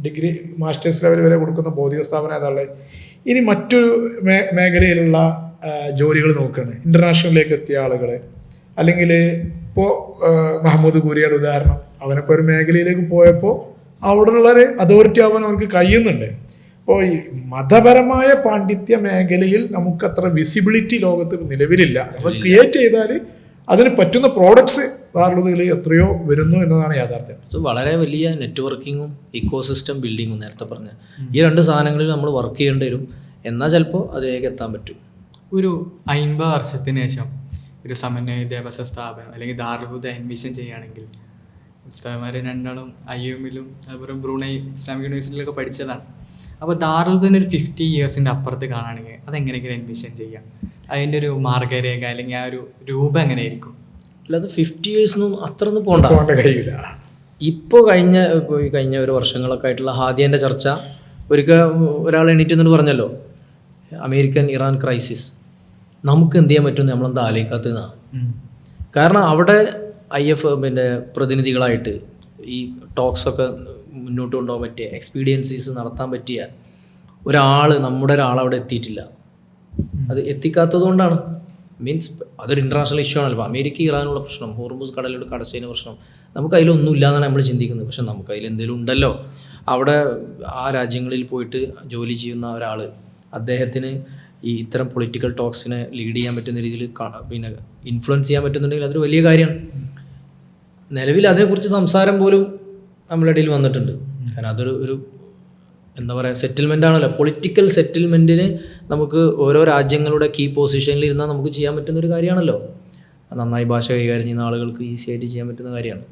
ഡിഗ്രി മാസ്റ്റേഴ്സ് ലെവൽ വരെ കൊടുക്കുന്ന ഭൗതിക സ്ഥാപനം ഏതാണുള്ളത്? ഇനി മറ്റൊരു മേഖലയിലുള്ള ജോലികൾ നോക്കുകയാണ്, ഇന്റർനാഷണലിലേക്ക് എത്തിയ ആളുകൾ, അല്ലെങ്കിൽ ഇപ്പോൾ മഹമ്മൂദ് കൂരിയുടെ ഉദാഹരണം, അവനിപ്പോൾ ഒരു മേഖലയിലേക്ക് പോയപ്പോൾ അവിടെയുള്ള ഒരു അതോറിറ്റി ആവാൻ അവർക്ക് കഴിയുന്നുണ്ട്. അപ്പോൾ ഈ മതപരമായ പാണ്ഡിത്യ മേഖലയിൽ നമുക്ക് അത്ര വിസിബിലിറ്റി ലോകത്ത് നിലവിലില്ല. നമ്മൾ ക്രിയേറ്റ് ചെയ്താൽ അതിന് പറ്റുന്ന പ്രോഡക്ട്സ് ദാറുൽ എത്രയോ വരുന്നു എന്നതാണ് യാഥാർത്ഥ്യം. വളരെ വലിയ നെറ്റ്വർക്കിങ്ങും ഇക്കോസിസ്റ്റം ബിൽഡിങ്ങും നേരത്തെ പറഞ്ഞ ഈ രണ്ട് സാധനങ്ങളിൽ നമ്മൾ വർക്ക് ചെയ്യേണ്ടി വരും. എന്നാൽ ചിലപ്പോൾ അതിലേക്ക് എത്താൻ പറ്റും. ഒരു 50 വർഷത്തിന് ശേഷം ഒരു സമന്വയ വിദ്യാഭ്യാസ സ്ഥാപനം അല്ലെങ്കിൽ ദാറുൽ ഹുദ അഡ്മിഷൻ ചെയ്യുകയാണെങ്കിൽ, ഉസ്താദുമാർ രണ്ടാളും IUM-ലും അതുപോലെ ബ്രൂണൈ ഇസ്ലാമിക് യൂണിവേഴ്സിറ്റിയിലൊക്കെ പഠിച്ചതാണ്. അപ്പോൾ ദാറുൽ ഹുദ ഒരു 50 ഇയേഴ്സിൻ്റെ അപ്പുറത്ത് കാണുകയാണെങ്കിൽ അതെങ്ങനെയെങ്കിലും അഡ്മിഷൻ ചെയ്യാം? അതിൻ്റെ ഒരു മാർഗരേഖ അല്ലെങ്കിൽ ആ ഒരു രൂപം എങ്ങനെയായിരിക്കും? അല്ലാതെ 50 ഇയേഴ്സൊന്നും അത്രയൊന്നും പോകണ്ട കഴിയില്ല. ഇപ്പോൾ കഴിഞ്ഞ ഒരു വർഷങ്ങളൊക്കെ ആയിട്ടുള്ള ഹാദിയൻ്റെ ചർച്ച ഒരാൾ എണീറ്റ് എന്നിട്ട് പറഞ്ഞല്ലോ, അമേരിക്കൻ ഇറാൻ ക്രൈസിസ് നമുക്ക് എന്ത് ചെയ്യാൻ പറ്റുമെന്ന് നമ്മളെന്താ ആലോചിക്കാത്തതാണ്. കാരണം അവിടെ IF പ്രതിനിധികളായിട്ട് ഈ ടോക്സൊക്കെ മുന്നോട്ട് കൊണ്ടുപോകാൻ പറ്റിയ എക്സ്പീരിയൻസീസ് നടത്താൻ പറ്റിയ ഒരാൾ നമ്മുടെ ഒരാൾ അവിടെ എത്തിയിട്ടില്ല. അത് എത്തിക്കാത്തത് കൊണ്ടാണ്. മീൻസ് അതൊരു ഇൻ്റർനാഷണൽ ഇഷ്യൂ ആണല്ലോ. അമേരിക്ക ഇറാനുള്ള പ്രശ്നം, ഹോർമുസ് കടലിലൂടെ കടച്ചതിന് പ്രശ്നം, നമുക്ക് അതിലൊന്നും ഇല്ലാന്നാണ് നമ്മൾ ചിന്തിക്കുന്നത്. പക്ഷെ നമുക്ക് അതിലെന്തെങ്കിലും ഉണ്ടല്ലോ. അവിടെ ആ രാജ്യങ്ങളിൽ പോയിട്ട് ജോലി ചെയ്യുന്ന ഒരാൾ, അദ്ദേഹത്തിന് ഈ ഇത്തരം പൊളിറ്റിക്കൽ ടോക്സിനെ ലീഡ് ചെയ്യാൻ പറ്റുന്ന രീതിയിൽ പിന്നെ ഇൻഫ്ലുവൻസ് ചെയ്യാൻ പറ്റുന്നുണ്ടെങ്കിൽ അതൊരു വലിയ കാര്യമാണ്. നിലവിൽ അതിനെക്കുറിച്ച് സംസാരം പോലും നമ്മുടെ ഇടയിൽ വന്നിട്ടുണ്ട്. കാരണം അതൊരു എന്താ പറയുക, സെറ്റിൽമെൻ്റ് ആണല്ലോ. പൊളിറ്റിക്കൽ സെറ്റിൽമെൻറ്റിന് നമുക്ക് ഓരോ രാജ്യങ്ങളുടെ കീ പൊസിഷനിൽ ഇരുന്നാൽ നമുക്ക് ചെയ്യാൻ പറ്റുന്ന ഒരു കാര്യമാണല്ലോ. നന്നായി ഭാഷ കൈകാര്യം ചെയ്യുന്ന ആളുകൾക്ക് ഈസി ആയിട്ട് ചെയ്യാൻ പറ്റുന്ന കാര്യമാണ്.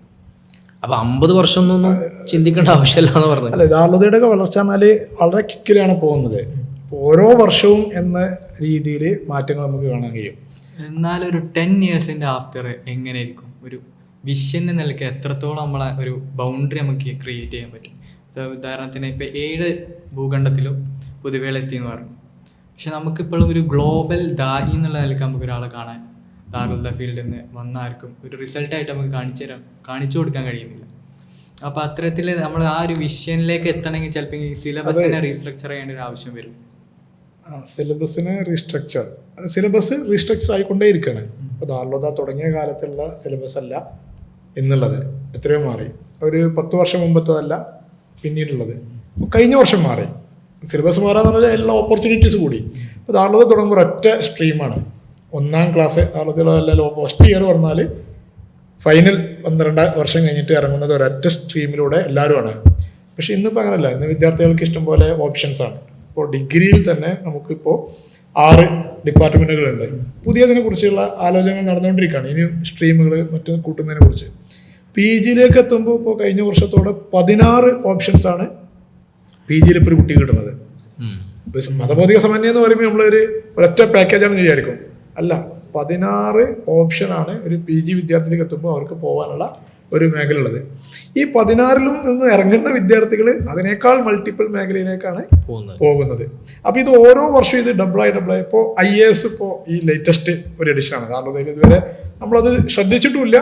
അപ്പോൾ 50 വർഷം ഒന്നും ചിന്തിക്കേണ്ട ആവശ്യമില്ല എന്ന് പറഞ്ഞത്. അല്ല, ദാർലുദയുടെ വളർച്ച എന്നാൽ വളരെ ക്വിക്കിലാണ് പോകുന്നത്. ഓരോ വർഷവും എന്ന രീതിയിൽ മാറ്റങ്ങൾ നമുക്ക് കാണാൻ കഴിയും. എന്നാലൊരു 10 ഇയേഴ്സിൻ്റെ ആഫ്റ്റർ എങ്ങനെയായിരിക്കും ഒരു വിഷൻ നിലയ്ക്ക് എത്രത്തോളം നമ്മളെ ഒരു ബൗണ്ടറി നമുക്ക് ക്രിയേറ്റ് ചെയ്യാൻ പറ്റും? ഉദാഹരണത്തിന് ഇപ്പോൾ 7 ഭൂഖണ്ഡത്തിലും പുതുവേളെത്തി എന്ന് പറഞ്ഞു. പക്ഷെ നമുക്കിപ്പോഴും ഒരു ഗ്ലോബൽ ദായി എന്നുള്ള നിലയ്ക്ക് നമുക്ക് ഒരാളെ കാണാൻ ദാറുൽ ഫീൽഡിൽ നിന്ന് വന്ന ആർക്കും ഒരു റിസൾട്ടായിട്ട് നമുക്ക് കാണിച്ചു കൊടുക്കാൻ കഴിയുന്നില്ല. അപ്പോൾ അത്തരത്തിൽ നമ്മൾ ആ ഒരു വിഷനിലേക്ക് എത്തണമെങ്കിൽ ചിലപ്പോൾ ഈ സിലബസിനെ റീസ്ട്രക്ചർ ചെയ്യേണ്ട ഒരു ആവശ്യം വരും. സിലബസിന് സിലബസ് റീസ്ട്രക്ചർ ആയിക്കൊണ്ടേയിരിക്കുകയാണ്. ഇപ്പോൾ ദാറുൽ തുടങ്ങിയ കാലത്തുള്ള സിലബസ് അല്ല എന്നുള്ളത്, എത്രയോ മാറി. ഒരു 10 വർഷം മുമ്പത്തതല്ല പിന്നീടുള്ളത്. കഴിഞ്ഞ വർഷം മാറി. സിലബസ് മാറാന്ന് പറഞ്ഞാൽ എല്ലാ ഓപ്പർച്യൂണിറ്റീസ് കൂടി. ഇപ്പോൾ ദാറുൽ തുടങ്ങുമ്പോൾ ഒറ്റ സ്ട്രീമാണ്. 1ാം ക്ലാസ് ദാറുൽ ഫസ്റ്റ് ഇയർ പറഞ്ഞാൽ ഫൈനൽ 12 വർഷം കഴിഞ്ഞിട്ട് ഇറങ്ങുന്നത് ഒരൊറ്റ സ്ട്രീമിലൂടെ എല്ലാവരുമാണ്. പക്ഷേ ഇന്നിപ്പോൾ അങ്ങനെയല്ല. ഇന്ന് വിദ്യാർത്ഥികൾക്ക് ഇഷ്ടംപോലെ ഓപ്ഷൻസാണ്. ഇപ്പോൾ ഡിഗ്രിയിൽ തന്നെ നമുക്കിപ്പോൾ 6 ഡിപ്പാർട്ട്മെൻറ്റുകളുണ്ട്. പുതിയതിനെ കുറിച്ചുള്ള ആലോചനകൾ നടന്നുകൊണ്ടിരിക്കുകയാണ്. ഇനിയും സ്ട്രീമുകൾ മറ്റും കൂട്ടുന്നതിനെ കുറിച്ച്. PG എത്തുമ്പോൾ ഇപ്പോൾ കഴിഞ്ഞ വർഷത്തോടെ 16 ഓപ്ഷൻസാണ് PG ഇപ്പോൾ ഒരു കുട്ടി കിട്ടുന്നത്. മതബോധിക സമന്വയം എന്ന് പറയുമ്പോൾ നമ്മളൊരു ഒരൊറ്റ പാക്കേജാണെന്ന് വിചാരിക്കും. അല്ല, 16 ഓപ്ഷനാണ് ഒരു PG വിദ്യാർത്ഥിയിലേക്ക് എത്തുമ്പോൾ അവർക്ക് പോകാനുള്ള ഒരു മേഖല ഉള്ളത്. ഈ 16ലും നിന്ന് ഇറങ്ങുന്ന വിദ്യാർത്ഥികൾ അതിനേക്കാൾ മൾട്ടിപ്പിൾ മേഖലയിലേക്കാണ് പോകുന്നത്. അപ്പോൾ ഇത് ഓരോ വർഷവും ഇത് ഡബിളായി ഇപ്പോൾ IAS ഇപ്പോൾ ഈ ലേറ്റസ്റ്റ് ഒരു എഡിഷനാണ്. കാരണം ഇതുവരെ നമ്മളത് ശ്രദ്ധിച്ചിട്ടുമില്ല,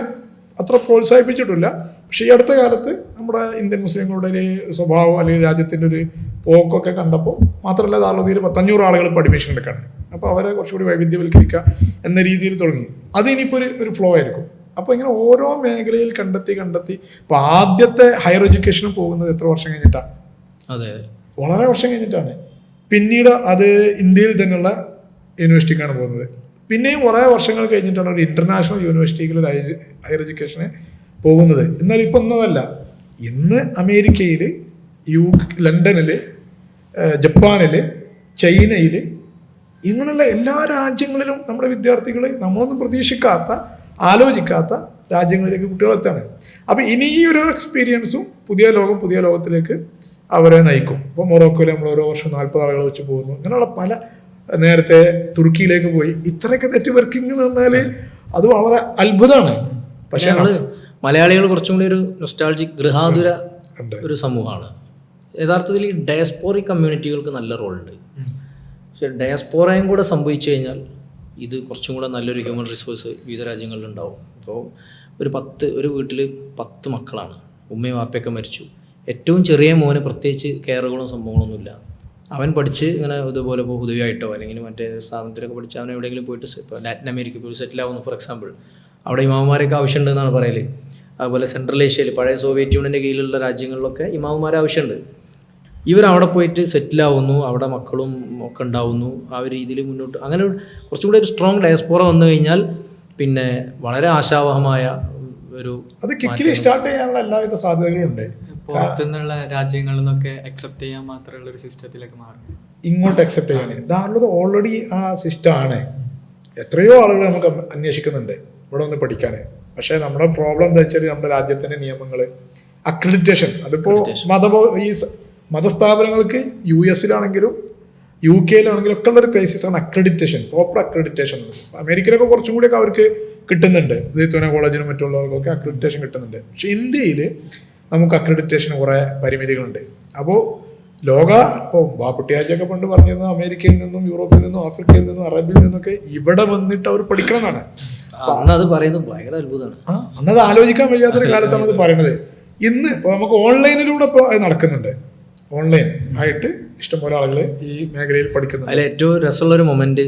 അത്ര പ്രോത്സാഹിപ്പിച്ചിട്ടില്ല. പക്ഷേ ഈ അടുത്ത കാലത്ത് നമ്മുടെ ഇന്ത്യൻ മുസ്ലിങ്ങളുടെ ഒരു സ്വഭാവം അല്ലെങ്കിൽ രാജ്യത്തിൻ്റെ ഒരു പോക്കൊക്കെ കണ്ടപ്പോൾ മാത്രമല്ല ദാറുൽ 500 ആളുകൾ ഇപ്പോൾ അഡ്മിഷൻ എടുക്കുകയാണ്. അപ്പോൾ അവരെ കുറച്ചുകൂടി വൈവിധ്യവൽക്കരിക്കുക എന്ന രീതിയിൽ തുടങ്ങി. അത് ഇനിയിപ്പോൾ ഒരു ഫ്ലോ ആയിരിക്കും. അപ്പോൾ ഇങ്ങനെ ഓരോ മേഖലയിൽ കണ്ടെത്തി ഇപ്പോൾ ആദ്യത്തെ ഹയർ എഡ്യൂക്കേഷനും പോകുന്നത് എത്ര വർഷം കഴിഞ്ഞിട്ടാണ്? അതെ, വളരെ വർഷം കഴിഞ്ഞിട്ടാണ്. പിന്നീട് അത് ഇന്ത്യയിൽ തന്നെയുള്ള യൂണിവേഴ്സിറ്റിക്കാണ് പോകുന്നത്. പിന്നെയും കുറേ വർഷങ്ങൾ കഴിഞ്ഞിട്ടാണ് ഒരു ഇൻ്റർനാഷണൽ യൂണിവേഴ്സിറ്റിയിൽ ഒരു ഹയർ എഡ്യൂക്കേഷന് പോകുന്നത്. എന്നാൽ ഇപ്പം ഒന്നതല്ല. ഇന്ന് അമേരിക്കയിൽ, ലണ്ടനിൽ, ജപ്പാനിൽ, ചൈനയിൽ, ഇങ്ങനെയുള്ള എല്ലാ രാജ്യങ്ങളിലും നമ്മുടെ വിദ്യാർത്ഥികൾ നമ്മളൊന്നും പ്രതീക്ഷിക്കാത്ത, ആലോചിക്കാത്ത രാജ്യങ്ങളിലേക്ക് കുട്ടികളെത്താണ്. അപ്പോൾ ഇനി ഈ ഒരു എക്സ്പീരിയൻസും പുതിയ ലോകത്തിലേക്ക് അവരെ നയിക്കും. ഇപ്പോൾ മൊറോക്കോയിൽ നമ്മൾ ഓരോ വർഷം 40 ആളുകൾ വെച്ച് പോകുന്നു. അങ്ങനെയുള്ള പല, നേരത്തെ തുർക്കിയിലേക്ക് പോയി. ഇത്രയൊക്കെ നെറ്റ്വർക്കിംഗ് എന്ന് പറഞ്ഞാൽ അത് വളരെ അത്ഭുതമാണ്. പക്ഷേ മലയാളികൾ കുറച്ചും കൂടി ഒരു നൊസ്റ്റാൾജിക് ഗൃഹാതുര ഒരു സമൂഹമാണ്. യഥാർത്ഥത്തിൽ ഈ ഡയസ്പോറിക് കമ്മ്യൂണിറ്റികൾക്ക് നല്ല റോളുണ്ട്. പക്ഷേ ഡയസ്പോറയും കൂടെ സംഭവിച്ചു കഴിഞ്ഞാൽ ഇത് കുറച്ചും കൂടെ നല്ലൊരു ഹ്യൂമൻ റിസോഴ്സ് വിവിധ രാജ്യങ്ങളിലുണ്ടാവും. ഇപ്പോൾ ഒരു വീട്ടിൽ 10 മക്കളാണ്, ഉമ്മയും വാപ്പയൊക്കെ മരിച്ചു. ഏറ്റവും ചെറിയ മോന് പ്രത്യേകിച്ച് കെയറുകളും സംഭവങ്ങളൊന്നുമില്ല. അവൻ പഠിച്ച് ഇങ്ങനെ ഇതുപോലെ ഇപ്പോൾ ഹുദവിയായിട്ടോ അല്ലെങ്കിൽ മറ്റേ സ്ഥാപനത്തിലൊക്കെ പഠിച്ച് അവൻ എവിടെയെങ്കിലും പോയിട്ട് ഇപ്പോൾ ലാറ്റിൻ അമേരിക്ക പോയി സെറ്റിൽ ആവുന്നു ഫോർ എക്സാമ്പിൾ. അവിടെ ഇമാമുമാരൊക്കെ ആവശ്യമുണ്ടെന്നാണ് പറയൽ. അതുപോലെ സെൻട്രൽ ഏഷ്യയിൽ പഴയ സോവിയറ്റ് യൂണിയൻ്റെ കീഴിലുള്ള രാജ്യങ്ങളിലൊക്കെ ഇമാമുമാരെ ആവശ്യമുണ്ട്. ഇവരവിടെ പോയിട്ട് സെറ്റിലാവുന്നു, അവിടെ മക്കളും ഒക്കെ ഉണ്ടാവുന്നു. ആ ഒരു രീതിയിൽ മുന്നോട്ട് അങ്ങനെ കുറച്ചും കൂടി ഒരു സ്ട്രോങ് ഡയസ്പോറ വന്നു കഴിഞ്ഞാൽ പിന്നെ വളരെ ആശാവഹമായ ഒരു അത് കിക്കിലി സ്റ്റാർട്ട് ചെയ്യാനുള്ള എല്ലാവിധ സാധ്യതകളും ഉണ്ട്. പുറത്തുനിന്നുള്ള രാജ്യങ്ങളിൽ നിന്നൊക്കെ അക്സെപ്റ്റ് ചെയ്യാൻ മാത്രമുള്ള ഒരു സിസ്റ്റത്തിലേക്ക് മാറും. ഇങ്ങോട്ട് അക്സെപ്റ്റ് ചെയ്യാൻ ദാറുൽ ഓൾറെഡി ആ സിസ്റ്റമാണ്. എത്രയോ ആളുകൾ നമുക്ക് അന്വേഷിക്കുന്നുണ്ട് ഇവിടെ ഒന്ന് പഠിക്കാൻ. പക്ഷേ നമ്മുടെ പ്രോബ്ലം എന്താ വെച്ചാൽ നമ്മുടെ രാജ്യത്തിൻ്റെ നിയമങ്ങൾ, അക്രഡിറ്റേഷൻ. അതിപ്പോൾ ഈ മതസ്ഥാപനങ്ങൾക്ക് US-ലാണെങ്കിലും UK-ലാണെങ്കിലും ഒക്കെ ഉള്ളൊരു ക്രൈസിസാണ് അക്രഡിറ്റേഷൻ, പ്രോപ്പർ അക്രഡിറ്റേഷൻ. അമേരിക്കയിലൊക്കെ കുറച്ചും കൂടിയൊക്കെ അവർക്ക് കിട്ടുന്നുണ്ട്. ജയ്തൂന കോളേജിനും മറ്റുള്ളവർക്കൊക്കെ അക്രഡിറ്റേഷൻ കിട്ടുന്നുണ്ട്. പക്ഷേ ഇന്ത്യയിൽ നമുക്ക് അക്രഡിറ്റേഷന് കുറേ പരിമിതികളുണ്ട്. അപ്പോൾ ഇപ്പോൾ ബാപ്പുട്ടിയാജിയൊക്കെ പണ്ട് പറഞ്ഞിരുന്നത് അമേരിക്കയിൽ നിന്നും യൂറോപ്പിൽ നിന്നും ആഫ്രിക്കയിൽ നിന്നും അറബിയിൽ നിന്നൊക്കെ ഇവിടെ വന്നിട്ട് അവർ പഠിക്കണം എന്നാണ്. അത് പറയുന്നത് ഭയങ്കര അത്ഭുതമാണ്. അന്നത് ആലോചിക്കാൻ വയ്യാത്തൊരു കാലത്താണ് അത് പറയുന്നത്. ഇന്ന് ഇപ്പോൾ നമുക്ക് ഓൺലൈനിലൂടെ ഇപ്പോൾ അത് നടക്കുന്നുണ്ട്. ഓൺലൈൻ ആയിട്ട് ഇഷ്ടംപോലെ ആളുകൾ ഈ മേഖലയിൽ പഠിക്കുന്നുണ്ട്. അതിൽ ഏറ്റവും രസമുള്ളൊരു മൊമെൻറ്റ്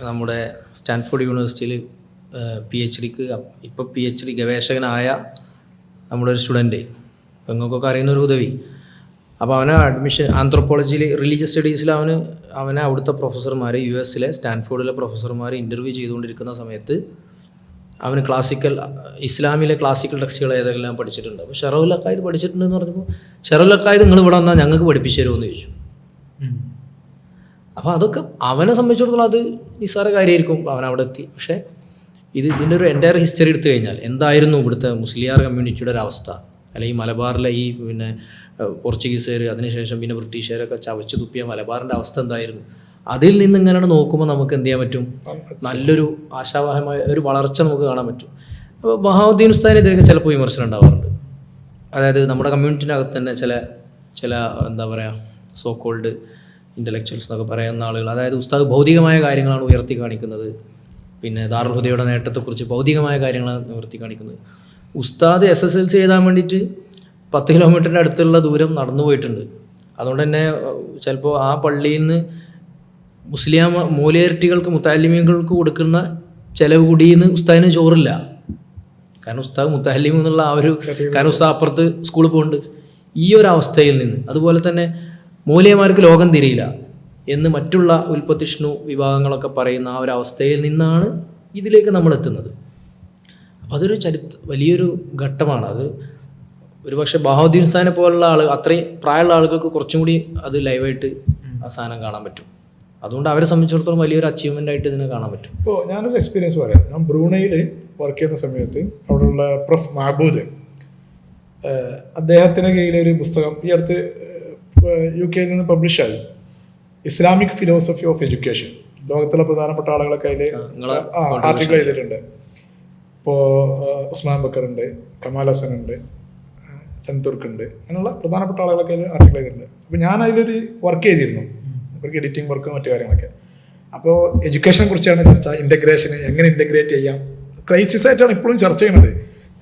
നമ്മുടെ സ്റ്റാൻഫോർഡ് യൂണിവേഴ്സിറ്റിയിൽ ഇപ്പോൾ PhD ഗവേഷകനായ നമ്മുടെ ഒരു സ്റ്റുഡൻറ്റ്, ഇപ്പോൾ നിങ്ങൾക്കൊക്കെ അറിയുന്ന ഒരു ഉദവി. അപ്പോൾ അവനെ അഡ്മിഷൻ ആന്ത്രോപോളജിയിൽ റിലീജിയസ് സ്റ്റഡീസിൽ അവനെ അവിടുത്തെ പ്രൊഫസർമാർ, US സ്റ്റാൻഫോർഡിലെ പ്രൊഫസർമാർ ഇൻ്റർവ്യൂ ചെയ്തുകൊണ്ടിരിക്കുന്ന സമയത്ത് അവന് ഇസ്ലാമിലെ ക്ലാസിക്കൽ ടെക്സ്റ്റുകൾ ഏതെല്ലാം പഠിച്ചിട്ടുണ്ട്. അപ്പോൾ ഷറഫുൽ അഖായിദ് പഠിച്ചിട്ടുണ്ടെന്ന് പറഞ്ഞപ്പോൾ ഷറഫുൽ അഖായിദ് നിങ്ങൾ ഇവിടെ വന്നാൽ ഞങ്ങൾക്ക് പഠിപ്പിച്ചു തരുമെന്ന് ചോദിച്ചു. അപ്പോൾ അതൊക്കെ അവനെ സംബന്ധിച്ചിടത്തോളം അത് നിസ്സാര കാര്യമായിരിക്കും, അവൻ അവിടെ എത്തി. പക്ഷേ ഇതിൻ്റെ ഒരു എൻ്റയർ ഹിസ്റ്ററി എടുത്തു കഴിഞ്ഞാൽ എന്തായിരുന്നു ഇവിടുത്തെ മുസ്ലിയാർ കമ്മ്യൂണിറ്റിയുടെ ഒരു അവസ്ഥ, അല്ലെങ്കിൽ മലബാറിലെ ഈ പോർച്ചുഗീസുകാർ, അതിനുശേഷം പിന്നെ ബ്രിട്ടീഷുകാരൊക്കെ ചവച്ച് തുപ്പിയ മലബാറിൻ്റെ അവസ്ഥ എന്തായിരുന്നു, അതിൽ നിന്ന് ഇങ്ങനെ നോക്കുമ്പോൾ നമുക്ക് എന്ത് ചെയ്യാൻ പറ്റും, നല്ലൊരു ആശാവഹമായ ഒരു വളർച്ച നമുക്ക് കാണാൻ പറ്റും. അപ്പോൾ ബഹാവുദ്ദീൻ ഉസ്താദിനെതിരെ ചിലപ്പോൾ വിമർശനം ഉണ്ടാവാറുണ്ട്. അതായത് നമ്മുടെ കമ്മ്യൂണിറ്റിനകത്ത് തന്നെ ചില എന്താ പറയുക സോ കോൾഡ് ഇൻ്റലക്ച്വൽസ് എന്നൊക്കെ പറയുന്ന ആളുകൾ, അതായത് ഉസ്താദ് ഭൗതികമായ കാര്യങ്ങളാണ് ഉയർത്തി കാണിക്കുന്നത്, പിന്നെ ദാറുൽ ഹുദയുടെ നേട്ടത്തെക്കുറിച്ച് ഭൗതികമായ കാര്യങ്ങളാണ് ഉയർത്തി കാണിക്കുന്നത്. ഉസ്താദ് SSLC എഴുതാൻ വേണ്ടിയിട്ട് 10 കിലോമീറ്ററിൻ്റെ അടുത്തുള്ള ദൂരം നടന്നു പോയിട്ടുണ്ട്. അതുകൊണ്ട് തന്നെ ചിലപ്പോൾ ആ പള്ളിയിൽ നിന്ന് മുസ്ലിം മൂലയർട്ടികൾക്ക് മുത്താലിമീങ്ങൾക്ക് കൊടുക്കുന്ന ചിലവ് കൂടിയെന്ന് ഉസ്താദിന് ചോറില്ല. കാരണം ഉസ്താദ് മുത്താലിം എന്നുള്ള കാരണം ഉസ്താദ് അപ്പുറത്ത് സ്കൂളിൽ പോകുന്നുണ്ട്. ഈ ഒരു അവസ്ഥയിൽ നിന്ന്, അതുപോലെ തന്നെ മൂലയമാർക്ക് ലോകം തിരിയില്ല എന്ന് മറ്റുള്ള ഉൽപ്പത്തിഷ്ണു വിഭാഗങ്ങളൊക്കെ പറയുന്ന ആ ഒരു അവസ്ഥയിൽ നിന്നാണ് ഇതിലേക്ക് നമ്മൾ എത്തുന്നത്. അപ്പോൾ അതൊരു വലിയൊരു ഘട്ടമാണ്. അത് ഒരുപക്ഷെ ബഹാവുദ്ദീൻ ഉസ്താദിനെ പോലുള്ള അത്രയും പ്രായമുള്ള ആളുകൾക്ക് കുറച്ചും കൂടി അത് ലൈവായിട്ട് ആ സാധനം കാണാൻ പറ്റും. അതുകൊണ്ട് അവരെ സംബന്ധിച്ചിടത്തോളം വലിയൊരു അച്ചീവ്മെൻ്റ് ആയിട്ട് ഇതിനെ കാണാൻ പറ്റും. ഇപ്പോൾ ഞാനൊരു എക്സ്പീരിയൻസ് പറയാം. ഞാൻ ബ്രൂണയിൽ വർക്ക് ചെയ്യുന്ന സമയത്ത് അവിടെയുള്ള പ്രൊഫ് മഹബൂദ്, അദ്ദേഹത്തിൻ്റെ കയ്യിലൊരു പുസ്തകം ഈ അടുത്ത് UK നിന്ന് പബ്ലിഷായി, ഇസ്ലാമിക് ഫിലോസഫി ഓഫ് എഡ്യൂക്കേഷൻ. ലോകത്തിലെ പ്രധാനപ്പെട്ട ആളുകളൊക്കെ അതിൽ ആർട്ടിക്കിൾ ചെയ്തിട്ടുണ്ട്. ഇപ്പോൾ ഉസ്മാൻ ബക്കർ ഉണ്ട്, കമാൽ ഹസൻ ഉണ്ട്, സെൻതുർക്ക് ഉണ്ട്, അങ്ങനെയുള്ള പ്രധാനപ്പെട്ട ആളുകളൊക്കെ അതിൽ ആർട്ടിക്കിൾ ചെയ്തിട്ടുണ്ട്. അപ്പോൾ ഞാൻ അതിലൊരു വർക്ക് ചെയ്തിരുന്നു, അവർക്ക് എഡിറ്റിംഗ് വർക്കും മറ്റു കാര്യങ്ങളൊക്കെ. അപ്പോൾ എഡ്യൂക്കേഷനെ കുറിച്ചാണ് ചർച്ച, ഇൻ്റഗ്രേഷന് എങ്ങനെ ഇൻ്റഗ്രേറ്റ് ചെയ്യാം, ക്രൈസിസ് ആയിട്ടാണ് ഇപ്പോഴും ചർച്ച ചെയ്യുന്നത്.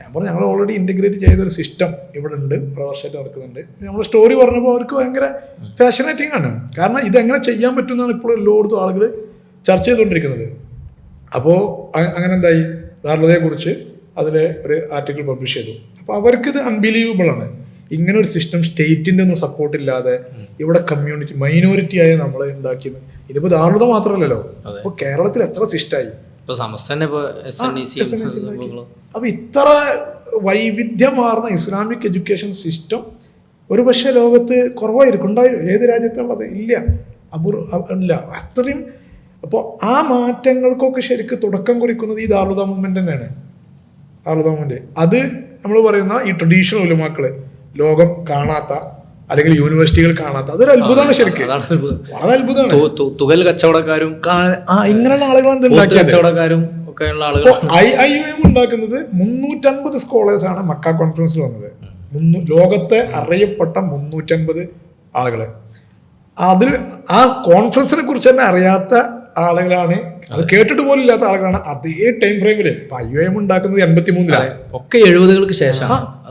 ഞാൻ പറഞ്ഞു ഞങ്ങൾ ഓൾറെഡി ഇൻ്റഗ്രേറ്റ് ചെയ്തൊരു സിസ്റ്റം ഇവിടെ ഉണ്ട്, കുറേ വർഷമായിട്ട് നടക്കുന്നുണ്ട്. നമ്മൾ സ്റ്റോറി പറഞ്ഞപ്പോൾ അവർക്ക് ഭയങ്കര ഫാഷനേറ്റിംഗ് ആണ്. കാരണം ഇതെങ്ങനെ ചെയ്യാൻ പറ്റുമെന്നാണ് ഇപ്പോഴും എല്ലായിടത്തും ആളുകൾ ചർച്ച ചെയ്തുകൊണ്ടിരിക്കുന്നത്. അപ്പോൾ അങ്ങനെ എന്തായി, ദാറുൽഹുദയെക്കുറിച്ച് അതിൽ ഒരു ആർട്ടിക്കിൾ പബ്ലിഷ് ചെയ്തു. അപ്പോൾ അവർക്കിത് അൺബിലീവബിൾ ആണ്. ഇങ്ങനെ ഒരു സിസ്റ്റം സ്റ്റേറ്റിൻ്റെ ഒന്നും സപ്പോർട്ടില്ലാതെ ഇവിടെ കമ്മ്യൂണിറ്റി മൈനോറിറ്റി ആയി നമ്മൾ ഉണ്ടാക്കിയത്. ഇതിപ്പോൾ ദാറുൽഹുദ മാത്രമല്ലല്ലോ, അപ്പോൾ കേരളത്തിൽ എത്ര സിസ്റ്റമായി. അപ്പോൾ ഇത്ര വൈവിധ്യമാർന്ന ഇസ്ലാമിക് എഡ്യൂക്കേഷൻ സിസ്റ്റം ഒരു പക്ഷേ ലോകത്ത് കുറവായിരിക്കും. ഉണ്ടായി ഏത് രാജ്യത്തുള്ളത് ഇല്ല, ഇല്ല അത്രയും. അപ്പോൾ ആ മാറ്റങ്ങൾക്കൊക്കെ ശരിക്കും തുടക്കം കുറിക്കുന്നത് ഈ ദാറുൽഹുദ മൂവ്മെന്റ് തന്നെയാണ്. ദാറുൽഹുദ മൂവ്മെന്റ് അത് നമ്മൾ പറയുന്ന ഈ ട്രഡീഷണൽ ഉലമാക്കള് ലോകം കാണാത്ത അല്ലെങ്കിൽ യൂണിവേഴ്സിറ്റികൾ കാണാത്ത അതൊരു അത്ഭുതമാണ്. ശരിക്കും വളരെ അത്ഭുതമാണ്. തുകൽ കച്ചവടക്കാരും ഇങ്ങനെയുള്ള ആളുകളാണ് കച്ചവടക്കാരും ഒക്കെയുള്ള ആളുകൾ. IUM ഉണ്ടാക്കുന്നത് 350 സ്കോളേഴ്സാണ് മക്ക കോൺഫറൻസിൽ വന്നത്. ലോകത്തെ അറിയപ്പെട്ട 350 ആളുകള്. അതിൽ ആ കോൺഫറൻസിനെ കുറിച്ച് തന്നെ അറിയാത്ത ആളുകളാണ്, അത് കേട്ടിട്ട് പോലും ഇല്ലാത്ത ആളുകളാണ് അതേ ടൈം ഫ്രെയിമില്. IUM ഉണ്ടാക്കുന്നത് 83-ലാണ്, ഒക്കെ 70-കൾക്ക് ശേഷം.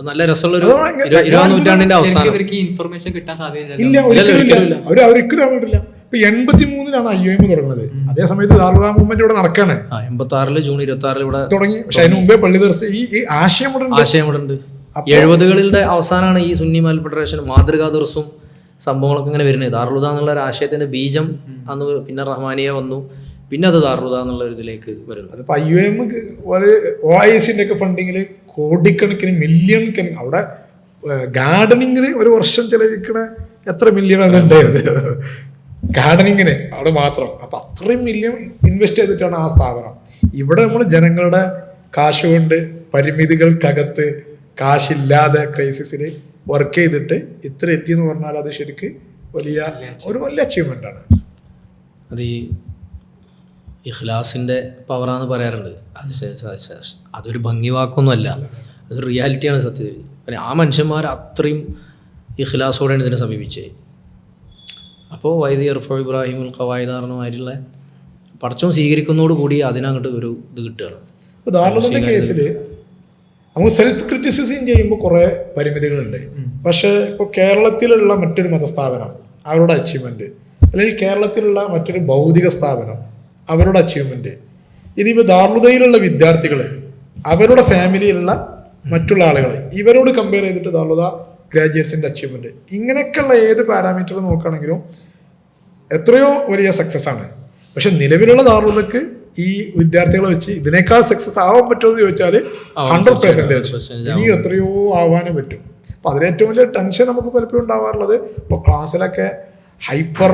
നല്ല രസമുള്ള 20-ാം നൂറ്റാണ്ടിന്റെ അവസാനം ഇൻഫർമേഷൻ കിട്ടാൻ സാധ്യത ഇല്ല, ഒരിക്കലും അങ്ങോട്ടില്ല. ഇപ്പൊ 83-ലാണ് IUM തുടങ്ങുന്നത്. അതേ സമയത്ത് ദാറുൽഹുദ മൂവ്മെന്റ് ഇവിടെ നടക്കാണ്. 86 ജൂൺ 26 ഇവിടെ തുടങ്ങി. പക്ഷെ അതിന് മുമ്പേ പള്ളി ദർസ് ഈ ആശയം ഇവിടെ ഉണ്ട്. 70-കളുടെ അവസാനമാണ് ഈ സുന്നി മൽ ഫെഡറേഷൻ മാതൃകാ ദർസും സംഭവങ്ങളൊക്കെ ഇങ്ങനെ വരുന്നത്. ദാറുൽഹുദ എന്നുള്ള ഒരു ആശയത്തിന്റെ ബീജം അന്ന്, പിന്നെ റഹ്മാനിയ വന്നു, പിന്നെ അത് ദാറുൽഹുദ എന്നുള്ള ഒരു ഇതിലേക്ക് വരുന്നു. അതിപ്പോൾ IUM OIC-ന്റെ ഒക്കെ ഫണ്ടിങ്ങിൽ കോടിക്കണക്കിന് മില്യൺ അവിടെ ഗാർഡനിങ്ങിന് ഒരു വർഷം ചെലവിക്കണ എത്ര മില്യൺ അതുണ്ടായത് ഗാർഡനിങ്ങിന് അവിടെ മാത്രം. അപ്പം അത്രയും മില്യൺ ഇൻവെസ്റ്റ് ചെയ്തിട്ടാണ് ആ സ്ഥാപനം. ഇവിടെ നമ്മൾ ജനങ്ങളുടെ കാശ് കൊണ്ട് പരിമിതികൾക്കകത്ത് കാശില്ലാതെ ക്രൈസിസിൽ വർക്ക് ചെയ്തിട്ട് ഇത്ര എത്തിയെന്ന് പറഞ്ഞാൽ അത് ശരിക്ക് വലിയ അച്ചീവ്മെൻ്റ് ആണ്. അത് ഈ ഇഖ്ലാസിൻ്റെ പവറാന്ന് പറയാറുണ്ട്. അതൊരു ഭംഗി വാക്കൊന്നുമല്ല, അതൊരു റിയാലിറ്റിയാണ് സത്യത്തിൽ. ആ മനുഷ്യന്മാർ അത്രയും ഇഖ്ലാസോടെയാണ് ഇതിനെ സമീപിച്ചത്. അപ്പോൾ വൈദി ഇർഫ ഇബ്രാഹിമുൽ ഖവായിദാറിനുമായിട്ടുള്ള പടച്ചോൻ സ്വീകരിക്കുന്നതോടുകൂടി അതിനങ്ങോട്ട് ഒരു ഇത് കിട്ടുകയാണ്. ഇപ്പോൾ ദാറുൽഹുദയുടെ കേസിൽ നമുക്ക് സെൽഫ് ക്രിറ്റിസിസം ചെയ്യുമ്പോൾ കുറേ പരിമിതികളുണ്ട്. പക്ഷേ ഇപ്പോൾ കേരളത്തിലുള്ള മറ്റൊരു മതസ്ഥാപനം അവരുടെ അച്ചീവ്മെൻറ്റ്, അല്ലെങ്കിൽ കേരളത്തിലുള്ള മറ്റൊരു ഭൗതിക സ്ഥാപനം അവരുടെ അച്ചീവ്മെൻറ്റ്, ഇനിയിപ്പോൾ ദാറുൽഹുദയിലുള്ള വിദ്യാർത്ഥികൾ അവരുടെ ഫാമിലിയിലുള്ള മറ്റുള്ള ആളുകൾ ഇവരോട് കമ്പയർ ചെയ്തിട്ട് ദാറുൽഹുദ ഗ്രാജുവേറ്റ്സിൻ്റെ അച്ചീവ്മെൻറ്റ്, ഇങ്ങനെയൊക്കെയുള്ള ഏത് പാരാമീറ്റർ നോക്കുകയാണെങ്കിലും എത്രയോ വലിയ സക്സസ് ആണ്. പക്ഷെ നിലവിലുള്ള ദാറുൽഹുദക്ക് ഈ വിദ്യാർത്ഥികളെ വെച്ച് ഇതിനേക്കാൾ സക്സസ് ആവാൻ പറ്റുമോ എന്ന് ചോദിച്ചാൽ 100% ഇനിയും എത്രയോ ആവാനും പറ്റും. അപ്പോൾ അതിലേറ്റവും വലിയ ടെൻഷൻ നമുക്ക് പലപ്പോഴും ഉണ്ടാവാറുള്ളത്, ഇപ്പോൾ ക്ലാസ്സിലൊക്കെ ഹൈപ്പർ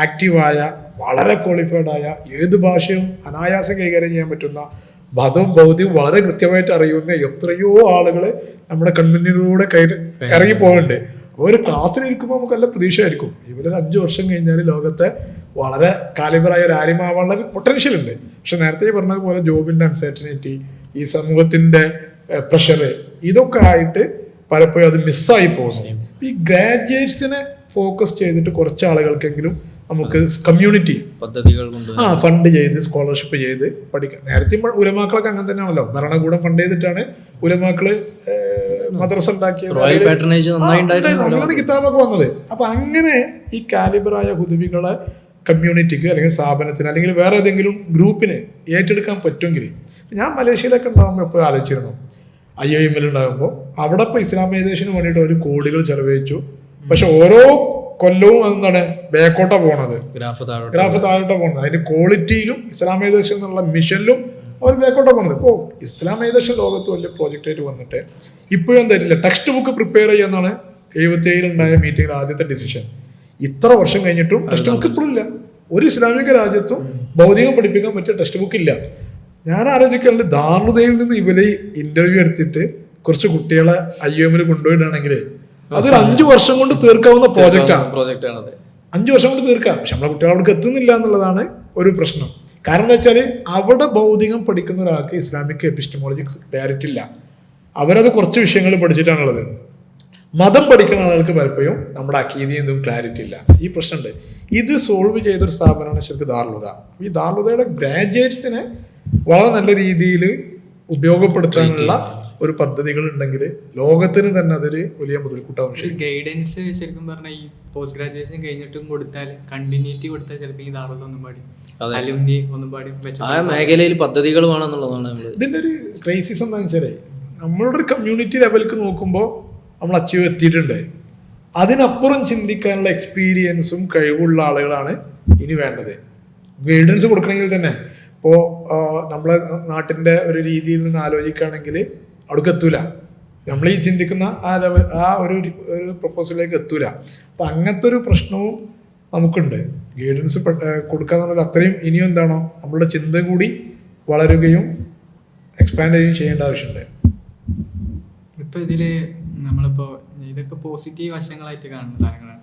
ആക്റ്റീവായ, വളരെ ക്വാളിഫൈഡായ, ഏത് ഭാഷയും അനായാസം കൈകാര്യം ചെയ്യാൻ പറ്റുന്ന, മതവും ബൗദ്ധികവും വളരെ കൃത്യമായിട്ട് അറിയുന്ന എത്രയോ ആളുകൾ നമ്മുടെ കൺമുന്നിലൂടെ ഇറങ്ങി പോകുന്നുണ്ട്. അപ്പോൾ ഒരു ക്ലാസ്സിലിരിക്കുമ്പോൾ നമുക്ക് നല്ല പ്രതീക്ഷയായിരിക്കും ഇവരൊരു 5 വർഷം കഴിഞ്ഞാൽ ലോകത്തെ വളരെ കാലിബറായ ഒരു ആലിമാവാനുള്ള ഒരു പൊട്ടൻഷ്യൽ ഉണ്ട്. പക്ഷെ നേരത്തെ പറഞ്ഞതുപോലെ ജോബിൻ്റെ അൺസർട്ടനിറ്റി, ഈ സമൂഹത്തിൻ്റെ പ്രഷർ, ഇതൊക്കെ ആയിട്ട് പലപ്പോഴും അത് മിസ്സായി പോകുന്നു. ഈ ഗ്രാജുവേറ്റ്സിനെ ഫോക്കസ് ചെയ്തിട്ട് കുറച്ച് ആളുകൾക്കെങ്കിലും നമുക്ക് കമ്മ്യൂണിറ്റി പദ്ധതികൾ ഫണ്ട് ചെയ്ത് സ്കോളർഷിപ്പ് ചെയ്ത് പഠിക്കാം. നേരത്തെ ഉലമാക്കളൊക്കെ അങ്ങനെ തന്നെയാണല്ലോ, ഭരണകൂടം ഫണ്ട് ചെയ്തിട്ടാണ് ഉലമാക്കള് മദ്രസ ഉണ്ടാക്കിയത്, അങ്ങനെയാണ് കിതാബൊക്കെ വന്നത്. അപ്പൊ അങ്ങനെ ഈ കാലിബറായ ഹുദവികളെ കമ്മ്യൂണിറ്റിക്ക് അല്ലെങ്കിൽ സ്ഥാപനത്തിന് അല്ലെങ്കിൽ വേറെ ഏതെങ്കിലും ഗ്രൂപ്പിന് ഏറ്റെടുക്കാൻ പറ്റുമെങ്കിൽ, ഞാൻ മലേഷ്യയിലൊക്കെ ഉണ്ടാകുമ്പോൾ എപ്പോഴും ആലോചിച്ചിരുന്നു, IIM ഉണ്ടാകുമ്പോൾ അവിടെ ഇപ്പോൾ ഇസ്ലാമൈസേഷന് വേണ്ടിയിട്ട് ഒരു കോടികൾ ചെലവഴിച്ചു. പക്ഷെ ഓരോ കൊല്ലവും അതെന്താണ് ബേക്കോട്ടാ പോണത്, ഗ്രാഫ് താഴോട്ടാ പോകുന്നത്. അതിന്റെ ക്വാളിറ്റിയിലും ഇസ്ലാമൈസേഷൻ എന്നുള്ള മിഷനിലും അവർ ബേക്കോട്ടാ പോകുന്നത്. ഇപ്പോൾ ഇസ്ലാമൈസേഷൻ ലോകത്ത് വലിയ പ്രോജക്റ്റ് ആയിട്ട് വന്നിട്ട് ഇപ്പോഴും എന്തായിട്ടില്ല, ടെക്സ്റ്റ് ബുക്ക് പ്രിപ്പയർ ചെയ്യാന്നാണ് 77 ഉണ്ടായ മീറ്റിംഗിൽ ആദ്യത്തെ ഡിസിഷൻ. ഇത്ര വർഷം കഴിഞ്ഞിട്ടും ടെക്സ്റ്റ് ബുക്ക് ഇപ്പോഴും ഇല്ല. ഒരു ഇസ്ലാമിക രാജ്യത്തും ഭൗതികം പഠിപ്പിക്കാൻ പറ്റിയ ടെക്സ്റ്റ് ബുക്ക് ഇല്ല. ഞാൻ ആലോചിക്കാറുണ്ട്, ദാറുൽഹുദയിൽ നിന്ന് ഇവര് ഇന്റർവ്യൂ എടുത്തിട്ട് കുറച്ച് കുട്ടികളെ IIM കൊണ്ടുപോയിട്ടാണെങ്കിൽ അതൊരു 5 വർഷം കൊണ്ട് തീർക്കാവുന്ന പ്രോജക്റ്റാണ്. 5 വർഷം കൊണ്ട് തീർക്കാം. പക്ഷെ നമ്മളെ കുട്ടികൾ അവിടേക്ക് എത്തുന്നില്ല എന്നുള്ളതാണ് ഒരു പ്രശ്നം. കാരണം എന്താ വെച്ചാൽ അവിടെ ഭൗതികം പഠിക്കുന്ന ഒരാൾക്ക് ഇസ്ലാമിക് എപ്പിസ്റ്റമോളജി ക്ലാരിറ്റി ഇല്ല. അവരത് കുറച്ച് വിഷയങ്ങൾ പഠിച്ചിട്ടാണുള്ളത്. മതം പഠിക്കുന്ന ആളുകൾക്ക് പലപ്പോഴും നമ്മുടെ അഖീദയും എന്തും ക്ലാരിറ്റി ഇല്ല. ഈ പ്രശ്നമുണ്ട്. ഇത് സോൾവ് ചെയ്തൊരു സ്ഥാപനമാണ് ശരിക്കും ദാറുൽഹുദ. ഈ ദാറുൽഹുദയുടെ ഗ്രാജുവേറ്റ്സിനെ വളരെ നല്ല രീതിയിൽ ഉപയോഗപ്പെടുത്താനുള്ള ഒരു പദ്ധതികൾ ഉണ്ടെങ്കിൽ ലോകത്തിന് തന്നെ അതൊരു വലിയ മുതൽക്കൂട്ടാവും. ഗൈഡൻസ് ശരിക്കും പറഞ്ഞാൽ ഈ പോസ്റ്റ് ഗ്രാജുവേഷൻ കഴിഞ്ഞിട്ടും കൊടുത്താൽ, കണ്ടിന്യൂറ്റി കൊടുത്താൽ ചിലപ്പോൾ ഈ ദാറുൽഹുദ ഒന്നും പാടി അലുമിനി ഒന്നും പാടി ആ മേഖലയിൽ പദ്ധതികൾ വേണമെന്നുള്ളതാണ്. ഇതിൻ്റെ ഒരു ക്രൈസിസ് എന്താണെന്ന് വെച്ചാൽ, നമ്മളുടെ ഒരു കമ്മ്യൂണിറ്റി ലെവലിലേക്ക് നോക്കുമ്പോൾ നമ്മൾ അച്ചീവ് എത്തിയിട്ടുണ്ട്. അതിനപ്പുറം ചിന്തിക്കാനുള്ള എക്സ്പീരിയൻസും കഴിവുള്ള ആളുകളാണ് ഇനി വേണ്ടത്. ഗൈഡൻസ് കൊടുക്കണമെങ്കിൽ തന്നെ ഇപ്പോൾ നമ്മളെ നാട്ടിൻ്റെ ഒരു രീതിയിൽ നിന്ന് ആലോചിക്കുകയാണെങ്കിൽ അവിടേക്ക് എത്തൂല. നമ്മൾ ഈ ചിന്തിക്കുന്ന ആ ഒരു പ്രപ്പോസലിലേക്ക് എത്തൂല. അപ്പം അങ്ങനത്തെ ഒരു പ്രശ്നവും നമുക്കുണ്ട്. ഗൈഡൻസ് കൊടുക്കുക എന്നുള്ളത് അത്രയും ഇനിയും എന്താണോ നമ്മളുടെ ചിന്ത കൂടി വളരുകയും എക്സ്പാൻഡ് ചെയ്യുകയും ചെയ്യേണ്ട ആവശ്യമുണ്ട്. ഇപ്പോൾ ഇതിൽ നമ്മളിപ്പോൾ ഇതൊക്കെ പോസിറ്റീവ് വശങ്ങളായിട്ട് കാണുന്ന സാധനങ്ങളാണ്.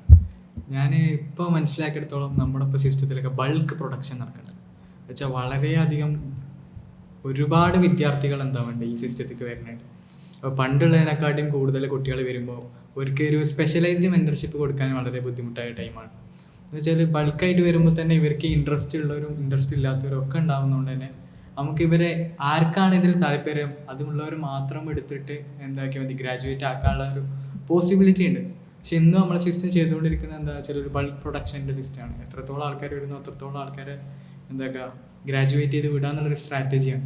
ഞാൻ ഇപ്പോൾ മനസ്സിലാക്കിയെടുത്തോളം നമ്മുടെ ഇപ്പോൾ സിസ്റ്റത്തിലൊക്കെ ബൾക്ക് പ്രൊഡക്ഷൻ നടക്കുന്നുണ്ട്. എന്നുവെച്ചാൽ വളരെയധികം ഒരുപാട് വിദ്യാർത്ഥികൾ എന്താ വേണ്ടത് ഈ സിസ്റ്റത്തേക്ക് വരുന്നുണ്ട്. അപ്പോൾ പണ്ടുള്ളതിനെക്കാട്ടിയും കൂടുതൽ കുട്ടികൾ വരുമ്പോൾ ഒരു സ്പെഷ്യലൈസ്ഡ് മെൻറ്റർഷിപ്പ് കൊടുക്കാൻ വളരെ ബുദ്ധിമുട്ടായ ടൈമാണ്. എന്ന് വെച്ചാൽ ബൾക്കായിട്ട് വരുമ്പോൾ തന്നെ ഇവർക്ക് ഇൻട്രസ്റ്റ് ഉള്ളവരും ഇൻട്രസ്റ്റ് ഇല്ലാത്തവരും ഒക്കെ ഉണ്ടാകുന്നതുകൊണ്ട് തന്നെ നമുക്ക് ഇവരെ ആർക്കാണ് ഇതിൽ താല്പര്യം അതുള്ളവർ മാത്രം എടുത്തിട്ട് എന്താക്കിയാൽ മതി, ഗ്രാജുവേറ്റ് ആക്കാനുള്ള ഒരു പോസിബിലിറ്റി ഉണ്ട്. പക്ഷെ ഇന്ന് നമ്മളെ സിസ്റ്റം ചെയ്തുകൊണ്ടിരിക്കുന്നത് എന്താ വെച്ചാൽ ഒരു ബൾക്ക് പ്രൊഡക്ഷൻ്റെ സിസ്റ്റമാണ്. എത്രത്തോളം ആൾക്കാർ വരുന്നു അത്രത്തോളം ആൾക്കാരെ എന്താക്കുക ഗ്രാജുവേറ്റ് ചെയ്ത് വിടാന്നുള്ളൊരു സ്ട്രാറ്റജിയാണ്.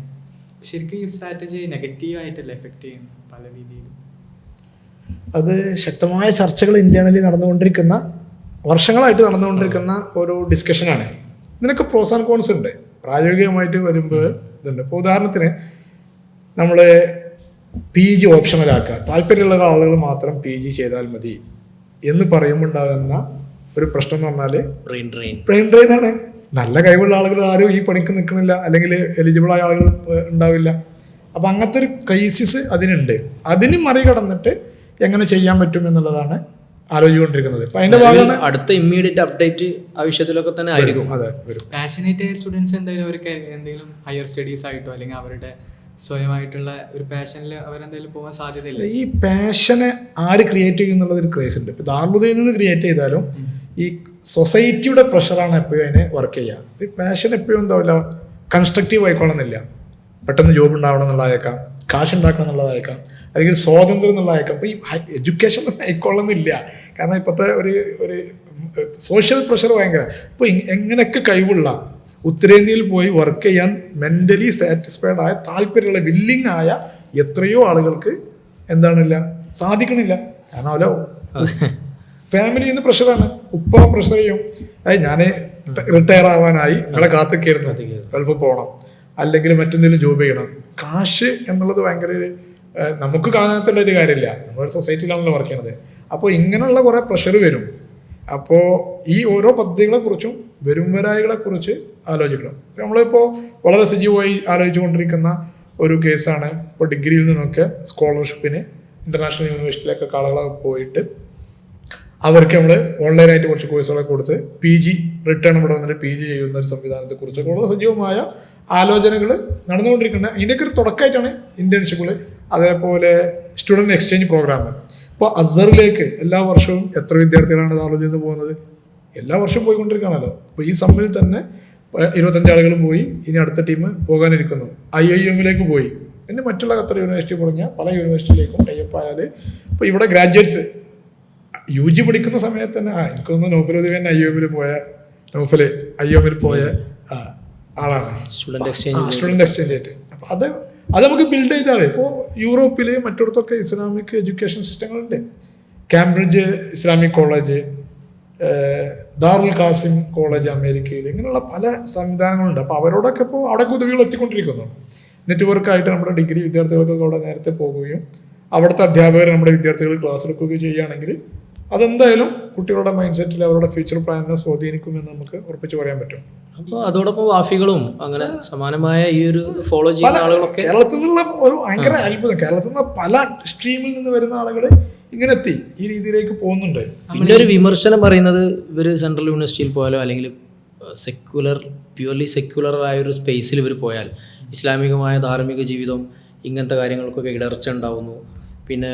ശരിക്കും ഈ സ്ട്രാറ്റജി നെഗറ്റീവായിട്ടല്ല എഫക്റ്റ് ചെയ്യുന്നത് പല രീതിയിലും. അത് ശക്തമായ ചർച്ചകൾ ഇന്റേണലി നടന്നുകൊണ്ടിരിക്കുന്ന, വർഷങ്ങളായിട്ട് നടന്നുകൊണ്ടിരിക്കുന്ന ഒരു ഡിസ്കഷനാണ്. ഇതിനൊക്കെ പ്രോസ് ആൻഡ് കോൺസ് ഉണ്ട്. പ്രായോഗികമായിട്ട് വരുമ്പോൾ ഇതുണ്ട്. ഇപ്പോൾ ഉദാഹരണത്തിന് നമ്മൾ PG ഓപ്ഷണലാക്കുക, താല്പര്യമുള്ള ആളുകൾ മാത്രം PG ചെയ്താൽ മതി എന്ന് പറയുമ്പോൾ ഉണ്ടാകുന്ന ഒരു പ്രശ്നം എന്ന് പറഞ്ഞാൽ ബ്രെയിൻ ഡ്രെയിൻ ആണ്. നല്ല കഴിവുള്ള ആളുകൾ ആരും ഈ പണിക്ക് നിൽക്കണില്ല, അല്ലെങ്കിൽ എലിജിബിളായ ആളുകൾ ഉണ്ടാവില്ല. അപ്പം അങ്ങനത്തെ ഒരു ക്രൈസിസ് അതിനുണ്ട്. അതിന് മറികടന്നിട്ട് എങ്ങനെ ചെയ്യാൻ പറ്റും എന്നുള്ളതാണ് ആലോചിച്ചുകൊണ്ടിരിക്കുന്നത്. അപ്പം അതിൻ്റെ ഭാഗമാണ് അടുത്ത ഇമ്മീഡിയറ്റ് അപ്ഡേറ്റ് ആവശ്യത്തിലൊക്കെ തന്നെ ആയിരിക്കും. അതെ, പാഷനേറ്റ് സ്റ്റുഡൻസ് എന്തായാലും അവർക്ക് എന്തെങ്കിലും ഹയർ സ്റ്റഡീസ് ആയിട്ടോ അല്ലെങ്കിൽ അവരുടെ സ്വയമായിട്ടുള്ള ഒരു പാഷനിൽ അവരെന്തായാലും പോകാൻ സാധ്യതയില്ല. ഈ പാഷനെ ആര് ക്രിയേറ്റ് ചെയ്യുന്നുള്ളത് ഒരു ക്രൈസ് ഉണ്ട്. ഇപ്പം ദാറുൽഹുദയിൽ നിന്ന് ക്രിയേറ്റ് ചെയ്താലും ഈ സൊസൈറ്റിയുടെ പ്രഷറാണ് എപ്പോഴും അതിനെ വർക്ക് ചെയ്യുക. ഈ പാഷൻ എപ്പോഴും എന്താവില്ല കൺസ്ട്രക്റ്റീവ് ആയിക്കോളുന്നില്ല. പെട്ടെന്ന് ജോബ് ഉണ്ടാവണം എന്നുള്ളതായേക്കാം, കാശുണ്ടാക്കണം എന്നുള്ളതായേക്കാം, അല്ലെങ്കിൽ സ്വാതന്ത്ര്യം എന്നുള്ളതായേക്കാം. അപ്പോൾ ഈ എഡ്യൂക്കേഷൻ ആയിക്കൊള്ളുന്നില്ല. കാരണം ഇപ്പോഴത്തെ ഒരു സോഷ്യൽ പ്രഷർ ഭയങ്കര. ഇപ്പോൾ എങ്ങനെയൊക്കെ കഴിവുള്ള ഉത്തരേന്ത്യയിൽ പോയി വർക്ക് ചെയ്യാൻ മെൻ്റലി സാറ്റിസ്ഫൈഡ് ആയ, താല്പര്യമുള്ള, വില്ലിങ് ആയ എത്രയോ ആളുകൾക്ക് എന്താണില്ല, സാധിക്കണില്ല. കാരണം അവരെ ഫാമിലിയിൽ നിന്ന് പ്രഷറാണ്. ഉപ്പ പ്രഷർ ചെയ്യും, ഞാൻ റിട്ടയർ ആവാനായി, നിങ്ങളെ കാത്തിക്കായിരുന്നു, ഗൾഫിൽ പോകണം, അല്ലെങ്കിൽ മറ്റെന്തെങ്കിലും ജോബ് ചെയ്യണം. കാശ് എന്നുള്ളത് ഭയങ്കര നമുക്ക് കാണാത്തുള്ള ഒരു കാര്യമില്ല. നമ്മുടെ സൊസൈറ്റിയിലാണല്ലോ വർക്ക് ചെയ്യണത്. അപ്പോൾ ഇങ്ങനെയുള്ള കുറേ പ്രഷർ വരും. അപ്പോൾ ഈ ഓരോ പദ്ധതികളെക്കുറിച്ചും വരും വരായികളെക്കുറിച്ച് ആലോചിക്കണം. നമ്മളിപ്പോൾ വളരെ സജീവമായി ആലോചിച്ചുകൊണ്ടിരിക്കുന്ന ഒരു കേസാണ് ഇപ്പോൾ ഡിഗ്രിയിൽ നിന്നൊക്കെ സ്കോളർഷിപ്പിന് ഇൻ്റർനാഷണൽ യൂണിവേഴ്സിറ്റിയിലൊക്കെ ആളുകളൊക്കെ പോയിട്ട് അവർക്ക് നമ്മൾ ഓൺലൈനായിട്ട് കുറച്ച് കോഴ്സുകളൊക്കെ കൊടുത്ത് PG റിട്ടേൺ ഇവിടെ വന്നിട്ട് PG ചെയ്യുന്ന ഒരു സംവിധാനത്തെക്കുറിച്ചൊക്കെ വളരെ സജീവമായ ആലോചനകൾ നടന്നുകൊണ്ടിരിക്കുന്നത്. അതിൻ്റെയൊക്കെ ഒരു തുടക്കമായിട്ടാണ് ഇൻറ്റേൺഷിപ്പുകൾ, അതേപോലെ സ്റ്റുഡൻറ്റ് എക്സ്ചേഞ്ച് പ്രോഗ്രാം. ഇപ്പോൾ അസറിലേക്ക് എല്ലാ വർഷവും എത്ര വിദ്യാർത്ഥികളാണ് ഇത് ആലോചിച്ച് പോകുന്നത്? എല്ലാ വർഷവും പോയിക്കൊണ്ടിരിക്കുകയാണല്ലോ. അപ്പോൾ ഈ സമ്മിൽ തന്നെ 25 ആളുകൾ പോയി, ഇനി അടുത്ത ടീം പോകാനിരിക്കുന്നു. IIM പോയി, ഇനി മറ്റുള്ള ഖത്തർ യൂണിവേഴ്സിറ്റി തുടങ്ങിയ പല യൂണിവേഴ്സിറ്റിയിലേക്കും ടൈപ്പ് ആയാൽ ഇപ്പോൾ ഇവിടെ ഗ്രാജുവേറ്റ്സ് UG പഠിക്കുന്ന സമയത്ത് തന്നെ എനിക്കൊന്ന് നൗഫലുദ്ദീൻ IIM പോയ ആളാണ്, സ്റ്റുഡൻറ്റ് എക്സ്ചേഞ്ച് ആയിട്ട്. അപ്പോൾ അത് നമുക്ക് ബിൽഡ് ചെയ്താണ്. ഇപ്പോൾ യൂറോപ്പിൽ മറ്റിടത്തൊക്കെ ഇസ്ലാമിക് എഡ്യൂക്കേഷൻ സിസ്റ്റങ്ങളുണ്ട്. Cambridge Islamic college, Darul Qasim college അമേരിക്കയിൽ, ഇങ്ങനെയുള്ള പല സംവിധാനങ്ങളുണ്ട്. അപ്പോൾ അവരോടൊക്കെ ഇപ്പോൾ അവിടെ ഉദവികൾ എത്തിക്കൊണ്ടിരിക്കുന്നു. നെറ്റ്വർക്കായിട്ട് നമ്മുടെ ഡിഗ്രി വിദ്യാർത്ഥികൾക്കൊക്കെ അവിടെ നേരത്തെ പോകുകയും അവിടുത്തെ അധ്യാപകർ നമ്മുടെ വിദ്യാർത്ഥികൾ ക്ലാസ് എടുക്കുകയും ചെയ്യുകയാണെങ്കിൽ അതെന്തായാലും കുട്ടികളുടെ മൈൻഡ് സെറ്റിൽ അവരുടെ ഫ്യൂച്ചർ പ്ലാനിനെ സ്വാധീനിക്കുമെന്ന് നമുക്ക് ഉറപ്പിച്ച് പറയാൻ പറ്റും. അപ്പോൾ അതോടൊപ്പം വാഫികളും അങ്ങനെ സമാനമായ ഈ ഒരു ഫോളോ ചെയ്യുന്ന ആളുകളൊക്കെ കേരളത്തിൽ നിന്നുള്ള ഒരു ഭയങ്കര അത്ഭുതം. കേരളത്തിൽ നിന്ന് പല സ്ട്രീമിൽ നിന്ന് വരുന്ന ആളുകൾ ഇങ്ങനെ എത്തി ഈ രീതിയിലേക്ക് പോകുന്നുണ്ട്. പിന്നെ ഒരു വിമർശനം പറയുന്നത് ഇവർ സെൻട്രൽ യൂണിവേഴ്സിറ്റിയിൽ പോയാലോ അല്ലെങ്കിൽ പ്യുവർലി സെക്യുലറായ ഒരു സ്പേസിൽ ഇവർ പോയാൽ ഇസ്ലാമികമായ ധാർമ്മിക ജീവിതം ഇങ്ങനത്തെ കാര്യങ്ങൾക്കൊക്കെ ഇടർച്ച ഉണ്ടാവുന്നു. പിന്നെ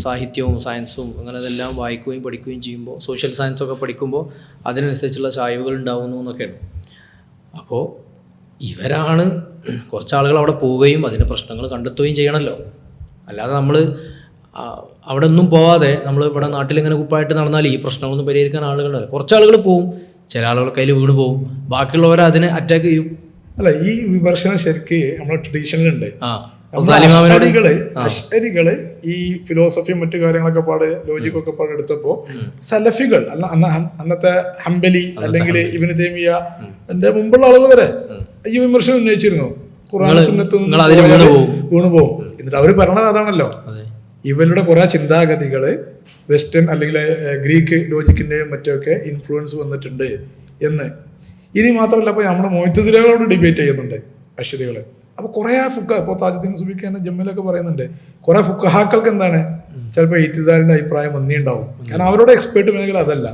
സാഹിത്യവും സയൻസും അങ്ങനെ ഇതെല്ലാം വായിക്കുകയും പഠിക്കുകയും ചെയ്യുമ്പോൾ, സോഷ്യൽ സയൻസൊക്കെ പഠിക്കുമ്പോൾ അതിനനുസരിച്ചുള്ള ചായ്വുകൾ ഉണ്ടാവുന്നു എന്നൊക്കെയാണ്. അപ്പോൾ ഇവരാണ് കുറച്ച് ആളുകൾ അവിടെ പോവുകയും അതിൻ്റെ പ്രശ്നങ്ങൾ കണ്ടെത്തുകയും ചെയ്യണമല്ലോ. അല്ലാതെ നമ്മൾ അവിടെ ഒന്നും പോവാതെ നമ്മൾ ഇവിടെ നാട്ടിലിങ്ങനെ കുപ്പായിട്ട് നടന്നാൽ ഈ പ്രശ്നങ്ങളൊന്നും പരിഹരിക്കാൻ ആളുകളുണ്ടല്ലോ. കുറച്ച് ആളുകൾ പോവും, ചില ആളുകൾ കയ്യിൽ വീണ് പോവും, ബാക്കിയുള്ളവർ അതിനെ അറ്റാക്ക് ചെയ്യും. അല്ല, ഈ വിമർശനം ശരിക്ക് നമ്മുടെ ട്രഡീഷനിലുണ്ട്. അശ്അരികള് ഈ ഫിലോസഫിയും മറ്റു കാര്യങ്ങളൊക്കെ ലോജിക്കൊക്കെ എടുത്തപ്പോ സലഫികൾ അന്നത്തെ ഹംബലി അല്ലെങ്കിൽ ഇബ്നു തൈമിയ്യ എന്റെ മുമ്പുള്ള ആളുകൾ വരെ ഈ വിമർശനം ഉന്നയിച്ചിരുന്നു. ഖുർആൻ സുന്നത്ത് വീണു പോകും. എന്നിട്ട് അവര് പറഞ്ഞത് അതാണല്ലോ, ഇവരുടെ കുറെ ചിന്താഗതികള് വെസ്റ്റേൺ അല്ലെങ്കിൽ ഗ്രീക്ക് ലോജിക്കിന്റെയും മറ്റൊക്കെ ഇൻഫ്ലുവൻസ് വന്നിട്ടുണ്ട് എന്ന്. ഇനി മാത്രമല്ല, ഇപ്പോൾ നമ്മുടെ മുഅ്തസിലകളോട് ഡിബേറ്റ് ചെയ്യുന്നുണ്ട് അശ്അരികള്. അപ്പോൾ കുറേ ഇപ്പോൾ താജുദ്ദീൻ സുബ്ക്കി തന്നെ ജമ്മിലൊക്കെ പറയുന്നുണ്ട്, കുറേ ഫുഖഹാക്കൾക്ക് എന്താണ് ചിലപ്പോൾ ഇത്തിസാലിൻ്റെ അഭിപ്രായം വന്നിട്ടുണ്ടാവും. കാരണം അവരുടെ എക്സ്പേർട്ട് മേഖല അതല്ല.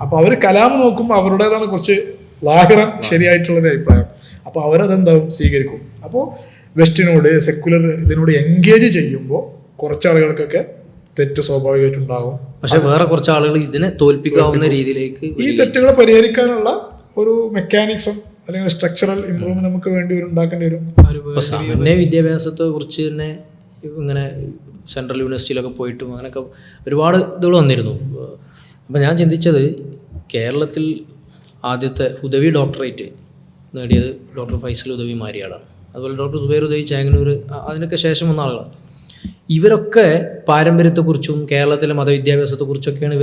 അപ്പോൾ അവർ കലാം നോക്കുമ്പോൾ അവരുടേതാണ് കുറച്ച് ലാഹിറൻ ശരിയായിട്ടുള്ളൊരു അഭിപ്രായം. അപ്പോൾ അവരതെന്താവും സ്വീകരിക്കും. അപ്പോൾ വെസ്റ്റിനോട് സെക്കുലർ ഇതിനോട് എൻഗേജ് ചെയ്യുമ്പോൾ കുറച്ച് ആളുകൾക്കൊക്കെ തെറ്റ് സ്വാഭാവികമായിട്ടുണ്ടാകും. പക്ഷെ വേറെ കുറച്ച് ആളുകൾ ഇതിനെ തോൽപ്പിക്കാവുന്ന രീതിയിലേക്ക് ഈ തെറ്റുകളെ പരിഹരിക്കാനുള്ള ഒരു മെക്കാനിക്സം അല്ലെങ്കിൽ സ്ട്രക്ചറൽ ഇംപ്രൂവ്മെന്റ് നമുക്ക് വേണ്ടി ഉണ്ടാക്കേണ്ടി വരും. സാമാന്യ വിദ്യാഭ്യാസത്തെ കുറിച്ച് തന്നെ ഇങ്ങനെ സെൻട്രൽ യൂണിവേഴ്സിറ്റിയിലൊക്കെ പോയിട്ടും അങ്ങനെയൊക്കെ ഒരുപാട് ഇതുകൾ വന്നിരുന്നു. അപ്പം ഞാൻ ചിന്തിച്ചത്, കേരളത്തിൽ ആദ്യത്തെ ഹുദവി ഡോക്ടറേറ്റ് നേടിയത് ഡോക്ടർ ഫൈസൽ ഹുദവി മാരിയാടാണ്. അതുപോലെ ഡോക്ടർ സുബൈർ ഹുദവി ചേങ്ങന്നൂർ, അതിനൊക്കെ ശേഷം വന്ന ആളുകളാണ്. ഇവരൊക്കെ പാരമ്പര്യത്തെക്കുറിച്ചും കേരളത്തിലെ മതവിദ്യാഭ്യാസത്തെക്കുറിച്ചൊക്കെയാണ്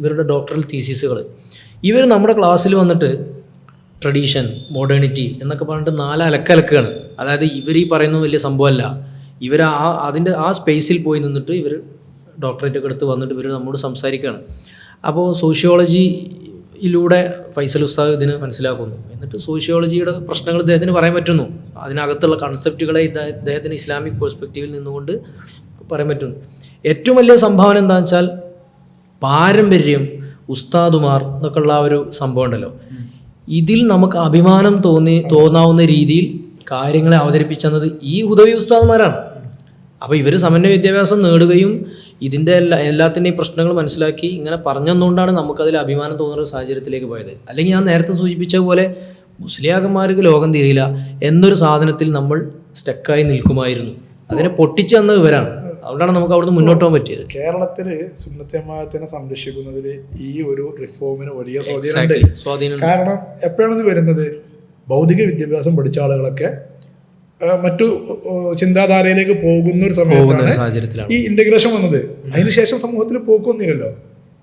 ഇവരുടെ ഡോക്ടറൽ തീസിസുകൾ. ഇവർ നമ്മുടെ ക്ലാസ്സിൽ വന്നിട്ട് ട്രഡീഷൻ, മോഡേണിറ്റി എന്നൊക്കെ പറഞ്ഞിട്ട് 4 അലക്കലക്കാണ്. അതായത് ഇവർ ഈ പറയുന്നത് വലിയ സംഭവമല്ല. ഇവർ അതിൻ്റെ ആ സ്പേസിൽ പോയി നിന്നിട്ട് ഇവർ ഡോക്ടറേറ്റ് ഒക്കെ എടുത്ത് വന്നിട്ട് ഇവർ നമ്മോട് സംസാരിക്കുകയാണ്. അപ്പോൾ സോഷ്യോളജിയിലൂടെ ഫൈസൽ ഉസ്താദ് ഇതിന് മനസ്സിലാക്കുന്നു. എന്നിട്ട് സോഷ്യോളജിയുടെ പ്രശ്നങ്ങൾ ഇദ്ദേഹത്തിന് പറയാൻ പറ്റുന്നു. അതിനകത്തുള്ള കൺസെപ്റ്റുകളെ ഇദ്ദേഹത്തിന് ഇസ്ലാമിക് പെർസ്പെക്റ്റീവിൽ നിന്നുകൊണ്ട് പറയാൻ പറ്റുന്നു. ഏറ്റവും വലിയ സംഭാവന എന്താണെന്ന് വെച്ചാൽ പാരമ്പര്യം, ഉസ്താദുമാർ എന്നൊക്കെ ഉള്ള ഒരു സംഭവം ഉണ്ടല്ലോ, ഇതിൽ നമുക്ക് അഭിമാനം തോന്നാവുന്ന രീതിയിൽ കാര്യങ്ങളെ അവതരിപ്പിച്ചെന്നത് ഈ ഹുദവി ഉസ്താദുമാരാണ്. അപ്പോൾ ഇവർ സമന്വയ വിദ്യാഭ്യാസം നേടുകയും ഇതിൻ്റെ എല്ലാത്തിൻ്റെയും പ്രശ്നങ്ങൾ മനസ്സിലാക്കി ഇങ്ങനെ പറഞ്ഞതുകൊണ്ടാണ് നമുക്കതിൽ അഭിമാനം തോന്നുന്ന ഒരു സാഹചര്യത്തിലേക്ക് പോയത്. അല്ലെങ്കിൽ ഞാൻ നേരത്തെ സൂചിപ്പിച്ച പോലെ മുസ്ലിയാക്കന്മാർക്ക് ലോകം തീരില്ല എന്നൊരു സാധനത്തിൽ നമ്മൾ സ്റ്റക്കായി നിൽക്കുമായിരുന്നു. അതിനെ പൊട്ടിച്ച് തന്ന ഇവരാണ്. അതുകൊണ്ടാണ് നമുക്ക് അവിടുന്ന് മുന്നോട്ട് പോകാൻ പറ്റിയത്. കേരളത്തിൽ സുന്നത്ത് ജമാഅത്തിനെ സംരക്ഷിക്കുന്നതിൽ ഈ ഒരു റിഫോമിന് വലിയ സ്വാധീനമുണ്ട്. കാരണം എപ്പോഴാണ് ഇത് വരുന്നത്? ഭൗതിക വിദ്യാഭ്യാസം പഠിച്ച ആളുകളൊക്കെ മറ്റു ചിന്താധാരയിലേക്ക് പോകുന്ന ഒരു സമയത്താണ് ഈ ഇന്റഗ്രേഷൻ വന്നത്. അതിനുശേഷം സമൂഹത്തിൽ പോക്കൊന്നുമില്ലല്ലോ.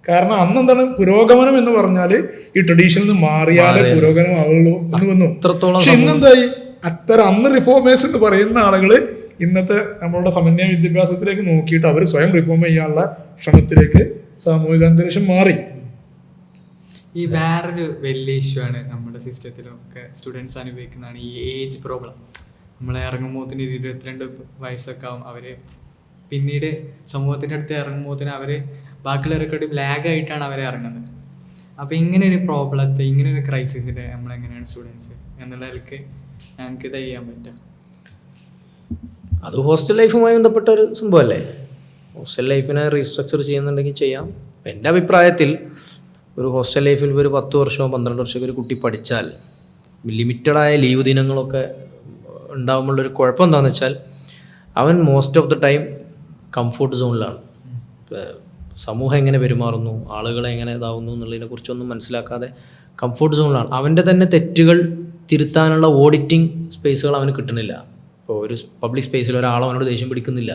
കാരണം അന്ന് എന്താണ് പുരോഗമനം എന്ന് പറഞ്ഞാൽ ഈ ട്രഡീഷനിൽ നിന്ന് മാറിയാലേ പുരോഗമനം ആവുള്ളൂ എന്ന് വന്നു. പക്ഷെ ഇന്നെന്തായി? അന്ന് റിഫോമേഴ്സ് എന്ന് പറയുന്ന ആളുകള് ഇന്നത്തെ നമ്മളുടെ സമന്വയ വിദ്യാഭ്യാസത്തിലേക്ക് നോക്കിയിട്ട് അവർ സ്വയം റിഫോം ചെയ്യാനുള്ള ശ്രമത്തിലേക്ക് സാമൂഹിക അന്തരീക്ഷം മാറി. ഈ വേറൊരു വലിയ ഇഷ്യൂ ആണ് നമ്മുടെ സിസ്റ്റത്തിലൊക്കെ സ്റ്റുഡൻസ് അനുഭവിക്കുന്നതാണ് ഈ ഏജ് പ്രോബ്ലം. നമ്മൾ ഇറങ്ങുമ്പോൾ 22 വയസ്സൊക്കെ ആവും അവർ, പിന്നീട് സമൂഹത്തിൻ്റെ അടുത്ത് ഇറങ്ങുമ്പോൾ അവർ ബാക്കിയുള്ളവരെക്കാട്ടും ലാഗായിട്ടാണ് അവർ ഇറങ്ങുന്നത്. അപ്പോൾ ഇങ്ങനെ ഒരു പ്രോബ്ലത്തെ, ഇങ്ങനെ ഒരു ക്രൈസിസിനെ നമ്മളെങ്ങനെയാണ് സ്റ്റുഡൻസ് എന്നുള്ള നിലയ്ക്ക് ഞങ്ങൾക്ക് ഇത് ചെയ്യാൻ പറ്റുക? അത് ഹോസ്റ്റൽ ലൈഫുമായി ബന്ധപ്പെട്ട ഒരു സംഭവമല്ലേ. ഹോസ്റ്റൽ ലൈഫിനെ റീസ്ട്രക്ചർ ചെയ്യുന്നുണ്ടെങ്കിൽ ചെയ്യാം. എൻ്റെ അഭിപ്രായത്തിൽ ഒരു ഹോസ്റ്റൽ ലൈഫിൽ ഒരു 10 വർഷമോ 12 വർഷമോ ഒരു കുട്ടി പഠിച്ചാൽ ലിമിറ്റഡായ ലീവ് ദിനങ്ങളൊക്കെ ഉണ്ടാകുമ്പോഴൊരു കുഴപ്പം എന്താണെന്ന് വെച്ചാൽ അവൻ most of the time comfort സോണിലാണ്. സമൂഹം എങ്ങനെ പെരുമാറുന്നു, ആളുകളെ എങ്ങനെ ഇതാവുന്നു എന്നുള്ളതിനെ കുറിച്ചൊന്നും മനസ്സിലാക്കാതെ കംഫോർട്ട് സോണിലാണ്. അവൻ്റെ തന്നെ തെറ്റുകൾ തിരുത്താനുള്ള ഓഡിറ്റിംഗ് സ്പേസുകൾ അവന് കിട്ടുന്നില്ല. ഇപ്പോൾ ഒരു പബ്ലിക് സ്പേസിൽ ഒരാൾ അവനോട് ദേഷ്യം പിടിക്കുന്നില്ല.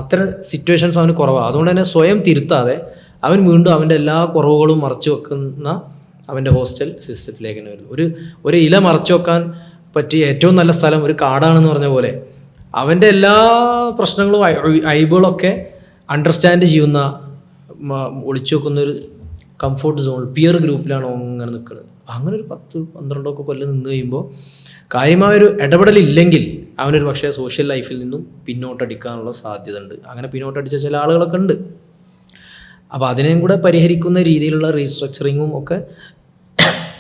അത്തരം സിറ്റുവേഷൻസ് അവന് കുറവാണ്. അതുകൊണ്ട് തന്നെ സ്വയം തിരുത്താതെ അവൻ വീണ്ടും അവൻ്റെ എല്ലാ കുറവുകളും മറച്ചു വെക്കുന്ന അവൻ്റെ ഹോസ്റ്റൽ സിസ്റ്റത്തിലേക്ക് തന്നെ വരുന്നു. ഒരു ഇല മറച്ചു വെക്കാൻ പറ്റിയ ഏറ്റവും നല്ല സ്ഥലം ഒരു കാടാണെന്ന് പറഞ്ഞ പോലെ അവൻ്റെ എല്ലാ പ്രശ്നങ്ങളും ഐബുകളൊക്കെ അണ്ടർസ്റ്റാൻഡ് ചെയ്യുന്ന, ഒളിച്ചു വെക്കുന്നൊരു കംഫോർട്ട് സോൺ പിയർ ഗ്രൂപ്പിലാണ് അങ്ങനെ നിൽക്കുന്നത്. അങ്ങനെ ഒരു 10-12 കൊല്ലം നിന്ന് കഴിയുമ്പോൾ കാര്യമായൊരു ഇടപെടലില്ലെങ്കിൽ അവനൊരു പക്ഷേ സോഷ്യൽ ലൈഫിൽ നിന്നും പിന്നോട്ടടിക്കാനുള്ള സാധ്യത ഉണ്ട്. അങ്ങനെ പിന്നോട്ടടിച്ച ചില ആളുകളൊക്കെ ഉണ്ട്. അപ്പോൾ അതിനെയും കൂടെ പരിഹരിക്കുന്ന രീതിയിലുള്ള റീസ്ട്രക്ചറിങ്ങും ഒക്കെ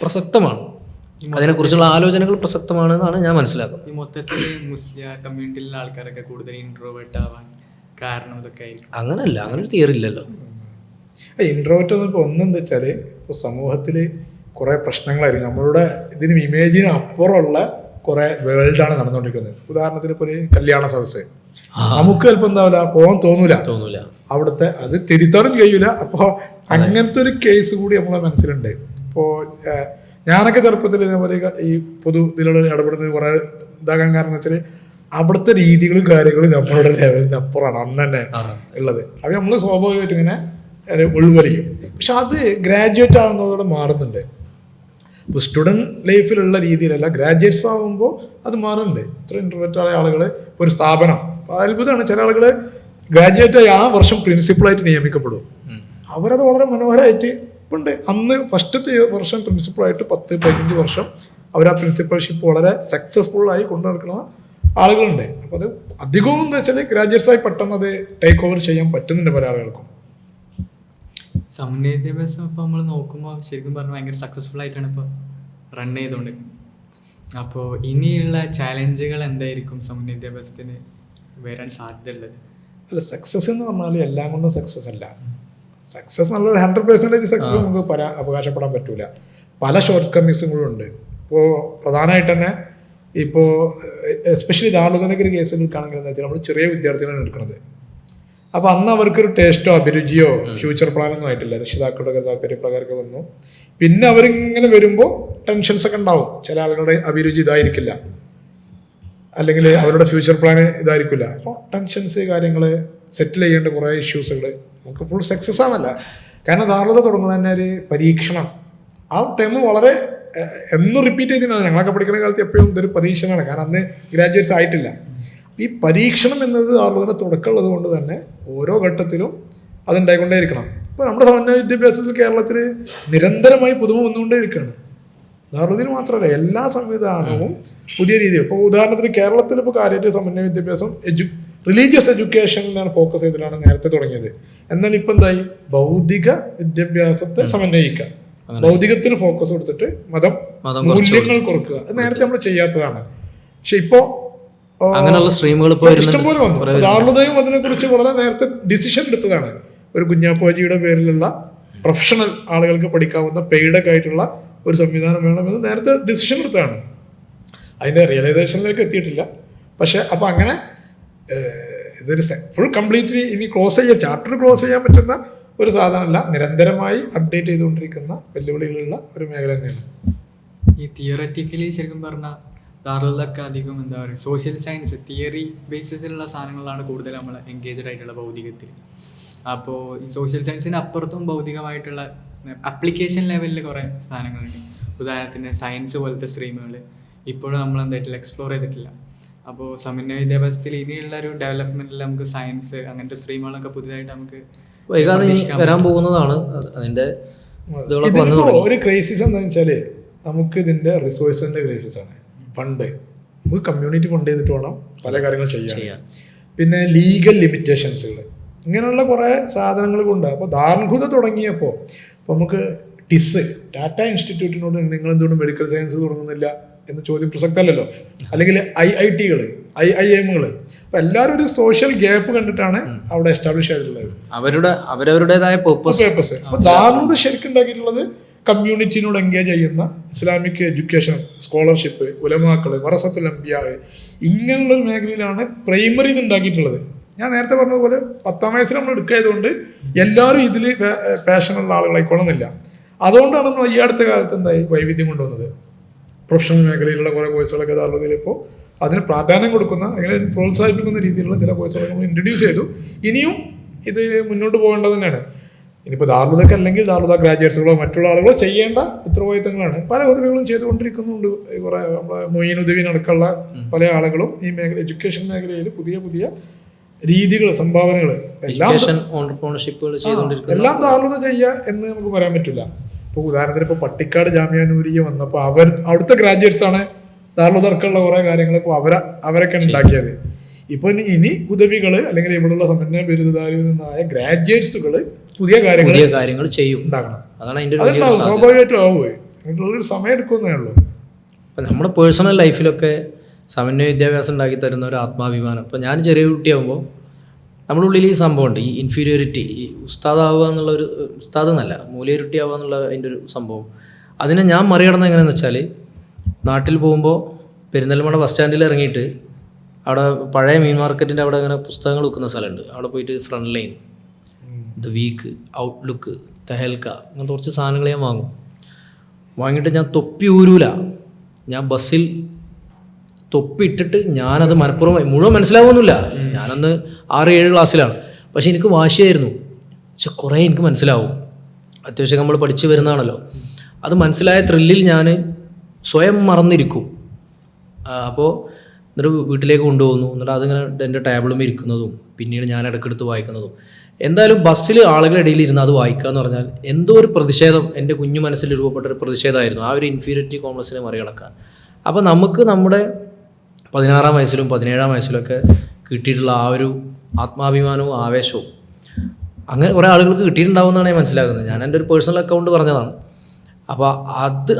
പ്രസക്തമാണ്. അതിനെക്കുറിച്ചുള്ള ആലോചനകൾ പ്രസക്തമാണെന്നാണ് ഞാൻ മനസ്സിലാക്കുന്നത്. ഈ മൊത്തത്തിൽ മുസ്ലിം കമ്മ്യൂണിറ്റിയിലുള്ള ആൾക്കാരൊക്കെ കൂടുതൽ ഇൻട്രോവേർട്ട് ആവാൻ കാരണം ഇതൊക്കെ ആയിരിക്കും? അങ്ങനല്ല, അങ്ങനെ ഒരു തിയറി ഇല്ലല്ലോ. ഇൻട്രോവേർട്ട് ഇപ്പോൾ ഒന്നെന്താ വെച്ചാൽ ഇപ്പോൾ സമൂഹത്തിൽ കുറേ പ്രശ്നങ്ങളായിരിക്കും. നമ്മളുടെ ഇതിനും ഇമേജിനും അപ്പുറമുള്ള കുറേ വേൾഡാണ് നടന്നുകൊണ്ടിരിക്കുന്നത്. ഉദാഹരണത്തിന് ഇപ്പോൾ ഒരു കല്യാണ സദസ്സ് നമുക്ക് ചിലപ്പോൾ എന്താവില്ല, പോകാൻ തോന്നൂല. അവിടുത്തെ അത് തിരുത്താനും കഴിയൂല. അപ്പോൾ അങ്ങനത്തെ ഒരു കേസ് കൂടി നമ്മളെ മനസ്സിലുണ്ട്. ഇപ്പോൾ ഞാനൊക്കെ ചെറുപ്പത്തിൽ ഇതേപോലെ ഈ പൊതു ഇതിലൂടെ ഇടപെടുന്നത് കുറേ ഇതാകാൻ കാരണം വെച്ചാൽ അവിടുത്തെ രീതികളും കാര്യങ്ങളും നമ്മളുടെ ലെവലിന് അപ്പുറമാണ് അന്ന് തന്നെ ഉള്ളത്. അപ്പം നമ്മൾ സ്വാഭാവികമായിട്ടും ഇങ്ങനെ ഉൾവലിക്കും. പക്ഷെ അത് ഗ്രാജുവേറ്റ് ആവുന്നതോടെ മാറുന്നുണ്ട്. ഇപ്പോൾ സ്റ്റുഡൻറ് ലൈഫിലുള്ള രീതിയിലല്ല, ഗ്രാജുവേറ്റ്സ് ആകുമ്പോൾ അത് മാറുന്നുണ്ട്. ഇത്ര ഇൻട്രോവേർട്ടായ ആളുകൾ ഒരു സ്ഥാപനം, അത്ഭുതമാണ്. ചില ആളുകൾ ഗ്രാജുവേറ്റായി ആ വർഷം പ്രിൻസിപ്പളായിട്ട് നിയമിക്കപ്പെടും. അവരത് വളരെ മനോഹരമായിട്ട് ഇപ്പം ഉണ്ട്. അന്ന് ഫസ്റ്റത്തെ വർഷം പ്രിൻസിപ്പളായിട്ട് 10-15 വർഷം അവർ ആ പ്രിൻസിപ്പൽഷിപ്പ് വളരെ സക്സസ്ഫുള്ളായി കൊണ്ടു നടക്കുന്ന ആളുകളുണ്ട്. അപ്പോൾ അത് അധികവും എന്താ വെച്ചാൽ ഗ്രാജുവേറ്റ്സായി പെട്ടെന്ന് അത് ടേക്ക് ഓവർ ചെയ്യാൻ പറ്റുന്നുണ്ട് പല ആളുകൾക്കും. സമന്വയ വിദ്യാഭ്യാസം ഇപ്പോൾ നമ്മൾ നോക്കുമ്പോൾ ശരിക്കും പറഞ്ഞാൽ ഭയങ്കര സക്സസ്ഫുൾ ആയിട്ടാണ് ഇപ്പോൾ റൺ ചെയ്തുകൊണ്ടിരിക്കുന്നത്. അപ്പോൾ ഇനിയുള്ള ചാലഞ്ചുകൾ എന്തായിരിക്കും സമന്വയ വിദ്യാഭ്യാസത്തിന് വരാൻ സാധ്യതയുള്ളത്? അല്ല, സക്സസ് എന്ന് പറഞ്ഞാൽ എല്ലാം കൊണ്ടും സക്സസ് അല്ല. സക്സസ് നല്ലൊരു 100% സക്സസ് നമുക്ക് അവകാശപ്പെടാൻ പറ്റൂല. പല ഷോർട്ട് കമ്മിങ്സുകളും ഉണ്ട്. ഇപ്പോൾ പ്രധാനമായിട്ട് തന്നെ ഇപ്പോൾ എസ്പെഷ്യലി ദാറുൽഹുദയുടെ കേസിൽ എടുക്കുകയാണെങ്കിൽ എന്താ വെച്ചാൽ നമ്മൾ ചെറിയ വിദ്യാർത്ഥികളാണ് എടുക്കുന്നത്. അപ്പോൾ അന്ന് അവർക്കൊരു ടേസ്റ്റോ അഭിരുചിയോ ഫ്യൂച്ചർ പ്ലാനൊന്നും ആയിട്ടില്ല. രക്ഷിതാക്കളുടെ താല്പര്യപ്രകാരമൊക്കെ വന്നു. പിന്നെ അവരിങ്ങനെ വരുമ്പോൾ ടെൻഷൻസ് ഒക്കെ ഉണ്ടാവും. ചില ആളുകളുടെ അഭിരുചി ഇതായിരിക്കില്ല, അല്ലെങ്കിൽ അവരുടെ ഫ്യൂച്ചർ പ്ലാൻ ഇതായിരിക്കില്ല. അപ്പോൾ ടെൻഷൻസ്, കാര്യങ്ങൾ സെറ്റിൽ ചെയ്യേണ്ട കുറേ ഇഷ്യൂസുകൾ. നമുക്ക് ഫുൾ സക്സസ് ആണല്ല. കാരണം ദാറുൽഹുദ തുടങ്ങുന്നത് തന്നെ ഒരു പരീക്ഷണം. ആ ടൈം വളരെ എന്നും റിപ്പീറ്റ് ചെയ്തിട്ടാണ്. ഞങ്ങളൊക്കെ പഠിക്കുന്ന കാലത്ത് എപ്പോഴും ഇതൊരു പരീക്ഷണമാണ്. കാരണം അന്ന് ഗ്രാജുവേറ്റ്സ് ആയിട്ടില്ല. ഈ പരീക്ഷണം എന്നത് ദാറുൽഹുദയുടെ തുടക്കമുള്ളത് കൊണ്ട് തന്നെ ഓരോ ഘട്ടത്തിലും അതുണ്ടായിക്കൊണ്ടേയിരിക്കണം. ഇപ്പോൾ നമ്മുടെ സമന്വയ വിദ്യാഭ്യാസത്തിൽ കേരളത്തിൽ നിരന്തരമായി പുതുമ വന്നുകൊണ്ടേയിരിക്കുകയാണ്. ദാറുൽഹുദയിൽ മാത്രമല്ല, എല്ലാ സംവിധാനവും പുതിയ രീതിയിൽ. ഇപ്പോൾ ഉദാഹരണത്തിന് കേരളത്തിൽ ഇപ്പോൾ കാര്യമായിട്ട് സമന്വയ വിദ്യാഭ്യാസം റിലീജിയസ് എഡ്യൂക്കേഷനിലാണ് ഫോക്കസ് ചെയ്തിട്ടാണ് നേരത്തെ തുടങ്ങിയത്. എന്നാൽ ഇപ്പം എന്തായി, ഭൗതിക വിദ്യാഭ്യാസത്തെ സമന്വയിക്കുക, ഭൗതികത്തിന് ഫോക്കസ് കൊടുത്തിട്ട് മൂല്യങ്ങൾ കുറക്കുക. അത് നേരത്തെ നമ്മൾ ചെയ്യാത്തതാണ്. പക്ഷെ ഇപ്പോൾ ഇഷ്ടംപോലെ വന്നു. ദാറുൽഹുദയും അതിനെക്കുറിച്ച് വളരെ നേരത്തെ ഡിസിഷൻ എടുത്തതാണ്. ഒരു കുഞ്ഞാപ്പാജിയുടെ പേരിലുള്ള പ്രൊഫഷണൽ ആളുകൾക്ക് പഠിക്കാവുന്ന പെയ്ഡൊക്കെ ആയിട്ടുള്ള ഒരു സംവിധാനം വേണമെന്ന് നേരത്തെ ഡിസിഷൻ എടുത്തതാണ്. അതിൻ്റെ റിയലൈസേഷനിലേക്ക് എത്തിയിട്ടില്ല. പക്ഷെ അപ്പം അങ്ങനെ ഇതൊരു ഫുൾ കംപ്ലീറ്റ്ലി ഇനി ചാപ്റ്റർ ക്ലോസ് ചെയ്യാൻ പറ്റുന്ന ഒരു സാധനമല്ല, നിരന്തരമായി അപ്ഡേറ്റ് ചെയ്തുകൊണ്ടിരിക്കുന്ന വെല്ലുവിളികളുള്ള ഒരു മേഖല തന്നെയാണ്. ഈ തിയററ്റിക്കലി ശരിക്കും പറഞ്ഞാൽ ദാറുലൊക്കെ അധികം എന്താ പറയുക, സോഷ്യൽ സയൻസ് തിയറി ബേസിസിലുള്ള സാധനങ്ങളാണ് കൂടുതൽ നമ്മൾ എൻഗേജ്ഡ് ആയിട്ടുള്ള ഭൗതികത്തിൽ. അപ്പോൾ ഈ സോഷ്യൽ സയൻസിന് അപ്പുറത്തും ഭൗതികമായിട്ടുള്ള അപ്ലിക്കേഷൻ ലെവലിൽ കുറേ സാധനങ്ങളുണ്ട്. ഉദാഹരണത്തിന് സയൻസ് പോലത്തെ സ്ട്രീമുകൾ ഇപ്പോഴും നമ്മൾ എന്തായിട്ടില്ല, എക്സ്പ്ലോർ ചെയ്തിട്ടില്ല. അപ്പോൾ സമന്വയ വിദ്യാഭ്യാസത്തിൽ ഇനിയുള്ള ഒരു ഡെവലപ്മെൻറ്റിൽ നമുക്ക് സയൻസ് അങ്ങനത്തെ സ്ട്രീമുകളൊക്കെ പുതിയതായിട്ട് നമുക്ക് വൈകാതെ ഇനി വരാൻ പോകുന്നതാണ്. അതിൻ്റെ ഇതിപ്പോ ഒരു ക്രൈസിസ് എന്താണെന്ന് വെച്ചാല് നമുക്ക് ഇതിന്റെ റിസോഴ്സിന്റെ ക്രൈസിസ് ആണ്. ഫണ്ട് നമുക്ക് കമ്മ്യൂണിറ്റി ഫണ്ട് ചെയ്തിട്ട് വേണം പല കാര്യങ്ങൾ ചെയ്യാൻ. പിന്നെ ലീഗൽ ലിമിറ്റേഷൻസുകൾ, ഇങ്ങനെയുള്ള കുറേ സാധനങ്ങൾ കൊണ്ട്. അപ്പോൾ ദാർൽഹുദ തുടങ്ങിയപ്പോൾ ഇപ്പോൾ നമുക്ക് ടാറ്റ ഇൻസ്റ്റിറ്റ്യൂട്ടിനോട് നിങ്ങൾ എന്തുകൊണ്ട് മെഡിക്കൽ സയൻസ് തുടങ്ങുന്നില്ല എന്ന് ചോദ്യം പ്രസക്തമല്ലല്ലോ. അല്ലെങ്കിൽ IIT-കൾ, IIM-കൾ, അപ്പോൾ എല്ലാവരും ഒരു സോഷ്യൽ ഗ്യാപ്പ് കണ്ടിട്ടാണ് അവിടെ എസ്റ്റാബ്ലിഷ് ചെയ്തിട്ടുള്ളത്, അവരവരുടേതായ പേർപ്പസ്. അപ്പോൾ ദാർൽഹുദ ശരിക്കും ഉണ്ടാക്കിയിട്ടുള്ളത് കമ്മ്യൂണിറ്റിനോട് എൻഗേജ് ചെയ്യുന്ന ഇസ്ലാമിക് എഡ്യൂക്കേഷൻ, സ്കോളർഷിപ്പ്, ഉലമാക്കൾ, വറസത്തുൽ അംബിയാ, ഇങ്ങനെയുള്ളൊരു മേഖലയിലാണ് പ്രൈമറി ഇത് ഉണ്ടാക്കിയിട്ടുള്ളത്. ഞാൻ നേരത്തെ പറഞ്ഞതുപോലെ 10ാം വയസ്സിൽ നമ്മൾ എടുക്കായതുകൊണ്ട് എല്ലാവരും ഇതിൽ പാഷനുള്ള ആളുകളായിക്കൊള്ളുന്നില്ല. അതുകൊണ്ടാണ് നമ്മൾ ഈ അടുത്ത കാലത്ത് എന്തായി വൈവിധ്യം കൊണ്ടുവന്നത്. പ്രൊഫഷണൽ മേഖലയിലുള്ള കുറേ കോഴ്സുകളൊക്കെ ദാറുലയിൽ ഇപ്പോൾ അതിന് പ്രാധാന്യം കൊടുക്കുന്ന അല്ലെങ്കിൽ പ്രോത്സാഹിപ്പിക്കുന്ന രീതിയിലുള്ള ചില കോഴ്സുകളൊക്കെ നമ്മൾ ഇൻട്രൊഡ്യൂസ് ചെയ്തു. ഇനിയും ഇത് മുന്നോട്ട് പോകേണ്ടത് തന്നെയാണ്. ഇനിയിപ്പോൾ ദാറുലക്ക് അല്ലെങ്കിൽ ദാറുല ഗ്രാജുവേറ്റ്സുകളോ മറ്റുള്ള ആളുകളോ ചെയ്യേണ്ട ഉത്തരവാദിത്തങ്ങളാണ് പല ഉദവികളും ചെയ്തുകൊണ്ടിരിക്കുന്നുണ്ട്. കുറേ നമ്മളെ മൊയ്ൻ ഉദവീൻ അടക്കമുള്ള പല ആളുകളും ഈ മേഖല, എഡ്യൂക്കേഷൻ മേഖലയിൽ പുതിയ പുതിയ രീതികൾ, സംഭാവനകൾ എല്ലാം ദാറുല ചെയ്യുക എന്ന് നമുക്ക് പറയാൻ പറ്റില്ല. ഇപ്പോൾ ഉദാഹരണത്തിന് ഇപ്പോൾ പട്ടിക്കാട് ജാമിയ നൂരിയ വന്നപ്പോൾ അവിടുത്തെ ഗ്രാജുവേറ്റ്സ് ആണ് ദാറുലർക്കുള്ള കുറേ കാര്യങ്ങൾ ഇപ്പോൾ അവരൊക്കെ ഉണ്ടാക്കിയത്. ഇപ്പോൾ ഇനി ഉദവികൾ അല്ലെങ്കിൽ ഇവിടെയുള്ള സമന്വയ ബിരുദധാരിയിൽ നിന്നായ ഗ്രാജുവേറ്റ്സുകൾ പുതിയ കാര്യങ്ങൾ ചെയ്യും, ഉണ്ടാകണം. അതുണ്ടാവും, സ്വാഭാവികമായിട്ടും ആവുമേ. അതിനുള്ളൊരു സമയം എടുക്കുന്നേ ഉള്ളൂ. ഇപ്പം നമ്മുടെ പേഴ്സണൽ ലൈഫിലൊക്കെ സമന്വയ വിദ്യാഭ്യാസം ഉണ്ടാക്കി തരുന്ന ഒരു ആത്മാഭിമാനം. ഇപ്പോൾ ഞാൻ ചെറിയ കുട്ടിയാകുമ്പോൾ നമ്മുടെ ഉള്ളിൽ ഈ സംഭവമുണ്ട്, ഈ ഇൻഫീരിയോറിറ്റി, ഈ ഉസ്താദാവുക എന്നുള്ളൊരു, ഉസ്താദ് എന്നല്ല മൂല്യരുട്ടി ആവുക എന്നുള്ള അതിൻ്റെ ഒരു സംഭവം. അതിനെ ഞാൻ മറികടന്നത് എങ്ങനെയാണെന്ന് വെച്ചാൽ, നാട്ടിൽ പോകുമ്പോൾ പെരിന്തൽമണ്ണ ബസ് സ്റ്റാൻഡിൽ ഇറങ്ങിയിട്ട് അവിടെ പഴയ മീൻ മാർക്കറ്റിൻ്റെ അവിടെ ഇങ്ങനെ പുസ്തകങ്ങൾ വിൽക്കുന്ന സ്ഥലമുണ്ട്. അവിടെ പോയിട്ട് Frontline, the Week, Outlook, Tehelka, അങ്ങനത്തെ കുറച്ച് സാധനങ്ങൾ ഞാൻ വാങ്ങിയിട്ട് ഞാൻ തൊപ്പി ഊരൂല. ഞാൻ ബസ്സിൽ തൊപ്പി ഇട്ടിട്ട് ഞാനത് മനഃപൂർവ്വം മുഴുവൻ മനസ്സിലാവുന്നില്ല. ഞാനന്ന് 6-7 ക്ലാസ്സിലാണ്. പക്ഷെ എനിക്ക് വാശിയായിരുന്നു. പക്ഷെ കുറേ എനിക്ക് മനസ്സിലാവും. അത്യാവശ്യം നമ്മൾ പഠിച്ചു വരുന്നതാണല്ലോ. അത് മനസ്സിലായ ത്രില്ലിൽ ഞാൻ സ്വയം മറന്നിരിക്കും. അപ്പോൾ എന്നിട്ട് വീട്ടിലേക്ക് കൊണ്ടുപോകുന്നു. എന്നിട്ട് അതിങ്ങനെ എൻ്റെ ടേബിളും ഇരിക്കുന്നതും പിന്നീട് ഞാൻ ഇടയ്ക്കെടുത്ത് വായിക്കുന്നതും. എന്തായാലും ബസ്സിൽ ആളുകളുടെ ഇടയിൽ ഇരുന്ന് അത് വായിക്കുക എന്ന് പറഞ്ഞാൽ എന്തോ ഒരു പ്രതിഷേധം എൻ്റെ കുഞ്ഞു മനസ്സിൽ രൂപപ്പെട്ട ഒരു പ്രതിഷേധമായിരുന്നു, ആ ഒരു ഇൻഫീരിയോറിറ്റി കോംപ്ലക്സിനെ മറികടക്കാൻ. അപ്പോൾ നമുക്ക് നമ്മുടെ 16-ാം വയസ്സിലും 17-ാം വയസ്സിലൊക്കെ കിട്ടിയിട്ടുള്ള ആ ഒരു ആത്മാഭിമാനവും ആവേശവും അങ്ങനെ കുറേ ആളുകൾക്ക് കിട്ടിയിട്ടുണ്ടാവുമെന്നാണ് ഞാൻ മനസ്സിലാക്കുന്നത്. ഞാൻ എൻ്റെ ഒരു പേഴ്സണൽ അക്കൗണ്ട് പറഞ്ഞതാണ്. അപ്പോൾ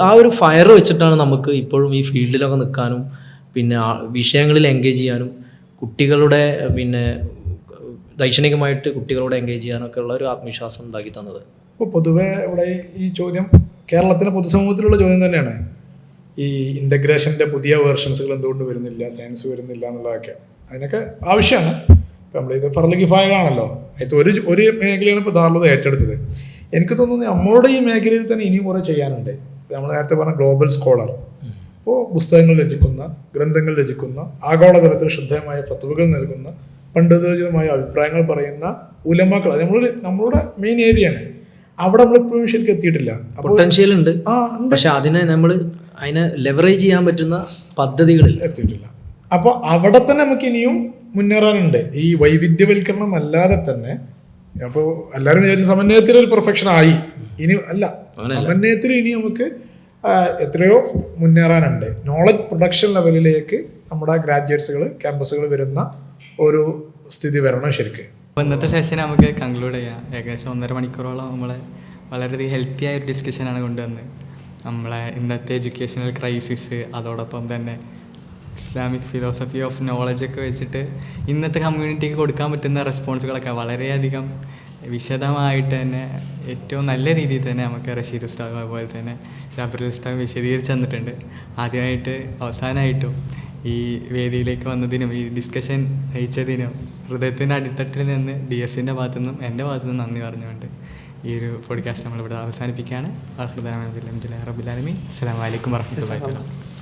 ആ ഒരു ഫയർ വെച്ചിട്ടാണ് നമുക്ക് ഇപ്പോഴും ഈ ഫീൽഡിലൊക്കെ നിൽക്കാനും പിന്നെ വിഷയങ്ങളിൽ എൻഗേജ് ചെയ്യാനും കുട്ടികളുടെ പിന്നെ ദൈക്ഷണികമായിട്ട് കുട്ടികളോട് എൻഗേജ് ചെയ്യാനൊക്കെ ഉള്ള ഒരു ആത്മവിശ്വാസം ഉണ്ടാക്കി തന്നത്. ഇപ്പോൾ പൊതുവേ ഇവിടെ ഈ ചോദ്യം കേരളത്തിലെ പൊതുസമൂഹത്തിലുള്ള ചോദ്യം തന്നെയാണ്. ഈ ഇൻ്റഗ്രേഷൻ്റെ പുതിയ വേർഷൻസുകൾ എന്തുകൊണ്ട് വരുന്നില്ല, സയൻസ് വരുന്നില്ല എന്നുള്ളതൊക്കെ അതിനൊക്കെ ആവശ്യമാണ്. ഇപ്പം നമ്മളിത് ഫർള് കിഫായകളാണല്ലോ, അതിൽ ഒരു മേഖലയാണ് ഇപ്പോൾ ദാറുല ഏറ്റെടുത്തത്. എനിക്ക് തോന്നുന്നു നമ്മളുടെ ഈ മേഖലയിൽ തന്നെ ഇനിയും കുറേ ചെയ്യാനുണ്ട്. നമ്മൾ നേരത്തെ പറഞ്ഞ ഗ്ലോബൽ സ്കോളർ, അപ്പോൾ പുസ്തകങ്ങൾ രചിക്കുന്ന, ഗ്രന്ഥങ്ങൾ രചിക്കുന്ന, ആഗോളതലത്തിൽ ശ്രദ്ധേയമായ ഫത്വകൾ നൽകുന്ന, പണ്ഡിതോചിതമായ അഭിപ്രായങ്ങൾ പറയുന്ന ഉലമാക്കൾ, അത് നമ്മളുടെ മെയിൻ ഏരിയയാണ്. അവിടെ നമ്മളിപ്പോഴും ശരിക്കും എത്തിയിട്ടില്ല. പൊട്ടൻഷ്യൽ ഉണ്ട്, പക്ഷെ അതിനെ ലെവറേജ് ചെയ്യാൻ പറ്റുന്ന പദ്ധതികളിൽ എത്തിയിട്ടില്ല. അപ്പോൾ അവിടെ തന്നെ നമുക്ക് ഇനിയും മുന്നേറാനുണ്ട്. ഈ വൈവിധ്യവൽക്കരണം അല്ലാതെ തന്നെ അപ്പോൾ എല്ലാവരും വിചാരിച്ച സമന്വയത്തിലൊരു പെർഫെക്ഷൻ ആയി, ഇനി അല്ല, സമന്വയത്തിൽ ഇനി നമുക്ക് എത്രയോ മുന്നേറാനുണ്ട്. നോളജ് പ്രൊഡക്ഷൻ ലെവലിലേക്ക് നമ്മുടെ ഗ്രാജുവേറ്റ്സുകൾ, ക്യാമ്പസുകൾ വരുന്ന ഒരു സ്ഥിതി വരണം ശരിക്കും. അപ്പോൾ ഇന്നത്തെ സെഷൻ നമുക്ക് കൺക്ലൂഡ് ചെയ്യാം. ഏകദേശം 1.5 മണിക്കൂറോളം നമ്മളെ വളരെയധികം ഹെൽത്തി ആയ ഒരു ഡിസ്കഷനാണ് കൊണ്ടുവന്നത്. നമ്മളെ ഇന്നത്തെ എഡ്യൂക്കേഷണൽ ക്രൈസിസ്, അതോടൊപ്പം തന്നെ ഇസ്ലാമിക് ഫിലോസഫി ഓഫ് നോളജൊക്കെ വെച്ചിട്ട് ഇന്നത്തെ കമ്മ്യൂണിറ്റിക്ക് കൊടുക്കാൻ പറ്റുന്ന റെസ്പോൺസുകളൊക്കെ വളരെയധികം വിശദമായിട്ട് തന്നെ ഏറ്റവും നല്ല രീതിയിൽ തന്നെ നമുക്ക് റഷീദ് ഉസ്താദ് അതുപോലെ തന്നെ ജാബിറുൽ ഉസ്താദ് വിശദീകരിച്ച് തന്നിട്ടുണ്ട്. ആദ്യമായിട്ട് അവസാനമായിട്ടും ഈ വേദിയിലേക്ക് വന്നതിനും ഈ ഡിസ്കഷൻ നയിച്ചതിനും ഹൃദയത്തിൻ്റെ അടിത്തട്ടിൽ നിന്ന് DSCൻ്റെ ഭാഗത്തു നിന്നും എൻ്റെ ഭാഗത്തു നിന്നും നന്ദി പറഞ്ഞുകൊണ്ട് ഈ ഒരു പോഡ്കാസ്റ്റ് നമ്മളിവിടെ അവസാനിപ്പിക്കുകയാണ്. അസ്സലാമു അലൈക്കും വറഹ്മത്തുള്ളാഹി വബറകാതുഹു.